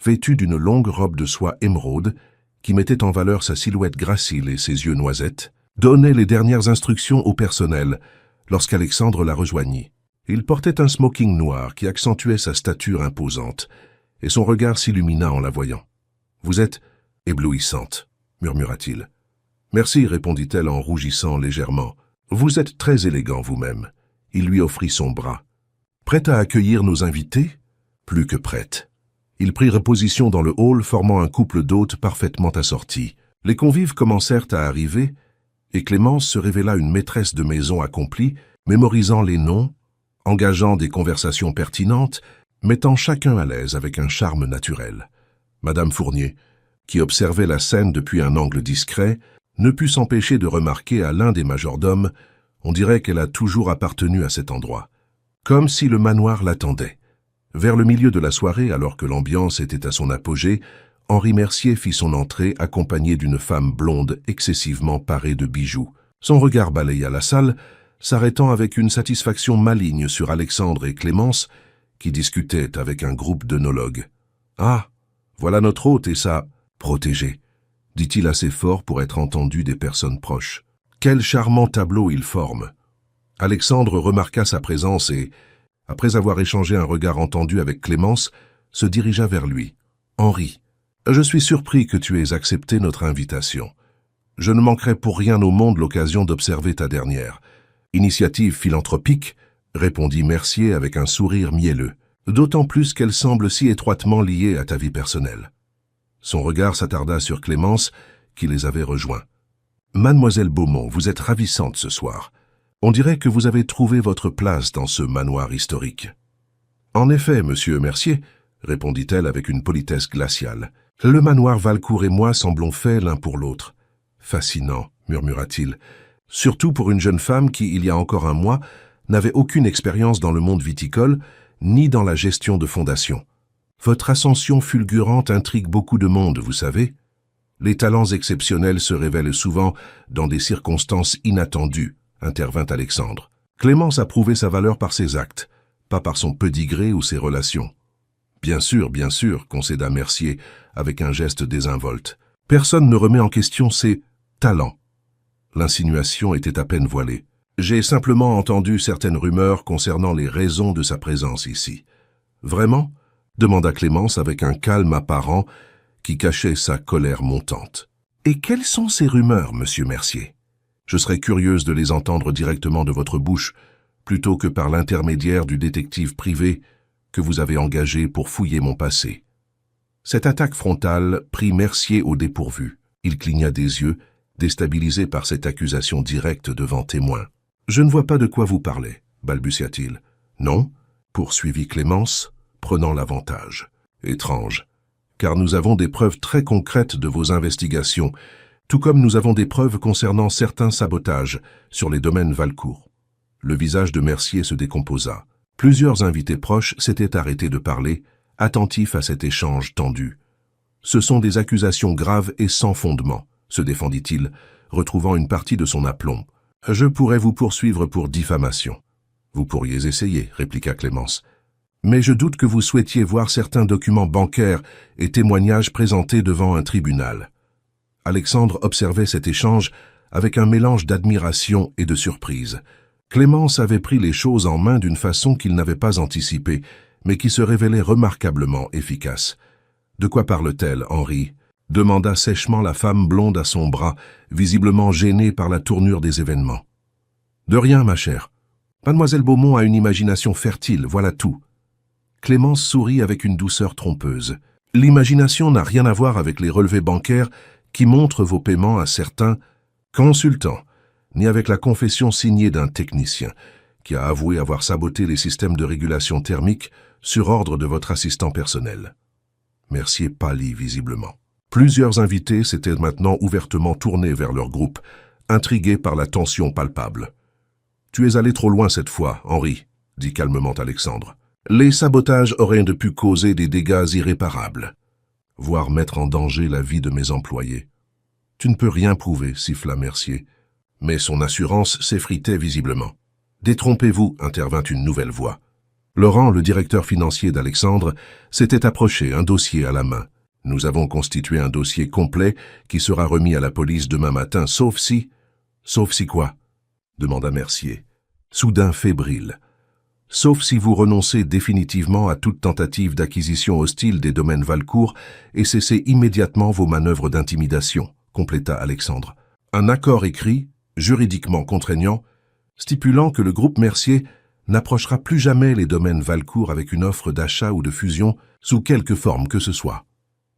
Speaker 1: vêtue d'une longue robe de soie émeraude, qui mettait en valeur sa silhouette gracile et ses yeux noisettes, donnait les dernières instructions au personnel lorsqu'Alexandre la rejoignit. Il portait un smoking noir qui accentuait sa stature imposante, et son regard s'illumina en la voyant. « Vous êtes éblouissante », murmura-t-il. Merci, répondit-elle en rougissant légèrement. Vous êtes très élégant vous-même. Il lui offrit son bras. Prête à accueillir nos invités? Plus que prête. Ils prirent position dans le hall, formant un couple d'hôtes parfaitement assortis. Les convives commencèrent à arriver, et Clémence se révéla une maîtresse de maison accomplie, mémorisant les noms, engageant des conversations pertinentes, mettant chacun à l'aise avec un charme naturel. Madame Fournier, qui observait la scène depuis un angle discret, ne put s'empêcher de remarquer à l'un des majordomes, on dirait qu'elle a toujours appartenu à cet endroit, comme si le manoir l'attendait. Vers le milieu de la soirée, alors que l'ambiance était à son apogée, Henri Mercier fit son entrée accompagné d'une femme blonde excessivement parée de bijoux. Son regard balaya la salle, s'arrêtant avec une satisfaction maligne sur Alexandre et Clémence, qui discutaient avec un groupe d'œnologues. « Ah, voilà notre hôte et sa protégée », dit-il assez fort pour être entendu des personnes proches. « Quel charmant tableau il forme !» Alexandre remarqua sa présence et, après avoir échangé un regard entendu avec Clémence, se dirigea vers lui. « Henri, je suis surpris que tu aies accepté notre invitation. Je ne manquerai pour rien au monde l'occasion d'observer ta dernière. Initiative philanthropique, répondit Mercier avec un sourire mielleux, d'autant plus qu'elle semble si étroitement liée à ta vie personnelle. Son regard s'attarda sur Clémence, qui les avait rejoints. Mademoiselle Beaumont, vous êtes ravissante ce soir. On dirait que vous avez trouvé votre place dans ce manoir historique. En effet, monsieur Mercier, répondit-elle avec une politesse glaciale. Le manoir Valcourt et moi semblons faits l'un pour l'autre. Fascinant, murmura-t-il, surtout pour une jeune femme qui, il y a encore un mois, n'avait aucune expérience dans le monde viticole, ni dans la gestion de fondation. Votre ascension fulgurante intrigue beaucoup de monde, vous savez. Les talents exceptionnels se révèlent souvent dans des circonstances inattendues, intervint Alexandre. Clémence a prouvé sa valeur par ses actes, pas par son pedigree ou ses relations. Bien sûr, concéda Mercier, avec un geste désinvolte. Personne ne remet en question ses talents. L'insinuation était à peine voilée. J'ai simplement entendu certaines rumeurs concernant les raisons de sa présence ici. Vraiment? Demanda Clémence avec un calme apparent qui cachait sa colère montante. Et quelles sont ces rumeurs, monsieur Mercier? Je serais curieuse de les entendre directement de votre bouche, plutôt que par l'intermédiaire du détective privé que vous avez engagé pour fouiller mon passé. Cette attaque frontale prit Mercier au dépourvu. Il cligna des yeux, déstabilisé par cette accusation directe devant témoins. « Je ne vois pas de quoi vous parlez, balbutia-t-il. « Non » poursuivit Clémence, prenant l'avantage. « Étrange, car nous avons des preuves très concrètes de vos investigations, tout comme nous avons des preuves concernant certains sabotages sur les domaines Valcourt. » Le visage de Mercier se décomposa. Plusieurs invités proches s'étaient arrêtés de parler, attentifs à cet échange tendu. « Ce sont des accusations graves et sans fondement, » se défendit-il, retrouvant une partie de son aplomb. « Je pourrais vous poursuivre pour diffamation. »« Vous pourriez essayer, » répliqua Clémence. « Mais je doute que vous souhaitiez voir certains documents bancaires et témoignages présentés devant un tribunal. » Alexandre observait cet échange avec un mélange d'admiration et de surprise. Clémence avait pris les choses en main d'une façon qu'il n'avait pas anticipée, mais qui se révélait remarquablement efficace. « De quoi parle-t-elle, Henri ?» demanda sèchement la femme blonde à son bras, visiblement gênée par la tournure des événements. « De rien, ma chère. Mademoiselle Beaumont a une imagination fertile, voilà tout. » Clémence sourit avec une douceur trompeuse. « L'imagination n'a rien à voir avec les relevés bancaires qui montrent vos paiements à certains consultants, ni avec la confession signée d'un technicien qui a avoué avoir saboté les systèmes de régulation thermique sur ordre de votre assistant personnel. » Mercier pâlit visiblement. Plusieurs invités s'étaient maintenant ouvertement tournés vers leur groupe, intrigués par la tension palpable. « Tu es allé trop loin cette fois, Henri, » dit calmement Alexandre. « Les sabotages auraient pu causer des dégâts irréparables, voire mettre en danger la vie de mes employés. »« Tu ne peux rien prouver, » siffla Mercier. Mais son assurance s'effritait visiblement. « Détrompez-vous, » intervint une nouvelle voix. Laurent, le directeur financier d'Alexandre, s'était approché, un dossier à la main. « Nous avons constitué un dossier complet qui sera remis à la police demain matin, sauf si... »« Sauf si quoi ?» demanda Mercier, soudain fébrile. « Sauf si vous renoncez définitivement à toute tentative d'acquisition hostile des domaines Valcourt et cessez immédiatement vos manœuvres d'intimidation, » compléta Alexandre. Un accord écrit, juridiquement contraignant, stipulant que le groupe Mercier n'approchera plus jamais les domaines Valcourt avec une offre d'achat ou de fusion sous quelque forme que ce soit.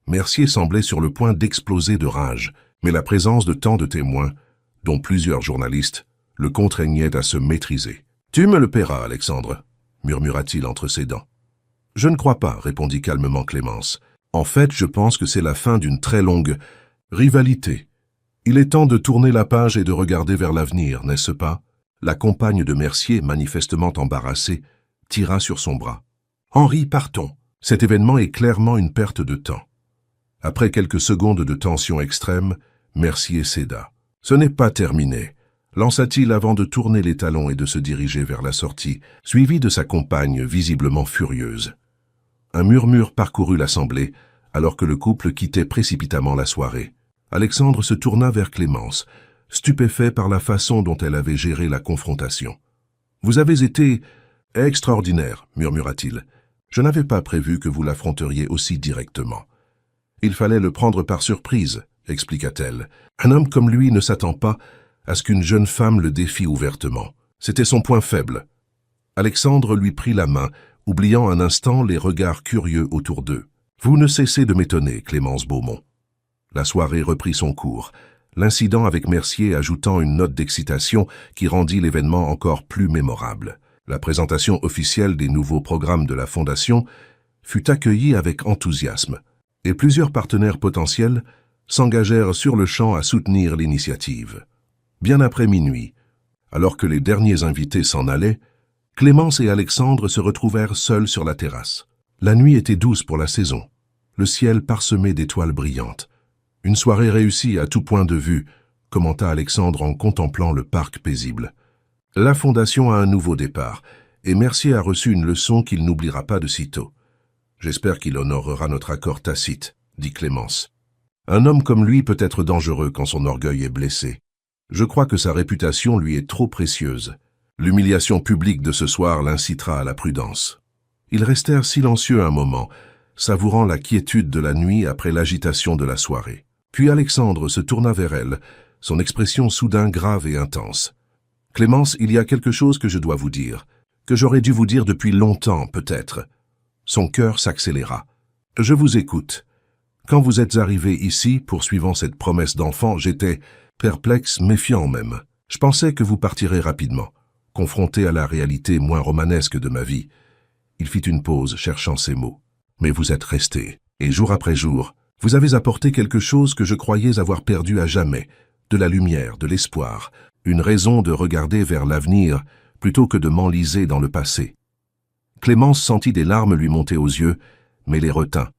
Speaker 1: Mercier semblait sur le point d'exploser de rage, mais la présence de tant de témoins, dont plusieurs journalistes, le contraignait à se maîtriser. « Tu me le paieras, Alexandre » murmura-t-il entre ses dents. « Je ne crois pas, » répondit calmement Clémence. « En fait, je pense que c'est la fin d'une très longue rivalité. Il est temps de tourner la page et de regarder vers l'avenir, n'est-ce pas ?» La compagne de Mercier, manifestement embarrassée, tira sur son bras. « Henri, partons. Cet événement est clairement une perte de temps. » Après quelques secondes de tension extrême, Mercier céda. « Ce n'est pas terminé. » lança-t-il avant de tourner les talons et de se diriger vers la sortie, suivi de sa compagne visiblement furieuse. Un murmure parcourut l'assemblée, alors que le couple quittait précipitamment la soirée. Alexandre se tourna vers Clémence, stupéfait par la façon dont elle avait géré la confrontation. « Vous avez été extraordinaire, » murmura-t-il. « Je n'avais pas prévu que vous l'affronteriez aussi directement. »« Il fallait le prendre par surprise, » expliqua-t-elle. « Un homme comme lui ne s'attend pas à ce qu'une jeune femme le défie ouvertement. C'était son point faible. » Alexandre lui prit la main, oubliant un instant les regards curieux autour d'eux. « Vous ne cessez de m'étonner, Clémence Beaumont. » La soirée reprit son cours, l'incident avec Mercier ajoutant une note d'excitation qui rendit l'événement encore plus mémorable. La présentation officielle des nouveaux programmes de la Fondation fut accueillie avec enthousiasme, et plusieurs partenaires potentiels s'engagèrent sur le champ à soutenir l'initiative. Bien après minuit, alors que les derniers invités s'en allaient, Clémence et Alexandre se retrouvèrent seuls sur la terrasse. La nuit était douce pour la saison, le ciel parsemé d'étoiles brillantes. « Une soirée réussie à tout point de vue », commenta Alexandre en contemplant le parc paisible. « La Fondation a un nouveau départ, et Mercier a reçu une leçon qu'il n'oubliera pas de sitôt. J'espère qu'il honorera notre accord tacite, » dit Clémence. « Un homme comme lui peut être dangereux quand son orgueil est blessé. Je crois que sa réputation lui est trop précieuse. L'humiliation publique de ce soir l'incitera à la prudence. » Ils restèrent silencieux un moment, savourant la quiétude de la nuit après l'agitation de la soirée. Puis Alexandre se tourna vers elle, son expression soudain grave et intense. « Clémence, il y a quelque chose que je dois vous dire, que j'aurais dû vous dire depuis longtemps, peut-être. » Son cœur s'accéléra. « Je vous écoute. Quand vous êtes arrivé ici, poursuivant cette promesse d'enfant, j'étais perplexe, méfiant même. Je pensais que vous partirez rapidement, confronté à la réalité moins romanesque de ma vie. » Il fit une pause, cherchant ses mots. « Mais vous êtes resté, et jour après jour, vous avez apporté quelque chose que je croyais avoir perdu à jamais, de la lumière, de l'espoir, une raison de regarder vers l'avenir plutôt que de m'enliser dans le passé. » Clémence sentit des larmes lui monter aux yeux, mais les retint.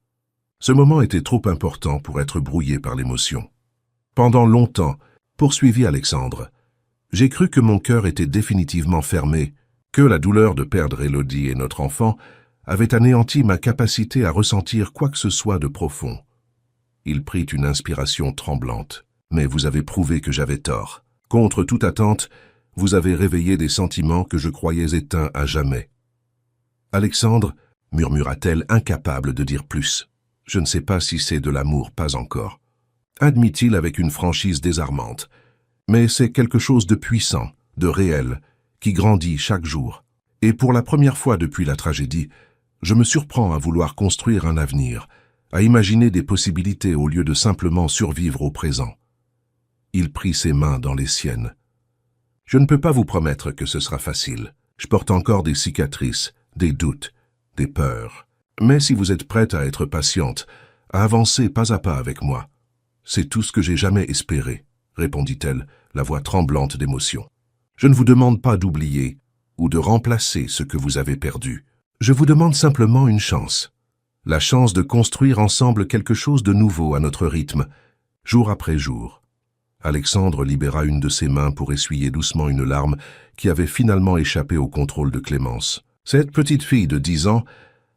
Speaker 1: Ce moment était trop important pour être brouillé par l'émotion. « Pendant longtemps, » poursuivit Alexandre, « j'ai cru que mon cœur était définitivement fermé, que la douleur de perdre Élodie et notre enfant avait anéanti ma capacité à ressentir quoi que ce soit de profond. » Il prit une inspiration tremblante. « Mais vous avez prouvé que j'avais tort. Contre toute attente, vous avez réveillé des sentiments que je croyais éteints à jamais. » « Alexandre, » murmura-t-elle, incapable de dire plus. « Je ne sais pas si c'est de l'amour, pas encore. » Admit-il avec une franchise désarmante. « Mais c'est quelque chose de puissant, de réel, qui grandit chaque jour. Et pour la première fois depuis la tragédie, je me surprends à vouloir construire un avenir, à imaginer des possibilités au lieu de simplement survivre au présent. » Il prit ses mains dans les siennes. « Je ne peux pas vous promettre que ce sera facile. Je porte encore des cicatrices, des doutes, des peurs. Mais si vous êtes prête à être patiente, à avancer pas à pas avec moi, c'est tout ce que j'ai jamais espéré, » répondit-elle, la voix tremblante d'émotion. « Je ne vous demande pas d'oublier ou de remplacer ce que vous avez perdu. Je vous demande simplement une chance. La chance de construire ensemble quelque chose de nouveau à notre rythme, jour après jour. » Alexandre libéra une de ses mains pour essuyer doucement une larme qui avait finalement échappé au contrôle de Clémence. Cette petite fille de 10 ans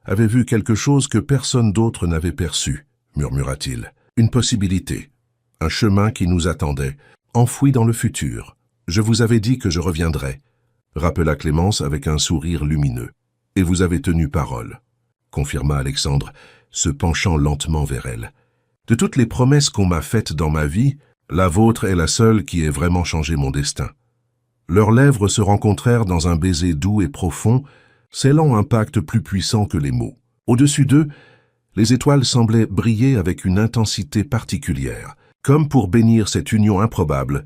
Speaker 1: avait vu quelque chose que personne d'autre n'avait perçu, murmura-t-il. Une possibilité, un chemin qui nous attendait, enfoui dans le futur. Je vous avais dit que je reviendrais, rappela Clémence avec un sourire lumineux. Et vous avez tenu parole, confirma Alexandre, se penchant lentement vers elle. De toutes les promesses qu'on m'a faites dans ma vie, La vôtre est la seule qui ait vraiment changé mon destin. » Leurs lèvres se rencontrèrent dans un baiser doux et profond, scellant un pacte plus puissant que les mots. Au-dessus d'eux, les étoiles semblaient briller avec une intensité particulière, comme pour bénir cette union improbable